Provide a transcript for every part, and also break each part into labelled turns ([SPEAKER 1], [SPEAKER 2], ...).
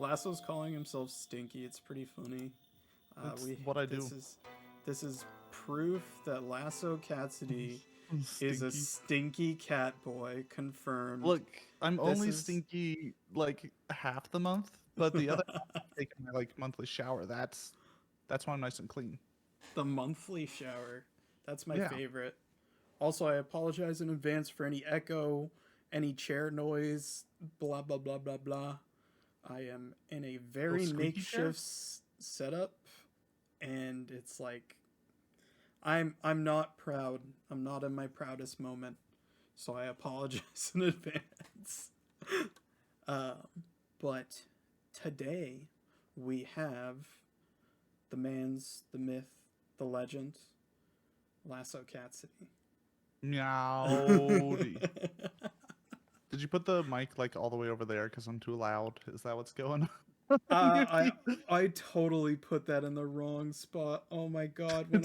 [SPEAKER 1] Lasso's calling himself Stinky. It's pretty funny.
[SPEAKER 2] That's
[SPEAKER 1] We
[SPEAKER 2] what I do.
[SPEAKER 1] this is proof that Lasso Cassidy is a
[SPEAKER 2] Stinky.
[SPEAKER 1] stinky cat boy. Confirmed.
[SPEAKER 2] Look, I'm
[SPEAKER 1] This
[SPEAKER 2] only
[SPEAKER 1] is
[SPEAKER 2] stinky like half the month, but the other half I'm taking my like monthly shower. That's why I'm nice and clean.
[SPEAKER 1] the monthly shower. That's my
[SPEAKER 2] Yeah.
[SPEAKER 1] favorite. Also, I apologize in advance for any echo, any chair noise, blah blah blah blah blah. I am in a very
[SPEAKER 2] squeaky chair?
[SPEAKER 1] makeshift setup, and it's like I'm not proud. I'm not in my proudest moment, so I apologize in advance. Um, but today we have the man's, the myth, the legend, Lasso Cassidy.
[SPEAKER 2] Meow. Did you put the mic like all the way over there because I'm too loud? Is that what's going on?
[SPEAKER 1] I I totally put that in the wrong spot. Oh my god!
[SPEAKER 2] No,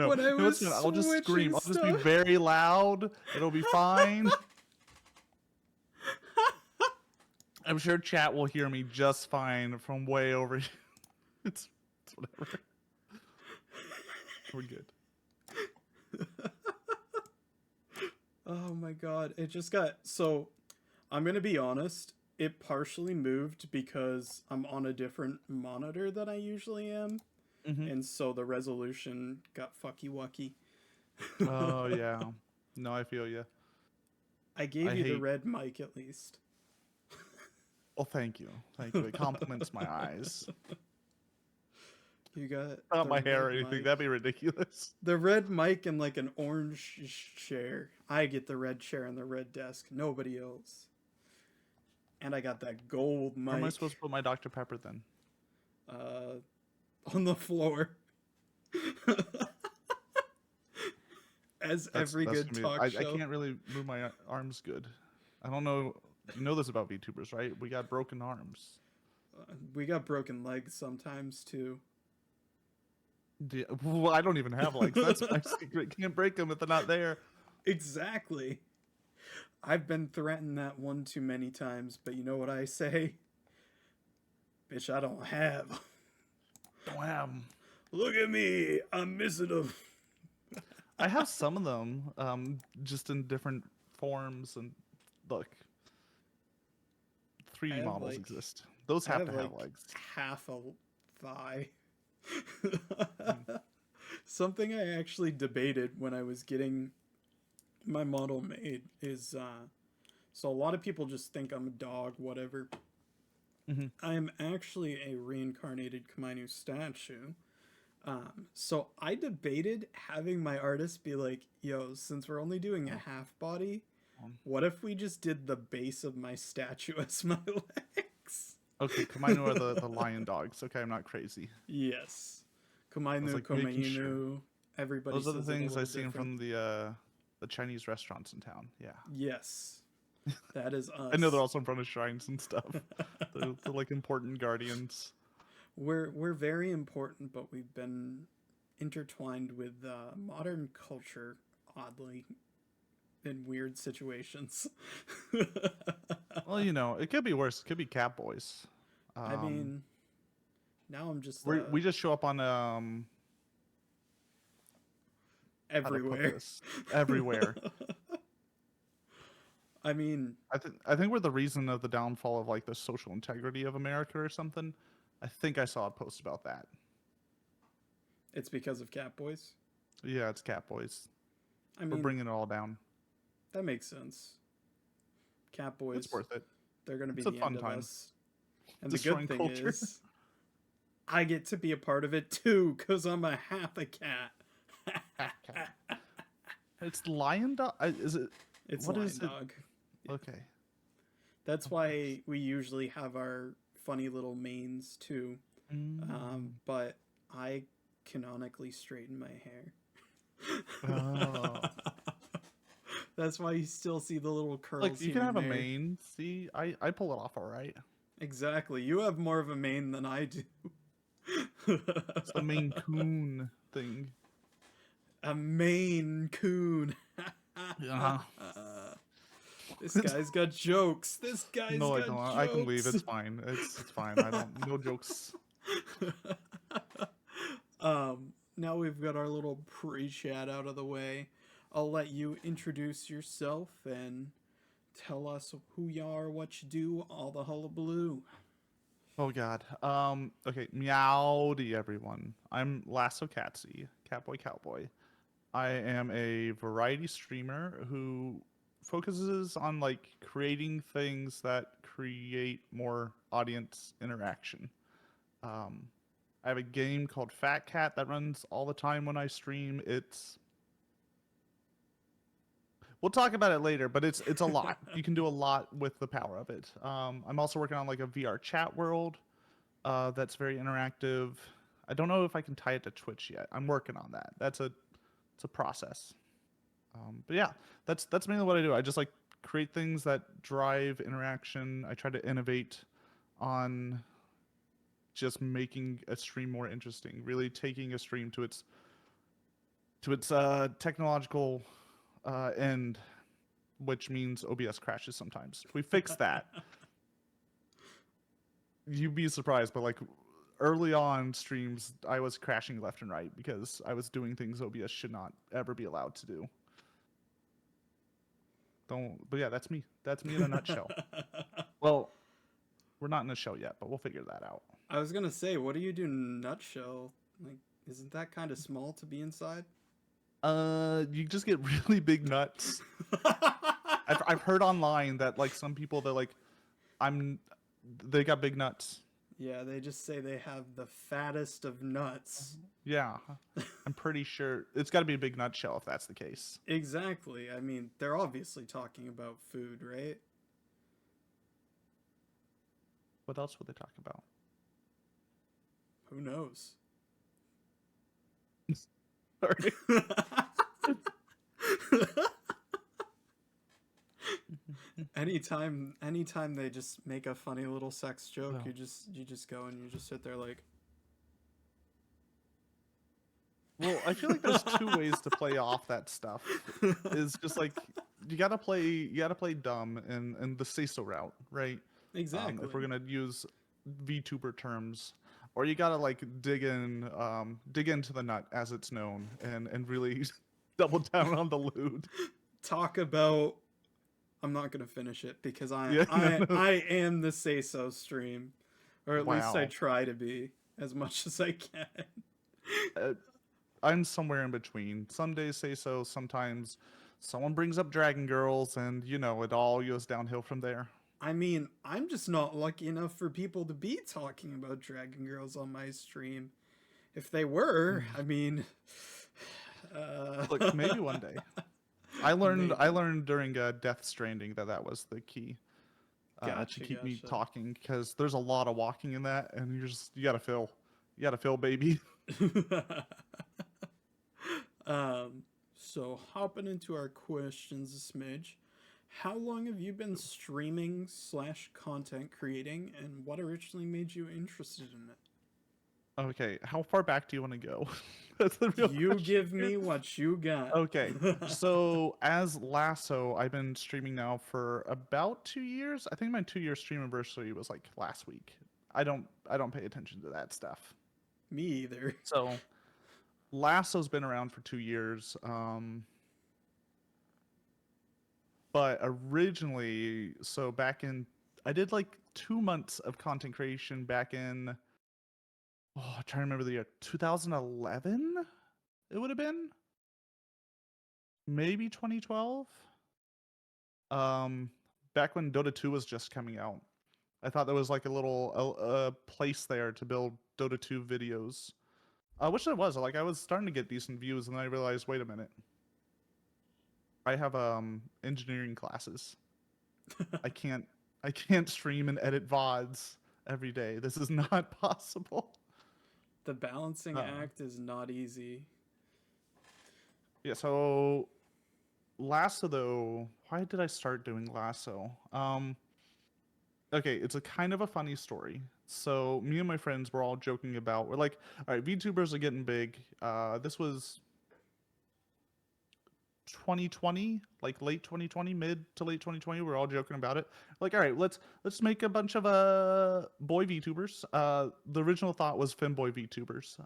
[SPEAKER 1] When I
[SPEAKER 2] no,
[SPEAKER 1] was
[SPEAKER 2] it's not. I'll just
[SPEAKER 1] switching
[SPEAKER 2] scream. I'll just be
[SPEAKER 1] stuff.
[SPEAKER 2] very loud. It'll be fine. I'm sure chat will hear me just fine from way over here. It's whatever. We're good.
[SPEAKER 1] Oh my god! It just got so. I'm gonna be honest. It partially moved because I'm on a different monitor than I usually am,
[SPEAKER 2] Mm-hmm.
[SPEAKER 1] and so the resolution got fucky wucky.
[SPEAKER 2] Oh yeah. No, I feel you.
[SPEAKER 1] I gave
[SPEAKER 2] I
[SPEAKER 1] you the
[SPEAKER 2] hate.
[SPEAKER 1] red mic at least.
[SPEAKER 2] Oh, thank you. Thank you. It compliments my eyes.
[SPEAKER 1] You got
[SPEAKER 2] Not
[SPEAKER 1] the
[SPEAKER 2] my hair or
[SPEAKER 1] red
[SPEAKER 2] anything.
[SPEAKER 1] mic.
[SPEAKER 2] That'd be ridiculous.
[SPEAKER 1] The red mic and like an orange chair. I get the red chair and the red desk. Nobody else. And I got that gold
[SPEAKER 2] Where am I
[SPEAKER 1] mic
[SPEAKER 2] supposed to put my Dr. Pepper then?
[SPEAKER 1] on the floor. As every
[SPEAKER 2] That's
[SPEAKER 1] good
[SPEAKER 2] gonna be.
[SPEAKER 1] talk
[SPEAKER 2] I
[SPEAKER 1] show.
[SPEAKER 2] can't really move my arms good. I don't know. You know this about VTubers, right? We got broken arms.
[SPEAKER 1] We got broken legs sometimes too.
[SPEAKER 2] Well, I don't even have legs. That's my secret. Can't break them if they're not there.
[SPEAKER 1] Exactly. I've been threatened that one too many times, but you know what I say? Bitch, I don't have.
[SPEAKER 2] Don't have 'em.
[SPEAKER 1] Look at me. I'm missing them.
[SPEAKER 2] I have some of them, just in different forms. And look,
[SPEAKER 1] I
[SPEAKER 2] 3D
[SPEAKER 1] have
[SPEAKER 2] models
[SPEAKER 1] like
[SPEAKER 2] exist. Those
[SPEAKER 1] I
[SPEAKER 2] have
[SPEAKER 1] have
[SPEAKER 2] to
[SPEAKER 1] like
[SPEAKER 2] have legs.
[SPEAKER 1] half a thigh.
[SPEAKER 2] Mm.
[SPEAKER 1] Something I actually debated when I was getting my model made is so a lot of people just think I'm a dog, whatever.
[SPEAKER 2] Mm-hmm.
[SPEAKER 1] I am actually a reincarnated Kamainu statue. So I debated having my artist be like, yo, since we're only doing a half body, what if we just did the base of my statue as my legs?
[SPEAKER 2] Okay, Kamainu are the lion dogs. Okay, I'm not crazy.
[SPEAKER 1] Yes.
[SPEAKER 2] I was
[SPEAKER 1] Kamainu,
[SPEAKER 2] like making sure.
[SPEAKER 1] Komainu. Everybody
[SPEAKER 2] Those are the
[SPEAKER 1] says it a
[SPEAKER 2] things I
[SPEAKER 1] little
[SPEAKER 2] seen
[SPEAKER 1] different.
[SPEAKER 2] from the Chinese restaurants in town. Yeah.
[SPEAKER 1] Yes. That is us.
[SPEAKER 2] I know they're also in front of shrines and stuff. They're like important guardians.
[SPEAKER 1] We're very important, but we've been intertwined with modern culture, oddly, in weird situations.
[SPEAKER 2] Well, you know, it could be worse. It could be Catboys.
[SPEAKER 1] I mean, now I'm just
[SPEAKER 2] we just show up on how to put
[SPEAKER 1] everywhere.
[SPEAKER 2] this? Everywhere.
[SPEAKER 1] I mean,
[SPEAKER 2] I think we're the reason of the downfall of like the social integrity of America or something. I think I saw a post about that.
[SPEAKER 1] it's because of Catboys.
[SPEAKER 2] Yeah, it's Catboys.
[SPEAKER 1] I
[SPEAKER 2] We're
[SPEAKER 1] mean,
[SPEAKER 2] bringing it all down.
[SPEAKER 1] that makes sense. Catboys,
[SPEAKER 2] It's worth it.
[SPEAKER 1] they're gonna be
[SPEAKER 2] It's a
[SPEAKER 1] the
[SPEAKER 2] fun
[SPEAKER 1] end of
[SPEAKER 2] time.
[SPEAKER 1] us. And
[SPEAKER 2] Destroying
[SPEAKER 1] the good thing
[SPEAKER 2] culture.
[SPEAKER 1] is, I get to be a part of it too, cause I'm a half a cat.
[SPEAKER 2] It's lion dog. Is it?
[SPEAKER 1] It's
[SPEAKER 2] What
[SPEAKER 1] lion
[SPEAKER 2] is it?
[SPEAKER 1] dog.
[SPEAKER 2] Okay.
[SPEAKER 1] That's why we usually have our funny little manes too. But I canonically straighten my hair.
[SPEAKER 2] Oh.
[SPEAKER 1] That's why you still see the little curls.
[SPEAKER 2] Like you
[SPEAKER 1] here
[SPEAKER 2] can
[SPEAKER 1] and
[SPEAKER 2] have a
[SPEAKER 1] there.
[SPEAKER 2] mane. See, I pull it off all right.
[SPEAKER 1] Exactly. You have more of a mane than I do.
[SPEAKER 2] It's the Maine Coon thing.
[SPEAKER 1] A Maine Coon.
[SPEAKER 2] Yeah.
[SPEAKER 1] This guy's got jokes. This guy's
[SPEAKER 2] No, I
[SPEAKER 1] got
[SPEAKER 2] don't. I can leave.
[SPEAKER 1] jokes.
[SPEAKER 2] It's fine. It's fine. I don't. No jokes.
[SPEAKER 1] Now we've got our little pre-chat out of the way. I'll let you introduce yourself and tell us who you are, what you do, all the hullabaloo.
[SPEAKER 2] Oh God. Okay. Meowdy, everyone. I'm Lasso Catsy, Catboy Cowboy. I am a variety streamer who focuses on like creating things that create more audience interaction. Um, I have a game called Fat Cat that runs all the time when I stream. We'll talk about it later, but it's a lot. You can do a lot with the power of it. I'm also working on like a VR chat world that's very interactive. I don't know if I can tie it to Twitch yet. I'm working on that. It's a process. But yeah, that's mainly what I do. I just like create things that drive interaction. I try to innovate on just making a stream more interesting. Really taking a stream to its technological end, which means OBS crashes sometimes. We fixed that. You'd be surprised, but like early on streams, I was crashing left and right because I was doing things OBS should not ever be allowed to do. But yeah, that's me. That's me in a nutshell. Well, we're not in a show yet, but we'll figure that out.
[SPEAKER 1] I was gonna say, what do you do nutshell? Like, isn't that kind of small to be inside?
[SPEAKER 2] You just get really big nuts. I've heard online that like some people that like they got big nuts.
[SPEAKER 1] Yeah, they just say they have the fattest of nuts.
[SPEAKER 2] Yeah, I'm pretty sure it's got to be a big nutshell if that's the case.
[SPEAKER 1] Exactly. I mean, they're obviously talking about food, right?
[SPEAKER 2] What else would they talk about?
[SPEAKER 1] Who knows?
[SPEAKER 2] Sorry.
[SPEAKER 1] anytime they just make a funny little sex joke,
[SPEAKER 2] Oh.
[SPEAKER 1] you just go and you just sit there like,
[SPEAKER 2] Well, I feel like there's two ways to play off that stuff. Is just like you gotta play dumb and the say so route, right?
[SPEAKER 1] exactly.
[SPEAKER 2] If we're gonna use VTuber terms, or you gotta like dig into the nut as it's known, and really double down on the lewd.
[SPEAKER 1] Talk about. I'm not gonna finish it because
[SPEAKER 2] Yeah, no.
[SPEAKER 1] I am the say so stream, or at least I
[SPEAKER 2] Wow.
[SPEAKER 1] try to be as much as I can.
[SPEAKER 2] I'm somewhere in between. Some days say so, sometimes someone brings up Dragon Girls, and you know it all goes downhill from there.
[SPEAKER 1] I mean, I'm just not lucky enough for people to be talking about Dragon Girls on my stream. If they were, I mean,
[SPEAKER 2] Look, maybe one day. I learned
[SPEAKER 1] Maybe.
[SPEAKER 2] during Death Stranding that was the key to keep me
[SPEAKER 1] Gotcha.
[SPEAKER 2] talking, because there's a lot of walking in that, and you gotta fill, baby.
[SPEAKER 1] So hopping into our questions a smidge. How long have you been streaming slash content creating, and what originally made you interested in it?
[SPEAKER 2] Okay, how far back do you want to go? That's the real
[SPEAKER 1] You
[SPEAKER 2] question
[SPEAKER 1] give
[SPEAKER 2] here.
[SPEAKER 1] me what you got.
[SPEAKER 2] Okay, so as Lasso, I've been streaming now for about 2 years. I think my 2 year stream anniversary was like last week. I don't pay attention to that stuff.
[SPEAKER 1] Me either.
[SPEAKER 2] So Lasso's been around for 2 years. But originally, so back in, I did like 2 months of content creation back in, oh, I'm trying to remember the year, 2011. It would have been maybe 2012. Um, Back when Dota 2 was just coming out. I thought there was like a little place there to build Dota 2 videos, which there was. Like I was starting to get decent views, and then I realized, wait a minute, I have engineering classes. I can't stream and edit VODs every day. This is not possible.
[SPEAKER 1] The balancing
[SPEAKER 2] Uh,
[SPEAKER 1] act is not easy.
[SPEAKER 2] yeah, so Lasso though, why did I start doing Lasso? Okay, it's a kind of a funny story. So me and my friends were all joking about, we're like, all right, VTubers are getting big. This was 2020, like late 2020, mid to late 2020. We're all joking about it. Like, all right, let's make a bunch of boy VTubers. The original thought was femboy VTubers.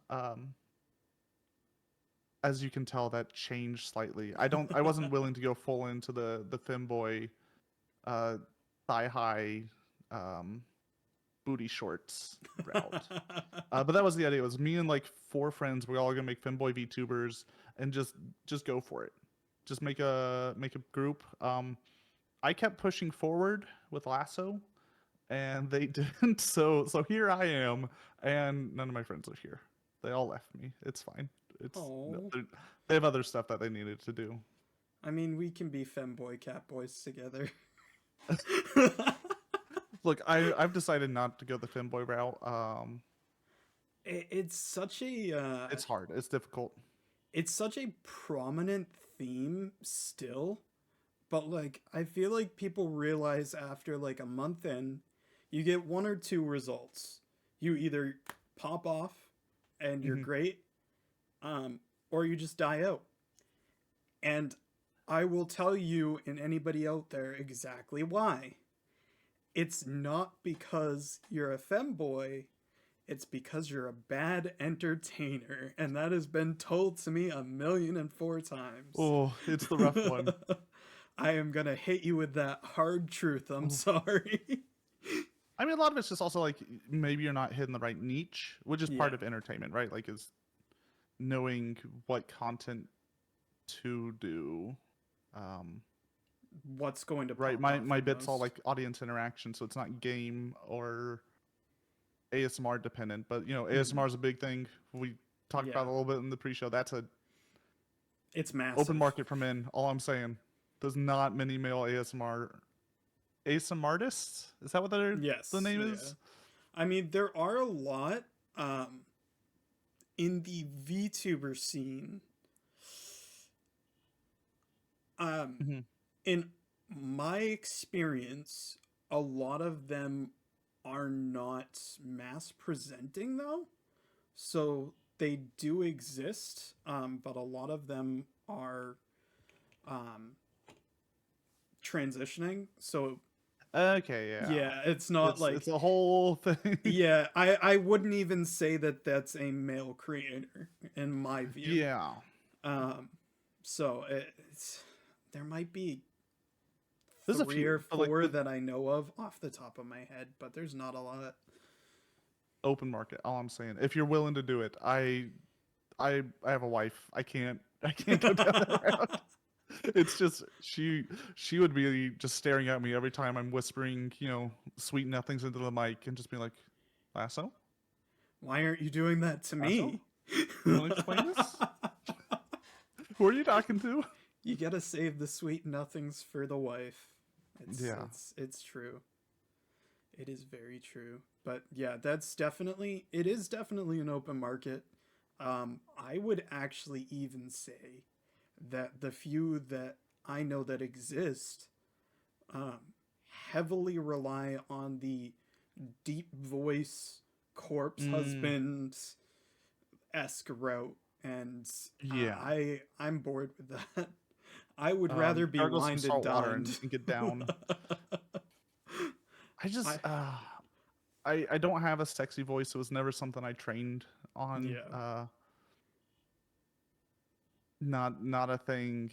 [SPEAKER 2] As you can tell, that changed slightly. I wasn't willing to go full into the femboy, thigh high, booty shorts route. But that was the idea. It was me and like 4 friends. We're all gonna make femboy VTubers and just go for it. Just make a group. I kept pushing forward with Lasso, and they didn't. So here I am, and none of my friends are here. They all left me. It's fine.
[SPEAKER 1] Oh.
[SPEAKER 2] They have other stuff that they needed to do.
[SPEAKER 1] I mean, we can be Femboy Catboys together.
[SPEAKER 2] Look, I've decided not to go the femboy route.
[SPEAKER 1] It's such a
[SPEAKER 2] It's hard. It's difficult.
[SPEAKER 1] it's such a prominent theme still, but like I feel like people realize after like a month in, you get 1 or 2 results. You either pop off and you're great, or you just die out. And I will tell you and anybody out there exactly why. It's not because you're a femboy, it's because you're a bad entertainer, and that has been told to me 1,000,004 times.
[SPEAKER 2] Oh, it's the rough one.
[SPEAKER 1] I am gonna hit you with that hard truth. I'm sorry.
[SPEAKER 2] I mean, a lot of it's just also like maybe you're not hitting the right niche, which is part of entertainment, right? Like, is knowing what content to do.
[SPEAKER 1] What's going to pop
[SPEAKER 2] Right,
[SPEAKER 1] off
[SPEAKER 2] my
[SPEAKER 1] the
[SPEAKER 2] bit's all
[SPEAKER 1] most.
[SPEAKER 2] like audience interaction, so it's not game or ASMR dependent. But you know, ASMR is a big thing. We talked about it a little bit in the pre-show. That's a
[SPEAKER 1] It's massive.
[SPEAKER 2] open market for men. All I'm saying, there's not many male ASMR artists. Is that what
[SPEAKER 1] Yes,
[SPEAKER 2] the name is?
[SPEAKER 1] I mean, there are a lot in the VTuber scene. In my experience, a lot of them are not mass presenting though. So they do exist, but a lot of them are transitioning. So
[SPEAKER 2] Okay, yeah.
[SPEAKER 1] yeah, it's not like
[SPEAKER 2] it's a whole thing.
[SPEAKER 1] yeah, I wouldn't even say that that's a male creator in my view.
[SPEAKER 2] Yeah.
[SPEAKER 1] So it's there might be
[SPEAKER 2] There's
[SPEAKER 1] 3 or 4
[SPEAKER 2] but, like,
[SPEAKER 1] that I know of off the top of my head, but there's not a lot.
[SPEAKER 2] Open market. All I'm saying, if you're willing to do it, I have a wife. I can't go down that route. It's just she would be just staring at me every time I'm whispering, you know, sweet nothings into the mic and just be like, Lasso?
[SPEAKER 1] Why aren't you doing that to me?
[SPEAKER 2] You want to explain this? Who are you talking to?
[SPEAKER 1] You gotta save the sweet nothings for the wife. It's true. It is very true. But yeah, it is definitely an open market. I would actually even say that the few that I know that exist heavily rely on the deep voice corpse husband-esque route, and I'm bored with that. I would rather be wined and dined
[SPEAKER 2] and get down. I don't have a sexy voice. It was never something I trained on.
[SPEAKER 1] Yeah.
[SPEAKER 2] Not a thing.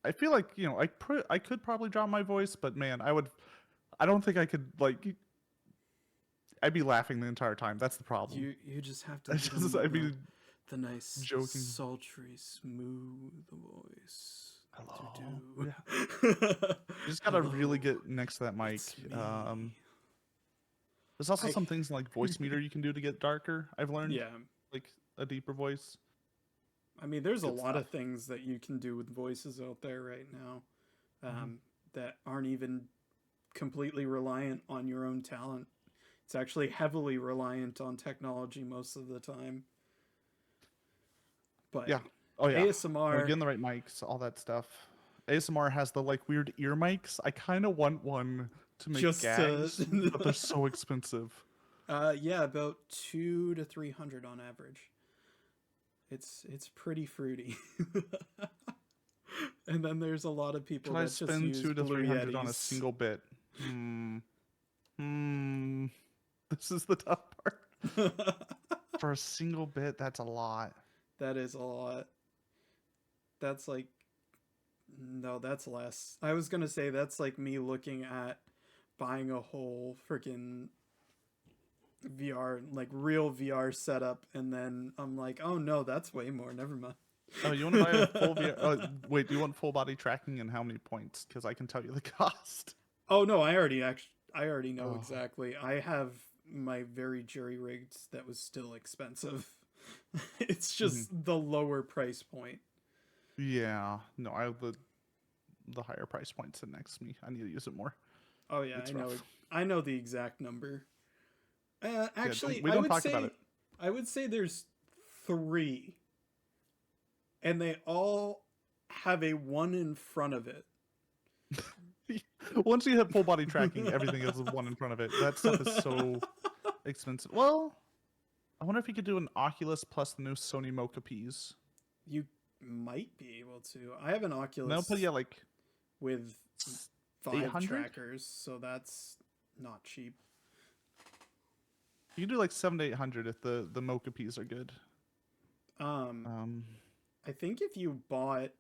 [SPEAKER 2] I feel like, you know, I could probably drop my voice, but man, I don't think I could, like, I'd be laughing the entire time. That's the problem.
[SPEAKER 1] You just have to do the nice
[SPEAKER 2] joking,
[SPEAKER 1] sultry, smooth voice.
[SPEAKER 2] Hello.
[SPEAKER 1] Yeah.
[SPEAKER 2] You just gotta really get next to that mic. There's also some things like voice meter you can do to get darker. I've learned.
[SPEAKER 1] Yeah.
[SPEAKER 2] Like a deeper voice.
[SPEAKER 1] I mean, there's a lot of things that you can do with voices out there right now that aren't even completely reliant on your own talent. It's actually heavily reliant on technology most of the time. But
[SPEAKER 2] yeah. Oh yeah.
[SPEAKER 1] ASMR.
[SPEAKER 2] Getting the right mics, all that stuff. ASMR has the like weird ear mics. I kind of want one to make gags, but they're so expensive.
[SPEAKER 1] Yeah, about $200 to $300 on average. It's pretty fruity. And then there's a lot of people
[SPEAKER 2] Should I
[SPEAKER 1] that just
[SPEAKER 2] spend
[SPEAKER 1] use
[SPEAKER 2] 200 to
[SPEAKER 1] blue
[SPEAKER 2] 300 on a
[SPEAKER 1] Yetis.
[SPEAKER 2] single bit? This is the tough part. For a single bit, that's a lot.
[SPEAKER 1] That is a lot. That's like, no, that's less. I was gonna say that's like me looking at buying a whole freaking VR, like real VR setup, and then I'm like, oh no, that's way more. Never mind.
[SPEAKER 2] Oh, you want to buy a full VR? Oh, wait, do you want full body tracking and how many points? Because I can tell you the cost.
[SPEAKER 1] Oh no, I already know
[SPEAKER 2] Oh.
[SPEAKER 1] exactly. I have my very jury rigged that was still expensive. It's just the lower price point.
[SPEAKER 2] Yeah, no, I have the higher price point sit next to me. I need to use it more.
[SPEAKER 1] Oh yeah,
[SPEAKER 2] It's
[SPEAKER 1] I know.
[SPEAKER 2] rough.
[SPEAKER 1] I know the exact number. Actually,
[SPEAKER 2] we
[SPEAKER 1] I
[SPEAKER 2] don't
[SPEAKER 1] would
[SPEAKER 2] talk
[SPEAKER 1] say
[SPEAKER 2] about it.
[SPEAKER 1] I would say there's 3, and they all have a 1 in front of it.
[SPEAKER 2] Once you hit full body tracking, everything is one in front of it. That stuff is so expensive. Well, I wonder if you could do an Oculus plus the new Sony Mocha Ps.
[SPEAKER 1] You might be able to. I have an Oculus
[SPEAKER 2] No, but yeah, like
[SPEAKER 1] with 5
[SPEAKER 2] 800?
[SPEAKER 1] trackers, so that's not cheap.
[SPEAKER 2] you can do like 700 to 800 if the Mocha Ps are good.
[SPEAKER 1] I think if you bought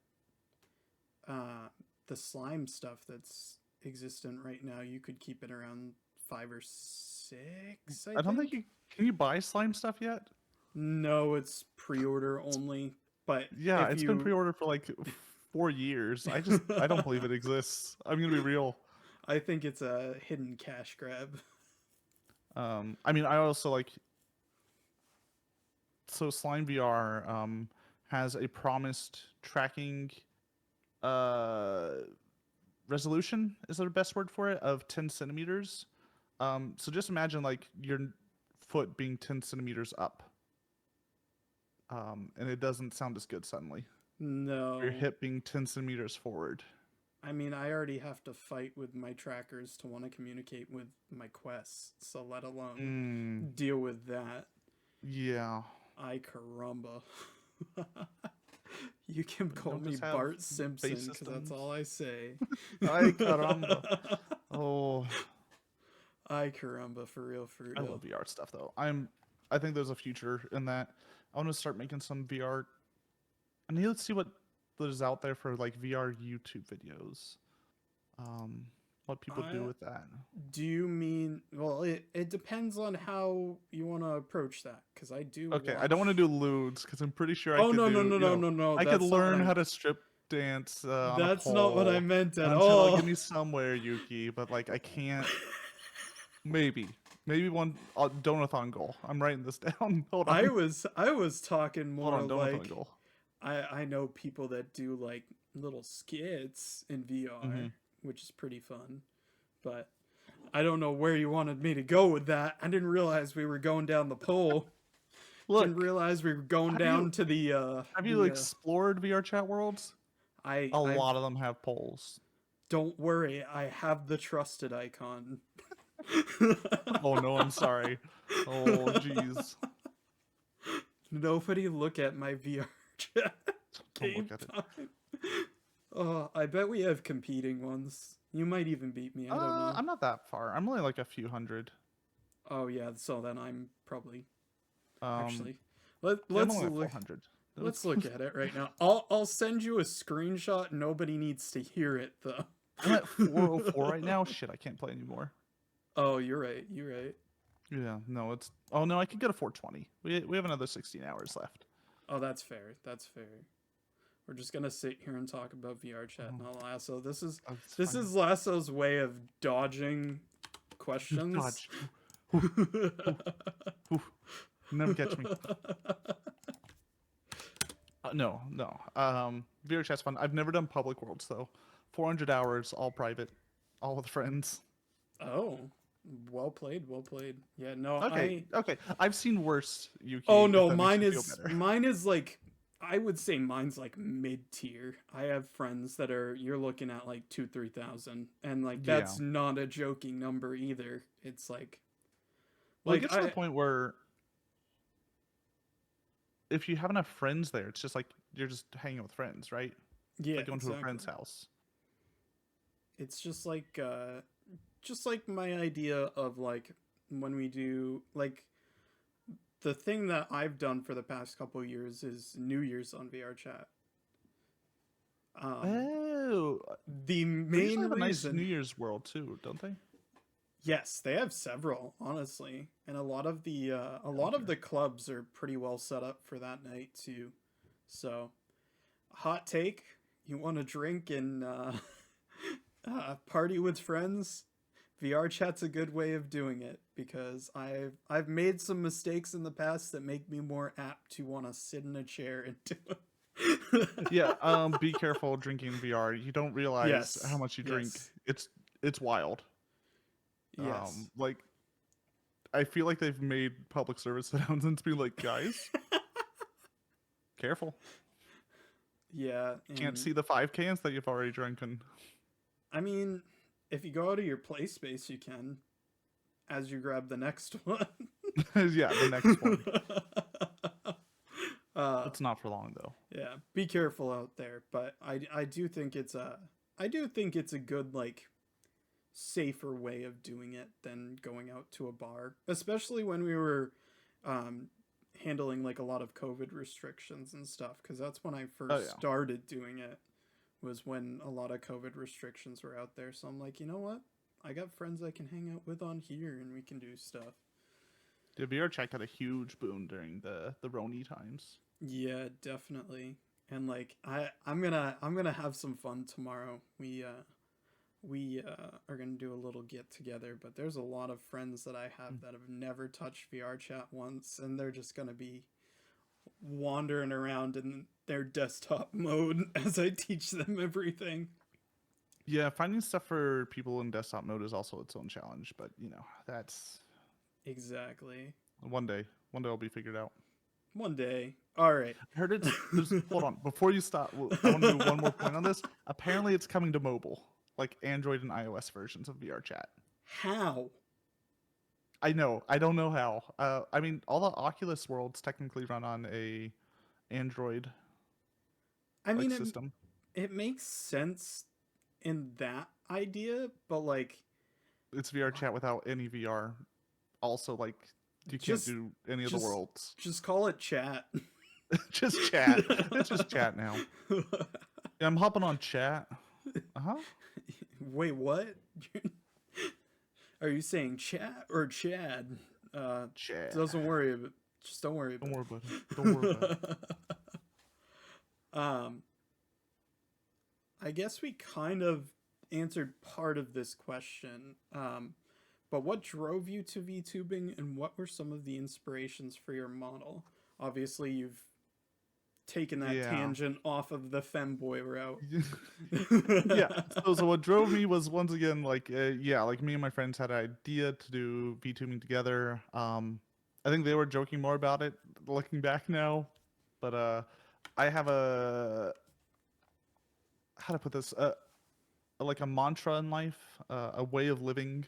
[SPEAKER 1] the slime stuff that's existent right now, you could keep it around 5 or 6.
[SPEAKER 2] I don't think you can you buy slime stuff yet.
[SPEAKER 1] No, it's pre-order only. But
[SPEAKER 2] Yeah,
[SPEAKER 1] if
[SPEAKER 2] it's
[SPEAKER 1] you,
[SPEAKER 2] been pre-ordered for like 4 years. I don't believe it exists. I'm gonna be real.
[SPEAKER 1] I think it's a hidden cash grab.
[SPEAKER 2] I mean, I also like. So Slime VR has a promised tracking resolution, is the best word for it, of 10 centimeters. So just imagine like your foot being 10 centimeters up. And it doesn't sound as good suddenly.
[SPEAKER 1] No.
[SPEAKER 2] Your hip being 10 centimeters forward.
[SPEAKER 1] I mean, I already have to fight with my trackers to want to communicate with my Quest, so let alone deal with that.
[SPEAKER 2] Yeah.
[SPEAKER 1] Ay caramba. You can call
[SPEAKER 2] Don't
[SPEAKER 1] me
[SPEAKER 2] just have
[SPEAKER 1] Bart Simpson,
[SPEAKER 2] base
[SPEAKER 1] because that's
[SPEAKER 2] systems.
[SPEAKER 1] all I say.
[SPEAKER 2] Ay caramba. Oh,
[SPEAKER 1] Ay caramba, for real, for
[SPEAKER 2] I
[SPEAKER 1] real.
[SPEAKER 2] love VR stuff though. I think there's a future in that. I want to start making some VR. I need to see what there's out there for like VR YouTube videos. What people do with that.
[SPEAKER 1] Do you mean, well, it depends on how you want to approve that, because I do
[SPEAKER 2] Okay, I
[SPEAKER 1] watch...
[SPEAKER 2] don't want to do lewds because I'm pretty sure I
[SPEAKER 1] Oh,
[SPEAKER 2] could
[SPEAKER 1] no,
[SPEAKER 2] do,
[SPEAKER 1] no, no,
[SPEAKER 2] you
[SPEAKER 1] no,
[SPEAKER 2] know,
[SPEAKER 1] no, no.
[SPEAKER 2] I could
[SPEAKER 1] that's not what
[SPEAKER 2] learn
[SPEAKER 1] I-
[SPEAKER 2] how to strip dance on a
[SPEAKER 1] That's not what I
[SPEAKER 2] pole
[SPEAKER 1] meant at
[SPEAKER 2] until
[SPEAKER 1] all.
[SPEAKER 2] get me somewhere, Yuki. But like, I can't. Maybe one donathon goal. I'm writing this down. Hold on.
[SPEAKER 1] I was talking
[SPEAKER 2] Hold
[SPEAKER 1] more
[SPEAKER 2] on, donathon
[SPEAKER 1] like
[SPEAKER 2] goal.
[SPEAKER 1] I know people that do like little skits in VR, which is pretty fun. But I don't know where you wanted me to go with that. I didn't realize we were going down the pole.
[SPEAKER 2] Look,
[SPEAKER 1] Didn't realize we were going down to the
[SPEAKER 2] have you explored VR chat worlds? A lot of them have polls.
[SPEAKER 1] Don't worry, I have the trusted icon.
[SPEAKER 2] Oh no, I'm sorry. Oh jeez.
[SPEAKER 1] Nobody look at my VR chat.
[SPEAKER 2] Don't look at it.
[SPEAKER 1] Oh, I bet we have competing ones. You might even beat me. I don't know.
[SPEAKER 2] I'm not that far. I'm only like a few hundred.
[SPEAKER 1] Oh yeah, so then I'm probably actually.
[SPEAKER 2] I'm
[SPEAKER 1] Let's
[SPEAKER 2] only at
[SPEAKER 1] look.
[SPEAKER 2] 400.
[SPEAKER 1] Let's look at it right now. I'll send you a screenshot. Nobody needs to hear it though.
[SPEAKER 2] I'm at 404 right now. Shit, I can't play anymore.
[SPEAKER 1] Oh, you're right. You're right.
[SPEAKER 2] Yeah, no, it's. Oh no, I could go to 420. We have another 16 hours left.
[SPEAKER 1] Oh, that's fair. That's fair. We're just gonna sit here and talk about VR chat, not Lasso. This is Lasso's way of dodging questions.
[SPEAKER 2] Dodge. Oof. Never catch me. No. VR chat's fun. I've never done public worlds though. 400 hours, all private, all with friends.
[SPEAKER 1] Oh, well played. Well played. Yeah. No.
[SPEAKER 2] Okay. I've seen worse. Yuki.
[SPEAKER 1] Oh no,
[SPEAKER 2] if that
[SPEAKER 1] mine
[SPEAKER 2] makes you
[SPEAKER 1] is
[SPEAKER 2] feel better.
[SPEAKER 1] mine is like, I would say mine's like mid tier. I have friends that you're looking at like 2,000-3,000, and like that's not a joking number either. It's like
[SPEAKER 2] Well, it gets to the point where if you have enough friends there, it's just like you're just hanging with friends, right?
[SPEAKER 1] Yeah,
[SPEAKER 2] like going to a friend's
[SPEAKER 1] exactly.
[SPEAKER 2] house.
[SPEAKER 1] It's just like my idea of like when we do like the thing that I've done for the past couple of years is New Year's on VR chat. Um,
[SPEAKER 2] Oh,
[SPEAKER 1] the
[SPEAKER 2] they usually
[SPEAKER 1] main
[SPEAKER 2] have a nice New
[SPEAKER 1] reason,
[SPEAKER 2] Year's world too, don't they?
[SPEAKER 1] yes, they have several, honestly, and a lot of
[SPEAKER 2] Okay.
[SPEAKER 1] the clubs are pretty well set up for that night too. So, hot take: you want to drink and party with friends? VR chat's a good way of doing it because I've made some mistakes in the past that make me more apt to want to sit in a chair and do it.
[SPEAKER 2] Yeah, be careful drinking in VR. You don't realize how
[SPEAKER 1] Yes,
[SPEAKER 2] much you drink.
[SPEAKER 1] yes,
[SPEAKER 2] It's wild.
[SPEAKER 1] yes.
[SPEAKER 2] Like I feel like they've made public service announcements be like, guys, careful.
[SPEAKER 1] Yeah,
[SPEAKER 2] Can't
[SPEAKER 1] and
[SPEAKER 2] see the 5 cans that you've already drinking.
[SPEAKER 1] I mean, if you go out of your play space, you can as you grab the next one.
[SPEAKER 2] Yeah, the next one.
[SPEAKER 1] uh,
[SPEAKER 2] It's not for long though.
[SPEAKER 1] yeah, be careful out there. But I do think it's a good like safer way of doing it than going out to a bar, especially when we were um, handling like a lot of COVID restrictions and stuff. Because that's when I
[SPEAKER 2] Oh
[SPEAKER 1] first
[SPEAKER 2] yeah.
[SPEAKER 1] started doing it. Was when a lot of COVID restrictions were out there. So I'm like, you know what? I got friends I can hang out with on here, and we can do stuff.
[SPEAKER 2] The VR chat got a huge boom during the Roni times.
[SPEAKER 1] Yeah, definitely. And like I'm gonna have some fun tomorrow. We are gonna do a little get together, but there's a lot of friends that I have
[SPEAKER 2] Mm.
[SPEAKER 1] that have never touched VR chat once, and they're just gonna be wandering around in their desktop mode as I teach them everything.
[SPEAKER 2] Yeah, finding stuff for people in desktop mode is also its own challenge, but you know, that's
[SPEAKER 1] Exactly.
[SPEAKER 2] one day. One day it'll be figured out.
[SPEAKER 1] One day. All right.
[SPEAKER 2] I heard it's there's hold on, before you stop, I want to do one more point on this. Apparently it's coming to mobile, like Android and iOS versions of VR chat.
[SPEAKER 1] How?
[SPEAKER 2] I know. I don't know how. I mean, all the Oculus worlds technically run on a Android
[SPEAKER 1] I
[SPEAKER 2] like
[SPEAKER 1] mean,
[SPEAKER 2] system.
[SPEAKER 1] it makes sense in that idea, but like,
[SPEAKER 2] It's VR chat without any VR. Also, like you can't
[SPEAKER 1] just
[SPEAKER 2] do any of the
[SPEAKER 1] just
[SPEAKER 2] worlds.
[SPEAKER 1] just call it chat.
[SPEAKER 2] Just chat. It's just chat now. Yeah, I'm hopping on chat. Uh huh.
[SPEAKER 1] Wait, what? Are you saying chat or Chad?
[SPEAKER 2] Chat.
[SPEAKER 1] Doesn't worry about. Just don't worry
[SPEAKER 2] Don't
[SPEAKER 1] about
[SPEAKER 2] worry about it. Don't worry about it.
[SPEAKER 1] it. um, I guess we kind of answered part of this question. But what drove you to VTubing, and what were some of the inspirations for your model? Obviously, you've taken that
[SPEAKER 2] Yeah.
[SPEAKER 1] tangent off of the femboy route.
[SPEAKER 2] Yeah. So what drove me was once again like yeah, like me and my friends had an idea to do VTubing together. I think they were joking more about it looking back now, but I have a how to put this like a mantra in life, a way of living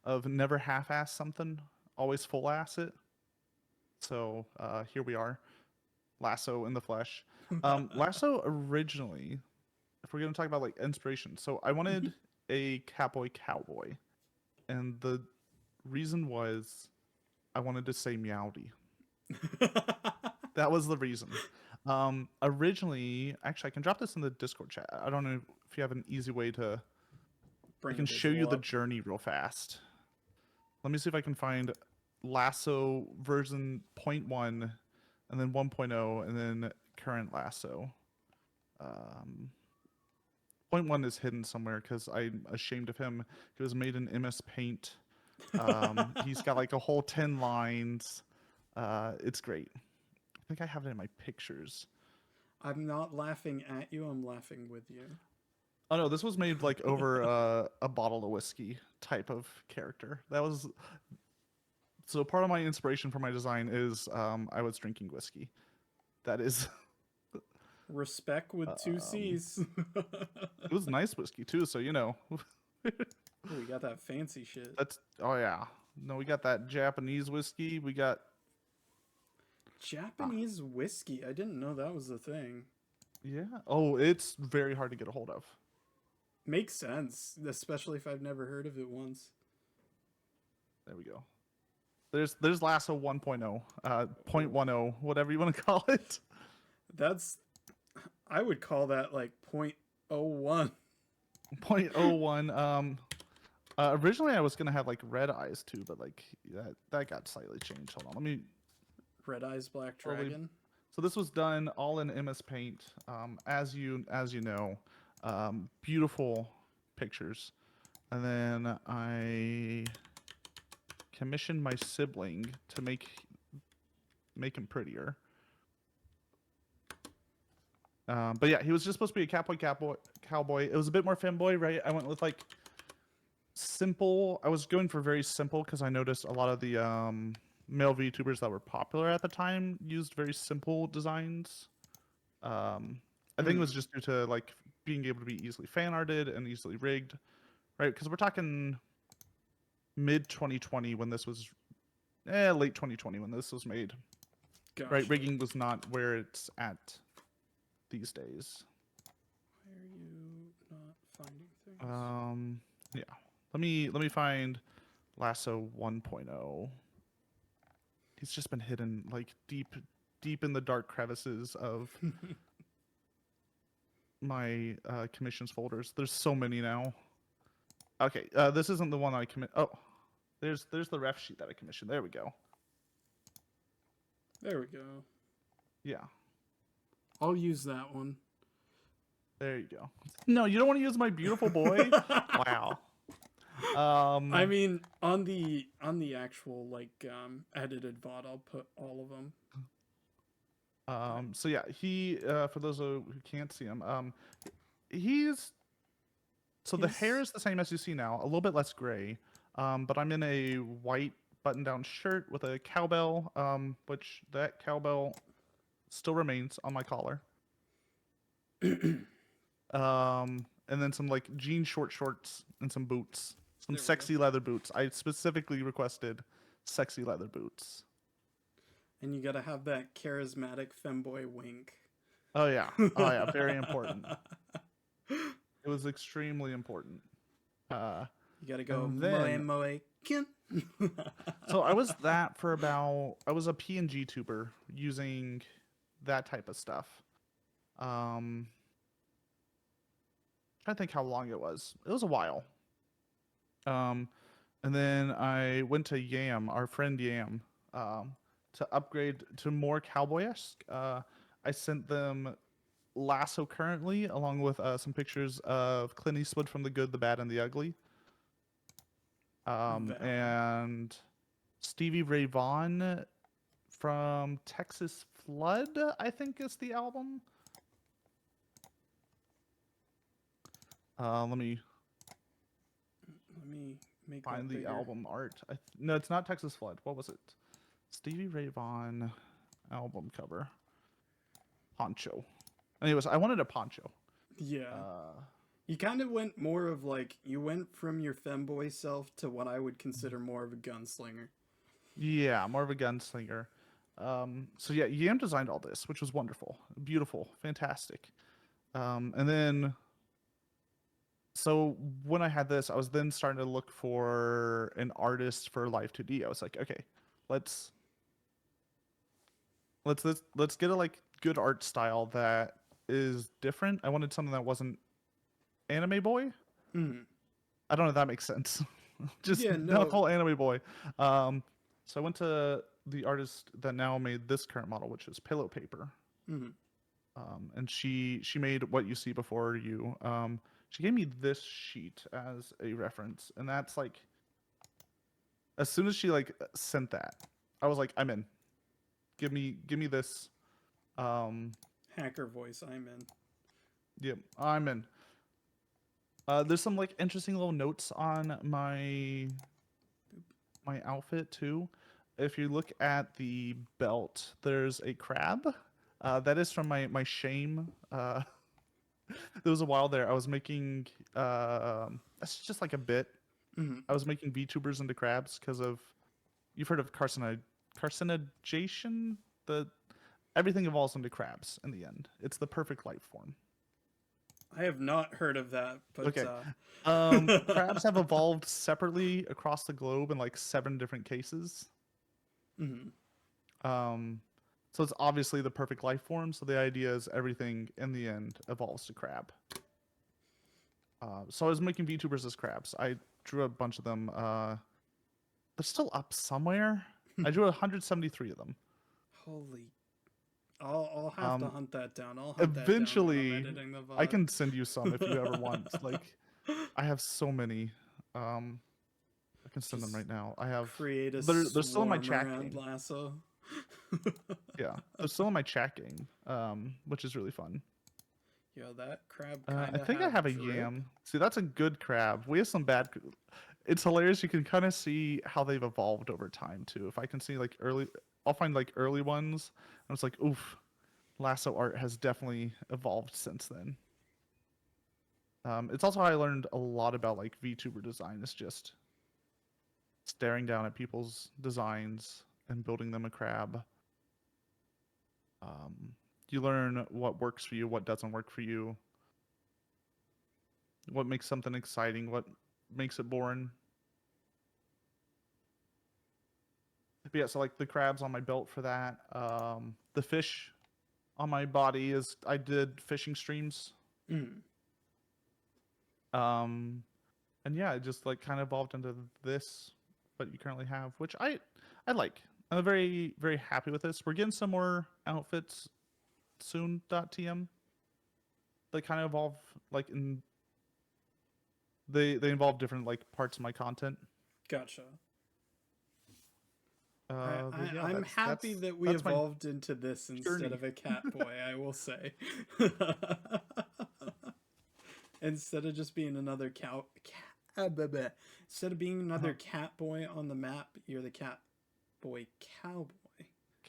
[SPEAKER 2] of never half-ass something, always full-ass it. So here we are, Lasso in the flesh. Lasso originally, if we're gonna talk about like inspiration, so I wanted a Catboy Cowboy, and the reason was I wanted to say meowdy. That was the reason. Originally, actually, I can drop this in the Discord chat. I don't know if you have an easy way to. I
[SPEAKER 1] Bring a
[SPEAKER 2] can show you
[SPEAKER 1] visual
[SPEAKER 2] the
[SPEAKER 1] up.
[SPEAKER 2] journey real fast. Let me see if I can find Lasso version 0.1, and then 1.0, and then current Lasso. Um, 0.1 is hidden somewhere because I'm ashamed of him. He was made in MS Paint. He's got like a whole 10 lines. It's great. I think I have it in my pictures.
[SPEAKER 1] I'm not laughing at you, I'm laughing with you.
[SPEAKER 2] Oh no, this was made like over a bottle of whiskey type of character. That was so part of my inspiration for my design is I was drinking whiskey. That is
[SPEAKER 1] Respect with two
[SPEAKER 2] um,
[SPEAKER 1] C's.
[SPEAKER 2] it was nice whiskey too, so you know.
[SPEAKER 1] We got that fancy shit.
[SPEAKER 2] That's oh yeah. No, we got that Japanese whiskey. We got
[SPEAKER 1] Japanese whiskey. I didn't know that was a thing.
[SPEAKER 2] Yeah. Oh, it's very hard to get a hold of.
[SPEAKER 1] Makes sense, especially if I've never heard of it once.
[SPEAKER 2] There we go. There's Lasso 1.0, 0.10, whatever you want to call it.
[SPEAKER 1] That's I would call that like 0.01.
[SPEAKER 2] 0.01. Originally I was gonna have like red eyes too, but like that got slightly changed. Hold on, let me.
[SPEAKER 1] Red Eyes Black
[SPEAKER 2] Totally.
[SPEAKER 1] Dragon.
[SPEAKER 2] So this was done all in MS Paint, as you know, beautiful pictures, and then I commissioned my sibling to make him prettier. But yeah, he was just supposed to be a Cowboy. It was a bit more femboy, right? I went with like simple. I was going for very simple because I noticed a lot of the male VTubers that were popular at the time used very simple designs. I think it was just due to like being able to be easily fan arted and easily rigged, right? Because we're talking mid 2020 when this was, late 2020 when this was made,
[SPEAKER 1] Gotcha.
[SPEAKER 2] right? Rigging was not where it's at these days.
[SPEAKER 1] Why are you not finding things?
[SPEAKER 2] Yeah. Let me find Lasso 1.0. He's just been hidden like deep in the dark crevices of my commissions folders. There's so many now. Okay, this isn't the one I commit. Oh, there's the ref sheet that I commissioned. There we go.
[SPEAKER 1] There we go.
[SPEAKER 2] Yeah.
[SPEAKER 1] I'll use that one.
[SPEAKER 2] There you go. No, you don't want to use my beautiful boy? Wow.
[SPEAKER 1] I mean, on the actual like edited VOD, I'll put all of them.
[SPEAKER 2] So yeah, he for those who can't see him, he's the hair is the same as you see now, a little bit less gray. But I'm in a white button-down shirt with a cowbell, which that cowbell still remains on my collar. And then some like jean short shorts and some boots, some sexy leather boots. I specifically requested sexy leather boots.
[SPEAKER 1] And you gotta have that charismatic femboy wink.
[SPEAKER 2] Oh yeah, very important. It was extremely important.
[SPEAKER 1] You gotta go moe.
[SPEAKER 2] So I was that for about. I was a PNG tuber using that type of stuff. Trying to think how long it was. It was a while. And then I went to Yam, our friend Yam, to upgrade to more cowboy-esque. I sent them Lasso currently, along with some pictures of Clint Eastwood from The Good, the Bad, and the Ugly. And Stevie Ray Vaughan from Texas Flood, I think is the album. Let me
[SPEAKER 1] make
[SPEAKER 2] find the album art. No, it's not Texas Flood. What was it? Stevie Ray Vaughan album cover. Poncho. Anyways, I wanted a poncho.
[SPEAKER 1] Yeah. You kind of went more of like, you went from your femboy self to what I would consider more of a gunslinger.
[SPEAKER 2] Yeah, more of a gunslinger. So yeah, Yam designed all this, which was wonderful, beautiful, fantastic. And then, so when I had this, I was then starting to look for an artist for Live 2D. I was like, okay, let's get a like good art style that is different. I wanted something that wasn't anime boy. I don't know if that makes sense. Just not full anime boy. So I went to the artist that now made this current model, which is Pillow Paper. And she made what you see before you. She gave me this sheet as a reference, and that's like, as soon as she like sent that, I was like, I'm in. Give me this.
[SPEAKER 1] Hacker voice, I'm in.
[SPEAKER 2] Yep, I'm in. There's some like interesting little notes on my outfit too. If you look at the belt, there's a crab. That is from my shame. There was a while there I was making that's just like a bit. I was making VTubers into crabs because of, you've heard of carcinogation. everything evolves into crabs in the end. It's the perfect life form.
[SPEAKER 1] I have not heard of that, but
[SPEAKER 2] Okay. Crabs have evolved separately across the globe in like 7 different cases.
[SPEAKER 1] Mhm.
[SPEAKER 2] So it's obviously the perfect life form. So the idea is everything in the end evolves to crab. So I was making VTubers as crabs. I drew a bunch of them. They're still up somewhere. I drew 173 of them.
[SPEAKER 1] Holy, I'll have to
[SPEAKER 2] Um,
[SPEAKER 1] hunt that down. I'll hunt that down when I'm
[SPEAKER 2] Eventually,
[SPEAKER 1] editing the
[SPEAKER 2] I
[SPEAKER 1] VOD.
[SPEAKER 2] can send you some if you ever want. Like, I have so many. I can send them
[SPEAKER 1] Just
[SPEAKER 2] right now. I have.
[SPEAKER 1] create a
[SPEAKER 2] They're still in my
[SPEAKER 1] swarm
[SPEAKER 2] chat
[SPEAKER 1] around
[SPEAKER 2] game.
[SPEAKER 1] Lasso.
[SPEAKER 2] Yeah, they're still in my chat game, which is really fun.
[SPEAKER 1] Yo, that crab
[SPEAKER 2] I
[SPEAKER 1] kind of
[SPEAKER 2] think I
[SPEAKER 1] have
[SPEAKER 2] have a
[SPEAKER 1] drip.
[SPEAKER 2] yam. See, that's a good crab. We have some bad. It's hilarious. You can kind of see how they've evolved over time too. If I can see like early, I'll find like early ones. And it's like, oof, Lasso art has definitely evolved since then. It's also how I learned a lot about like VTuber design. Is just staring down at people's designs and building them a crab. Um, you learn what works for you, what doesn't work for you, what makes something exciting, what makes it boring. But yeah, so like the crabs on my belt for that. The fish on my body is I did fishing streams.
[SPEAKER 1] Mm.
[SPEAKER 2] Um, and yeah, it just like kind of evolved into this, what you currently have, which I like. I'm very very happy with this. We're getting some more outfits soon. .tm. They kind of evolve like in they involve different like parts of my content.
[SPEAKER 1] Gotcha.
[SPEAKER 2] But yeah,
[SPEAKER 1] I'm happy that we
[SPEAKER 2] that's my
[SPEAKER 1] evolved into this instead
[SPEAKER 2] journey.
[SPEAKER 1] of a Catboy, I will say. Instead of just being another instead of being another Catboy on the map, you're the Catboy Cowboy.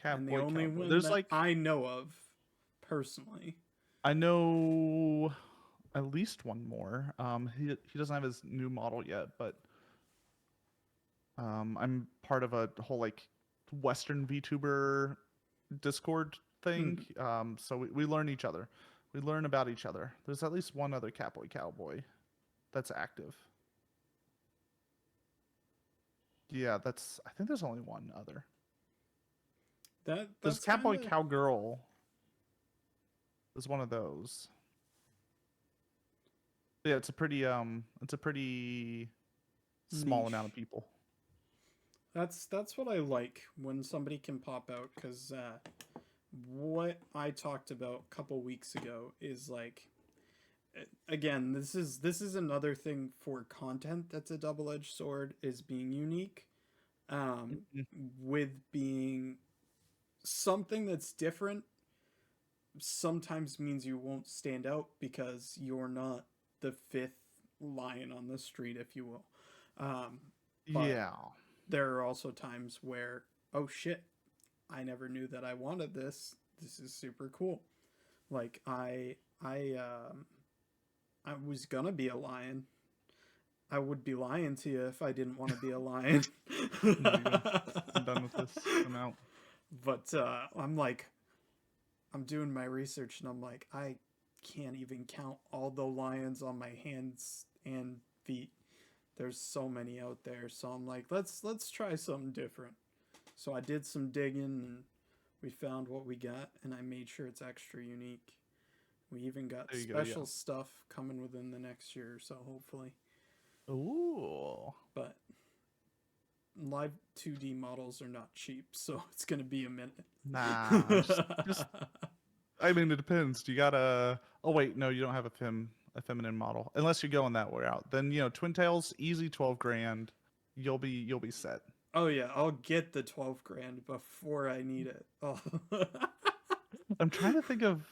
[SPEAKER 1] And the
[SPEAKER 2] Catboy
[SPEAKER 1] only
[SPEAKER 2] Cowboy.
[SPEAKER 1] one
[SPEAKER 2] There's
[SPEAKER 1] that
[SPEAKER 2] like
[SPEAKER 1] I know of, personally.
[SPEAKER 2] I know at least one more. He doesn't have his new model yet, but I'm part of a whole like Western VTuber Discord thing.
[SPEAKER 1] Mm,
[SPEAKER 2] So we learn each other. We learn about each other. There's at least one other Catboy Cowboy that's active. Yeah, that's. I think there's only one other. There's
[SPEAKER 1] that's kind
[SPEAKER 2] Catboy
[SPEAKER 1] of
[SPEAKER 2] Cowgirl. There's one of those. Yeah, it's a pretty small amount
[SPEAKER 1] niche.
[SPEAKER 2] of people.
[SPEAKER 1] That's what I like when somebody can pop out, because what I talked about a couple weeks ago is like, again, this is another thing for content that's a double-edged sword, is being unique, um,
[SPEAKER 2] Mhm.
[SPEAKER 1] with being something that's different sometimes means you won't stand out because you're not the fifth lion on the street, if you will. But
[SPEAKER 2] Yeah.
[SPEAKER 1] there are also times where, oh shit, I never knew that I wanted this. This is super cool. Like I was gonna be a lion. I would be lying to you if I didn't want to be a lion.
[SPEAKER 2] No, I'm done with this. I'm out.
[SPEAKER 1] But I'm like, I'm doing my research and I'm like, I can't even count all the lions on my hands and feet. There's so many out there. So I'm like, let's try something different. So I did some digging and we found what we got, and I made sure it's extra unique. We even got
[SPEAKER 2] There you go.
[SPEAKER 1] special
[SPEAKER 2] Yeah.
[SPEAKER 1] stuff coming within the next year or so, hopefully.
[SPEAKER 2] Ooh.
[SPEAKER 1] But live 2D models are not cheap, so it's gonna be a minute.
[SPEAKER 2] Nah. Just. I mean, it depends. You gotta. Oh wait, no, you don't have a feminine model unless you're going that way out. Then Twin Tails, easy 12 grand. You'll be set.
[SPEAKER 1] Oh yeah, I'll get the 12 grand before I need it. Oh.
[SPEAKER 2] I'm trying to think of.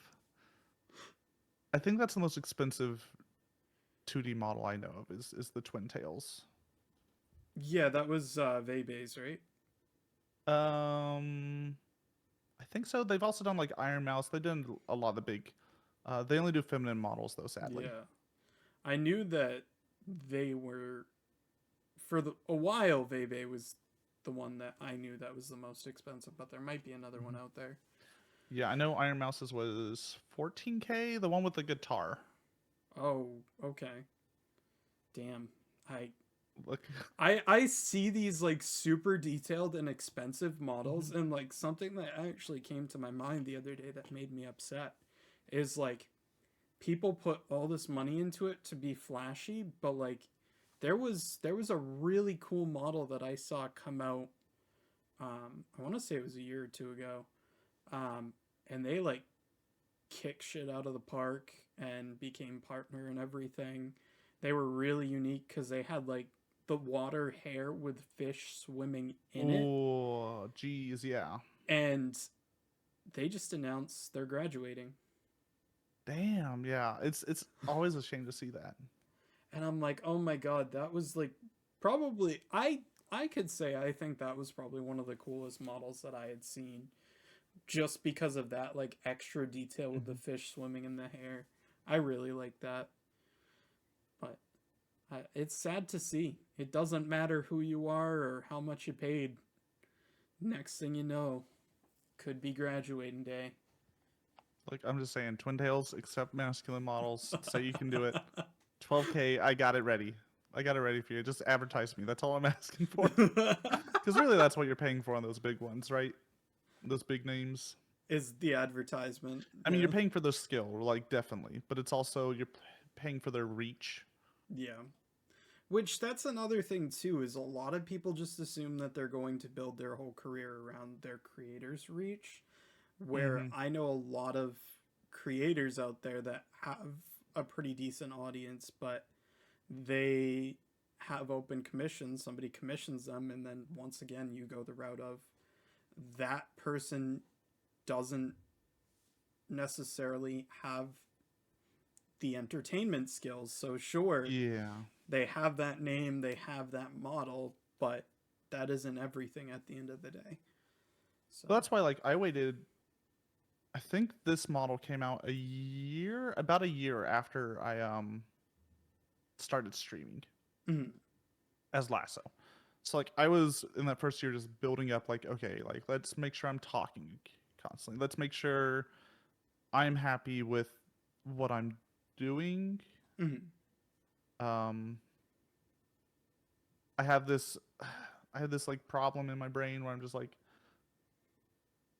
[SPEAKER 2] I think that's the most expensive 2D model I know of is the Twin Tails.
[SPEAKER 1] Yeah, that was Vaybay's, right?
[SPEAKER 2] I think so. They've also done like Iron Mouse. They've done a lot of the big. They only do feminine models though, sadly.
[SPEAKER 1] Yeah. I knew that they were, for a while, Vaybay was the one that I knew that was the most expensive, but there might be another one out there.
[SPEAKER 2] Yeah, I know Iron Mouse's was 14K, the one with the guitar.
[SPEAKER 1] Oh, okay. Damn. I
[SPEAKER 2] Look,
[SPEAKER 1] I see these like super detailed and expensive models,
[SPEAKER 2] mhm.
[SPEAKER 1] and like something that actually came to my mind the other day that made me upset is like people put all this money into it to be flashy, but like there was a really cool model that I saw come out. I want to say it was a year or two ago, um, and they like kick shit out of the park and became partner and everything. They were really unique because they had like the water hair with fish swimming in it,
[SPEAKER 2] Oh, geez, yeah.
[SPEAKER 1] and they just announced they're graduating.
[SPEAKER 2] Damn, yeah. It's always a shame to see that.
[SPEAKER 1] And I'm like, oh my god, that was like probably I could say I think that was probably one of the coolest models that I had seen, just because of that like extra detail with the
[SPEAKER 2] Mhm.
[SPEAKER 1] fish swimming in the hair. I really like that, but it's sad to see. It doesn't matter who you are or how much you paid. Next thing you know, could be graduating day.
[SPEAKER 2] Like I'm just saying, Twin Tails accept masculine models. Say you can do it. 12K, I got it ready. I got it ready for you. Just advertise me. That's all I'm asking for. Because really, that's what you're paying for on those big ones, right? Those big names.
[SPEAKER 1] Is the advertisement.
[SPEAKER 2] I mean, you're paying for their skill, like definitely, but it's also you're paying for their reach.
[SPEAKER 1] Yeah. Which that's another thing too is a lot of people just assume that they're going to build their whole career around their creators' reach, where
[SPEAKER 2] Hmm.
[SPEAKER 1] I know a lot of creators out there that have a pretty decent audience, but they have open commissions, somebody commissions them, and then once again you go the route of that person doesn't necessarily have the entertainment skills. So sure,
[SPEAKER 2] Yeah.
[SPEAKER 1] they have that name, they have that model, but that isn't everything at the end of the day. So,
[SPEAKER 2] But that's why, like, I waited. I think this model came out about a year after I started streaming
[SPEAKER 1] mm,
[SPEAKER 2] as Lasso. So like I was in that first year just building up like okay, like let's make sure I'm talking constantly. Let's make sure I'm happy with what I'm doing.
[SPEAKER 1] mm,
[SPEAKER 2] Um I have this I have this like problem in my brain where I'm just like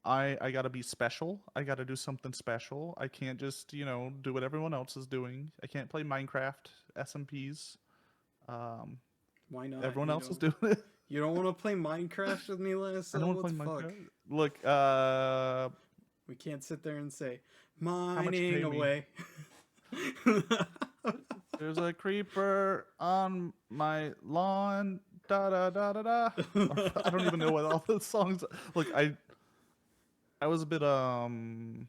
[SPEAKER 2] I got to be special. I got to do something special. I can't just, do what everyone else is doing. I can't play Minecraft SMPs. Um
[SPEAKER 1] why not?
[SPEAKER 2] Everyone else is doing it.
[SPEAKER 1] You don't want to play Minecraft with me,
[SPEAKER 2] I
[SPEAKER 1] Lasso?
[SPEAKER 2] don't want
[SPEAKER 1] What
[SPEAKER 2] to
[SPEAKER 1] the
[SPEAKER 2] play
[SPEAKER 1] fuck?
[SPEAKER 2] Minecraft. Look,
[SPEAKER 1] We can't sit there and say
[SPEAKER 2] how much you
[SPEAKER 1] mining
[SPEAKER 2] pay me?
[SPEAKER 1] away.
[SPEAKER 2] There's a creeper on my lawn. Da da da da da. I don't even know what all the songs. Look, I was a bit I'm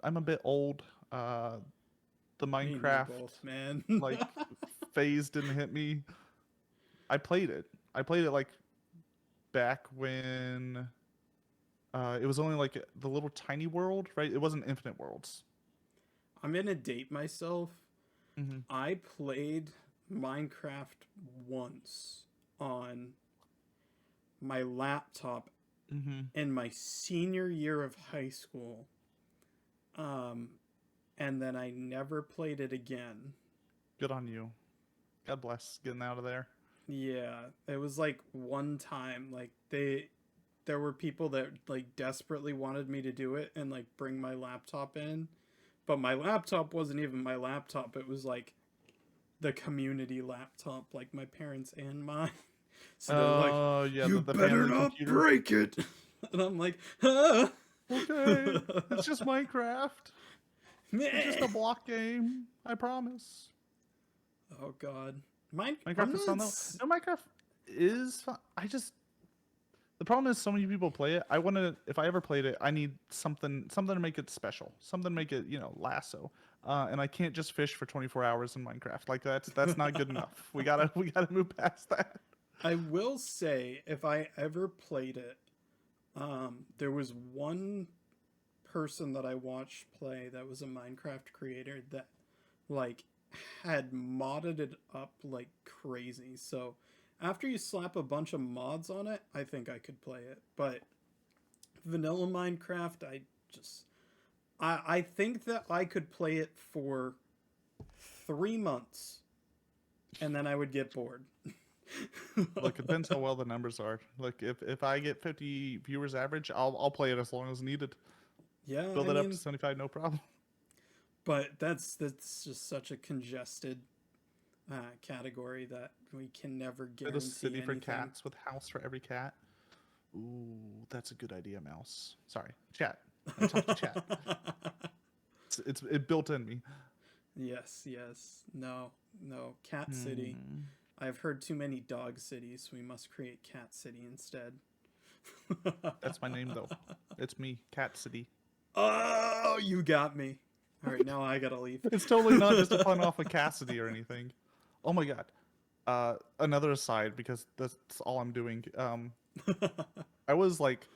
[SPEAKER 2] a bit old. The
[SPEAKER 1] Me and you
[SPEAKER 2] Minecraft
[SPEAKER 1] both, man.
[SPEAKER 2] like phase didn't hit me. I played it. I played it like back when it was only like the little tiny world, right? It wasn't Infinite Worlds.
[SPEAKER 1] I'm gonna date myself.
[SPEAKER 2] Hmm.
[SPEAKER 1] I played Minecraft once on my laptop
[SPEAKER 2] Hmm.
[SPEAKER 1] in my senior year of high school. Um, and then I never played it again.
[SPEAKER 2] Good on you. God bless getting out of there.
[SPEAKER 1] Yeah, it was like one time, like there were people that like desperately wanted me to do it and like bring my laptop in, but my laptop wasn't even my laptop. It was like the community laptop, like my parents and mine. So they're like,
[SPEAKER 2] Oh yeah,
[SPEAKER 1] "You
[SPEAKER 2] the
[SPEAKER 1] better
[SPEAKER 2] family
[SPEAKER 1] not
[SPEAKER 2] computer.
[SPEAKER 1] break it," and I'm like, "Huh."
[SPEAKER 2] Okay, it's just Minecraft. It's just
[SPEAKER 1] Meh.
[SPEAKER 2] a block game. I promise.
[SPEAKER 1] Oh God, mine. I'm
[SPEAKER 2] Minecraft is fun
[SPEAKER 1] not.
[SPEAKER 2] though. No, Minecraft is fun. The problem is so many people play it. I want to. If I ever played it, I need something to make it special. Something to make it Lasso. And I can't just fish for 24 hours in Minecraft. Like that's not good enough. We gotta move past that.
[SPEAKER 1] I will say, if I ever played it, there was one person that I watched play that was a Minecraft creator that like had modded it up like crazy. So after you slap a bunch of mods on it, I think I could play it. But vanilla Minecraft, Just I think that I could play it for 3 months, and then I would get bored.
[SPEAKER 2] Look, it depends how well the numbers are. Like if I get 50 viewers average, I'll play it as long as needed.
[SPEAKER 1] Yeah,
[SPEAKER 2] Build
[SPEAKER 1] I
[SPEAKER 2] it up
[SPEAKER 1] mean,
[SPEAKER 2] to 75, no problem.
[SPEAKER 1] but that's just such a congested category that we can never
[SPEAKER 2] Build a
[SPEAKER 1] guarantee
[SPEAKER 2] city for
[SPEAKER 1] anything.
[SPEAKER 2] cats with house for every cat. Ooh, that's a good idea, Mouse. Sorry, chat. I talk to chat. It built in me.
[SPEAKER 1] Yes, yes. No, no. Cat City.
[SPEAKER 2] Hmm.
[SPEAKER 1] I've heard too many dog cities. We must create Cat City instead.
[SPEAKER 2] That's my name though. It's me, Cat City.
[SPEAKER 1] Oh, you got me. All right, now I gotta leave.
[SPEAKER 2] It's totally not just a pun off of Cassidy or anything. Oh my god. Another aside, because that's all I'm doing. I was like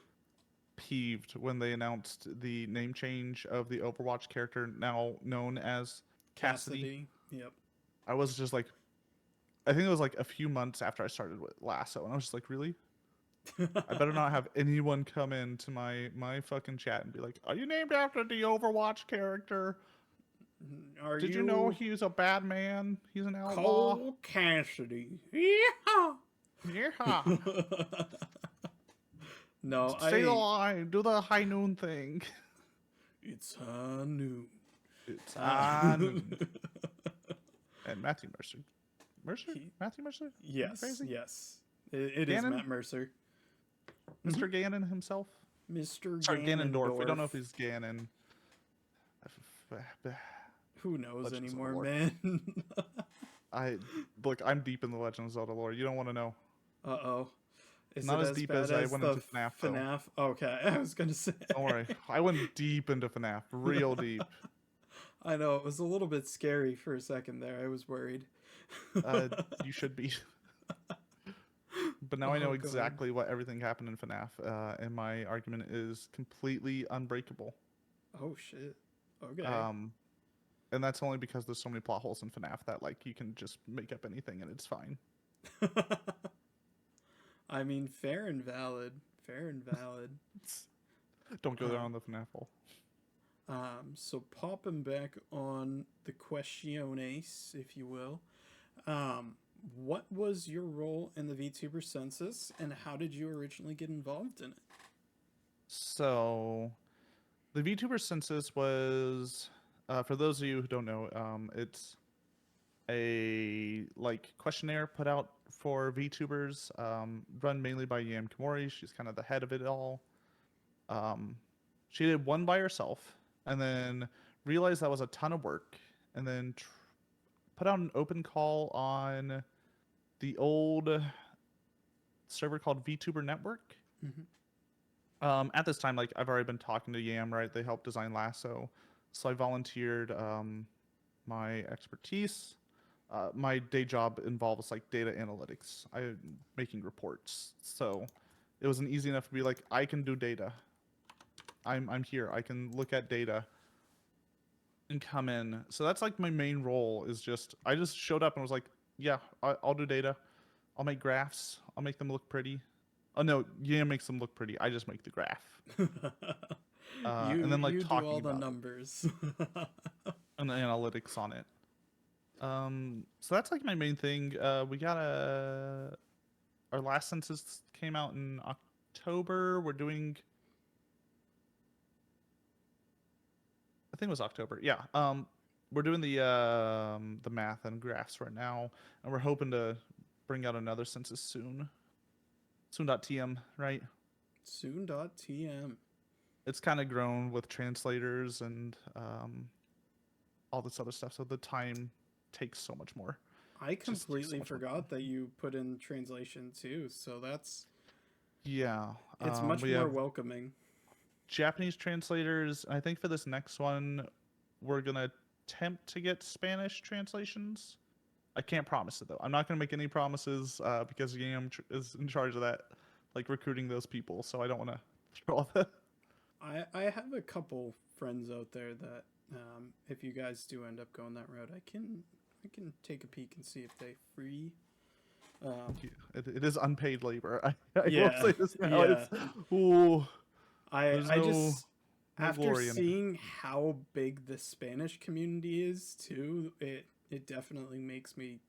[SPEAKER 2] peeved when they announced the name change of the Overwatch character now known as Cassidy.
[SPEAKER 1] Yep.
[SPEAKER 2] I was just like, I think it was like a few months after I started with Lasso, and I was just like, really? I better not have anyone come into my fucking chat and be like, "Are you named after the Overwatch character? Did you know he's a bad man? He's an outlaw."
[SPEAKER 1] Cole Cassidy? Yeah.
[SPEAKER 2] Yeah.
[SPEAKER 1] No,
[SPEAKER 2] Say the line. Do the high noon thing.
[SPEAKER 1] It's noon.
[SPEAKER 2] It's noon. And Matthew Mercer. Matthew Mercer?
[SPEAKER 1] Yes,
[SPEAKER 2] Crazy?
[SPEAKER 1] yes. It is Matt Mercer.
[SPEAKER 2] Mr. Gannon himself?
[SPEAKER 1] Mr.
[SPEAKER 2] Sorry,
[SPEAKER 1] Ganondorf.
[SPEAKER 2] We don't know if he's Ganon.
[SPEAKER 1] Who knows
[SPEAKER 2] Legends of
[SPEAKER 1] anymore,
[SPEAKER 2] lore.
[SPEAKER 1] man?
[SPEAKER 2] Look, I'm deep in the Legend of Zelda lore. You don't want to know.
[SPEAKER 1] Uh-oh. Is
[SPEAKER 2] Not
[SPEAKER 1] it
[SPEAKER 2] as
[SPEAKER 1] as
[SPEAKER 2] deep
[SPEAKER 1] bad
[SPEAKER 2] as I went
[SPEAKER 1] the
[SPEAKER 2] into FNAF, though.
[SPEAKER 1] FNAF? Okay, I was gonna say.
[SPEAKER 2] Don't worry. I went deep into FNAF. Real deep.
[SPEAKER 1] I know, it was a little bit scary for a second there. I was worried.
[SPEAKER 2] You should be. But now I know exactly what everything happened in FNAF, and my argument is completely unbreakable.
[SPEAKER 1] Oh, shit. Okay.
[SPEAKER 2] And that's only because there's so many plot holes in FNAF that like you can just make up anything and it's fine.
[SPEAKER 1] I mean, fair and valid. Fair and valid.
[SPEAKER 2] Don't go there on the FNAF hole.
[SPEAKER 1] So popping back on the questiones, if you will. What was your role in the Vtuber Census, and how did you originally get involved in it?
[SPEAKER 2] So, the Vtuber Census was, for those of you who don't know, it's a like questionnaire put out for VTubers, run mainly by Yam Kimori. She's kind of the head of it all. She did one by herself, and then realized that was a ton of work, and then put out an open call on the old server called Vtuber Network.
[SPEAKER 1] Mm-hmm.
[SPEAKER 2] At this time, like I've already been talking to Yam, right? They helped design Lasso, so I volunteered my expertise. My day job involves like data analytics. I'm making reports, so it was an easy enough to be like, I can do data. I'm here. I can look at data and come in. So that's like my main role. Is just I just showed up and was like, yeah, I'll do data. I'll make graphs. I'll make them look pretty. Oh no, Yam makes them look pretty. I just make the graph. And then like
[SPEAKER 1] you
[SPEAKER 2] talking
[SPEAKER 1] do all the
[SPEAKER 2] about
[SPEAKER 1] numbers
[SPEAKER 2] and the analytics on it. So that's like my main thing. We got our last census came out in October. We're doing, I think it was October. Yeah. We're doing the math and graphs right now, and we're hoping to bring out another census soon. Soon.tm, right?
[SPEAKER 1] Soon.tm.
[SPEAKER 2] It's kind of grown with translators and all this other stuff, so the time takes so much more.
[SPEAKER 1] I completely forgot that you put in translation too, so that's it's much more welcoming.
[SPEAKER 2] Japanese translators. I think for this next one, we're gonna attempt to get Spanish translations. I can't promise it though. I'm not gonna make any promises because Yam is in charge of that, like recruiting those people. So I don't want to throw all that.
[SPEAKER 1] I have a couple friends out there that if you guys do end up going that route, I can take a peek and see if they free.
[SPEAKER 2] It is unpaid labor. I
[SPEAKER 1] yeah,
[SPEAKER 2] will say this now.
[SPEAKER 1] Yeah.
[SPEAKER 2] Ooh,
[SPEAKER 1] I just
[SPEAKER 2] No
[SPEAKER 1] After
[SPEAKER 2] glory in it.
[SPEAKER 1] seeing how big the Spanish community is too, it definitely makes me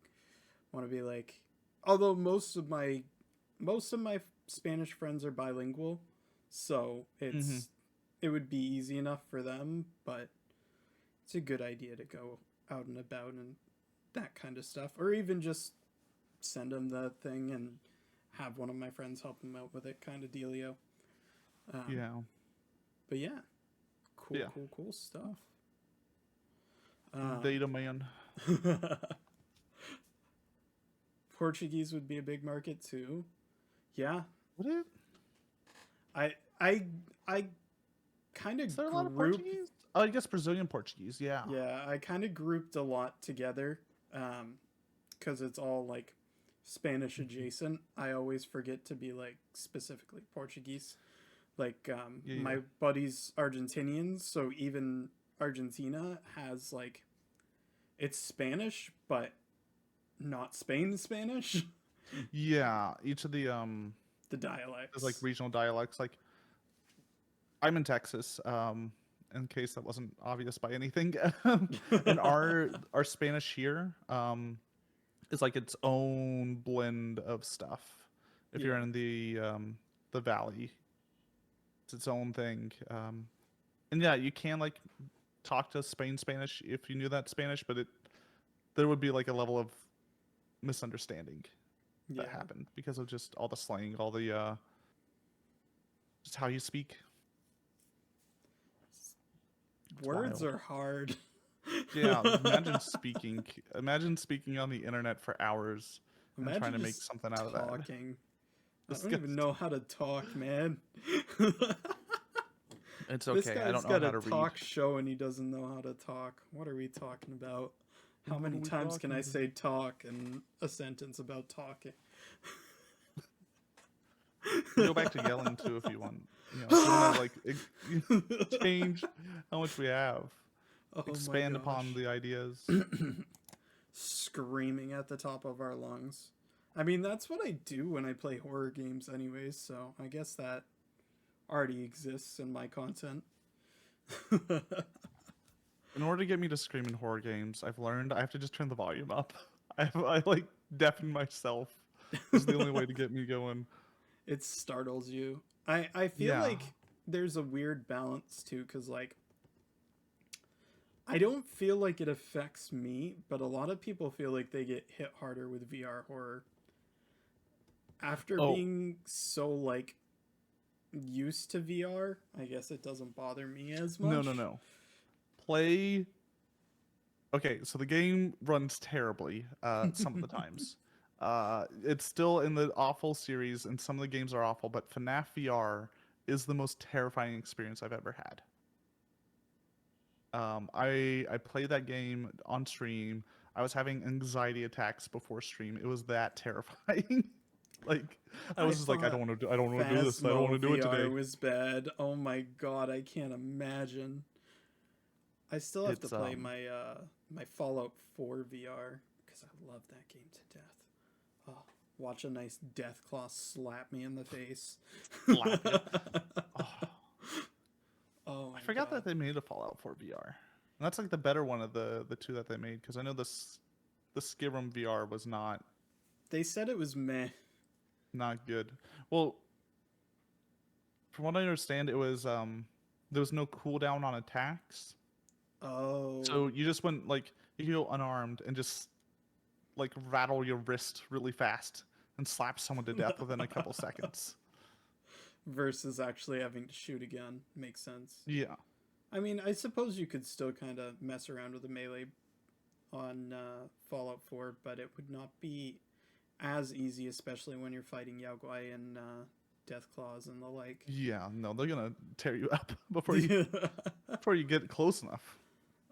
[SPEAKER 1] want to be like, although most of my Spanish friends are bilingual, so
[SPEAKER 2] Hmm.
[SPEAKER 1] it would be easy enough for them, but it's a good idea to go out and about and that kind of stuff, or even just send them the thing and have one of my friends help them out with it, kind of dealio. Um,
[SPEAKER 2] Yeah.
[SPEAKER 1] but yeah, cool,
[SPEAKER 2] Yeah.
[SPEAKER 1] cool, cool stuff.
[SPEAKER 2] Data man.
[SPEAKER 1] Portuguese would be a big market too. Yeah,
[SPEAKER 2] Would it?
[SPEAKER 1] I I I kind
[SPEAKER 2] Is
[SPEAKER 1] of
[SPEAKER 2] there a lot of
[SPEAKER 1] group.
[SPEAKER 2] Portuguese? Oh, I guess Brazilian Portuguese. Yeah.
[SPEAKER 1] Yeah, I kind of grouped a lot together, because it's all like Spanish
[SPEAKER 2] Mhm.
[SPEAKER 1] adjacent. I always forget to be like specifically Portuguese. Like
[SPEAKER 2] Yeah. Yeah.
[SPEAKER 1] my buddy's Argentinians, so even Argentina has like it's Spanish, but not Spain Spanish.
[SPEAKER 2] Yeah. Each of
[SPEAKER 1] The
[SPEAKER 2] there's like
[SPEAKER 1] dialects.
[SPEAKER 2] regional dialects. Like I'm in Texas. In case that wasn't obvious by anything, and our Spanish here, is like its own blend of stuff. If you're
[SPEAKER 1] Yeah.
[SPEAKER 2] in the valley, it's its own thing. And yeah, you can like talk to Spanish if you knew that Spanish, but there would be like a level of misunderstanding that
[SPEAKER 1] Yeah.
[SPEAKER 2] happened because of just all the slang, all the just how you speak. It's
[SPEAKER 1] Words
[SPEAKER 2] wild.
[SPEAKER 1] are hard.
[SPEAKER 2] Yeah, imagine speaking on the internet for hours and trying
[SPEAKER 1] Imagine
[SPEAKER 2] to make
[SPEAKER 1] just
[SPEAKER 2] something out of that.
[SPEAKER 1] talking. I don't even
[SPEAKER 2] Disgusting.
[SPEAKER 1] know how to talk, man.
[SPEAKER 2] It's
[SPEAKER 1] This
[SPEAKER 2] okay. I
[SPEAKER 1] guy's
[SPEAKER 2] don't know
[SPEAKER 1] got
[SPEAKER 2] how
[SPEAKER 1] a
[SPEAKER 2] to read.
[SPEAKER 1] talk show and he doesn't know how to talk. What are we talking about? How
[SPEAKER 2] What are
[SPEAKER 1] many
[SPEAKER 2] we
[SPEAKER 1] times can
[SPEAKER 2] talking
[SPEAKER 1] I
[SPEAKER 2] about?
[SPEAKER 1] say talk in a sentence about talking?
[SPEAKER 2] We can go back to yelling too if you want. If you want to like change how much we have,
[SPEAKER 1] Oh my
[SPEAKER 2] expand upon
[SPEAKER 1] gosh.
[SPEAKER 2] the ideas.
[SPEAKER 1] Screaming at the top of our lungs. I mean, that's what I do when I play horror games, anyways, so I guess that already exists in my content.
[SPEAKER 2] In order to get me to scream in horror games, I've learned I have to just turn the volume up. I like deafen myself. Is the only way to get me going.
[SPEAKER 1] It startles you. I feel
[SPEAKER 2] Yeah.
[SPEAKER 1] like there's a weird balance too, because like I don't feel like it affects me, but a lot of people feel like they get hit harder with VR horror after
[SPEAKER 2] Oh,
[SPEAKER 1] being so like used to VR. I guess it doesn't bother me as
[SPEAKER 2] no, no,
[SPEAKER 1] much.
[SPEAKER 2] no. Play. Okay, so the game runs terribly some of the times. It's still in the awful series, and some of the games are awful, but FNAF VR is the most terrifying experience I've ever had. I played that game on stream. I was having anxiety attacks before stream. It was that terrifying. Like I
[SPEAKER 1] I
[SPEAKER 2] was just like,
[SPEAKER 1] thought
[SPEAKER 2] I don't want to do this. I don't want
[SPEAKER 1] Phasmo
[SPEAKER 2] to do it
[SPEAKER 1] VR
[SPEAKER 2] today.
[SPEAKER 1] was bad. Oh my god, I can't imagine. I still have to
[SPEAKER 2] It's
[SPEAKER 1] play my Fallout 4 VR because I love that game to death. Oh, watch a nice death claw slap me in the face.
[SPEAKER 2] slap you. Oh,
[SPEAKER 1] Oh
[SPEAKER 2] I
[SPEAKER 1] my
[SPEAKER 2] forgot that
[SPEAKER 1] god.
[SPEAKER 2] they made a Fallout 4 VR. And that's like the better one of the two that they made because I know the Skyrim VR was
[SPEAKER 1] They said it was meh.
[SPEAKER 2] not good. Well, from what I understand, it was there was no cooldown on attacks,
[SPEAKER 1] Oh.
[SPEAKER 2] so you just went like you go unarmed and just like rattle your wrist really fast and slap someone to death within a couple seconds.
[SPEAKER 1] Versus actually having to shoot again. Makes sense.
[SPEAKER 2] Yeah,
[SPEAKER 1] I mean, I suppose you could still kind of mess around with the melee on Fallout 4, but it would not be as easy, especially when you're fighting Yao Guai and Death Claws and the like.
[SPEAKER 2] yeah, no, they're gonna tear you up before you get close enough.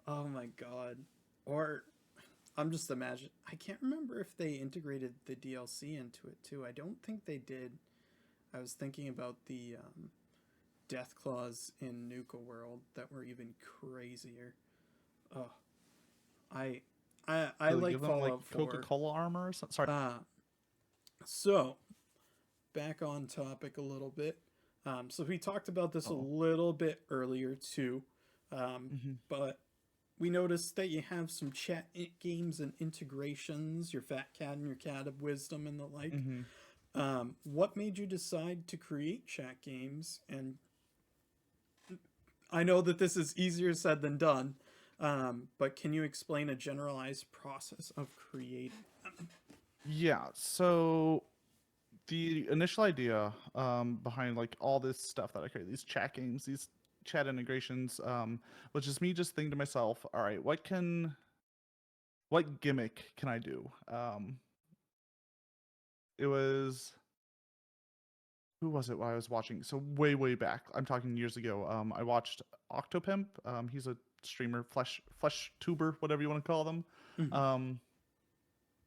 [SPEAKER 1] Oh my god. Or I'm just imagining. I can't remember if they integrated the DLC into it too. I don't think they did. I was thinking about the Death Claws in Nuka World that were even crazier. Oh, I I
[SPEAKER 2] Do they
[SPEAKER 1] like
[SPEAKER 2] give them like
[SPEAKER 1] Fallout 4.
[SPEAKER 2] Coca-Cola armor or something? Sorry.
[SPEAKER 1] Uh so back on topic a little bit. So we talked about this a
[SPEAKER 2] Oh.
[SPEAKER 1] little bit earlier too,
[SPEAKER 2] Hmm.
[SPEAKER 1] but we noticed that you have some games and integrations, your Fat Cat and your Cat of Wisdom and the like.
[SPEAKER 2] Hmm.
[SPEAKER 1] What made you decide to create chat games? And I know that this is easier said than done, but can you explain a generalized process of creating them?
[SPEAKER 2] Yeah. So the initial idea behind like all this stuff that I create, these chat games, these chat integrations, was just me just thinking to myself, all right, what gimmick can I do? It was who was it I was watching? So way back. I'm talking years ago. I watched Octopimp. He's a streamer, flesh tuber, whatever you want to call them.
[SPEAKER 1] Mhm.
[SPEAKER 2] Um,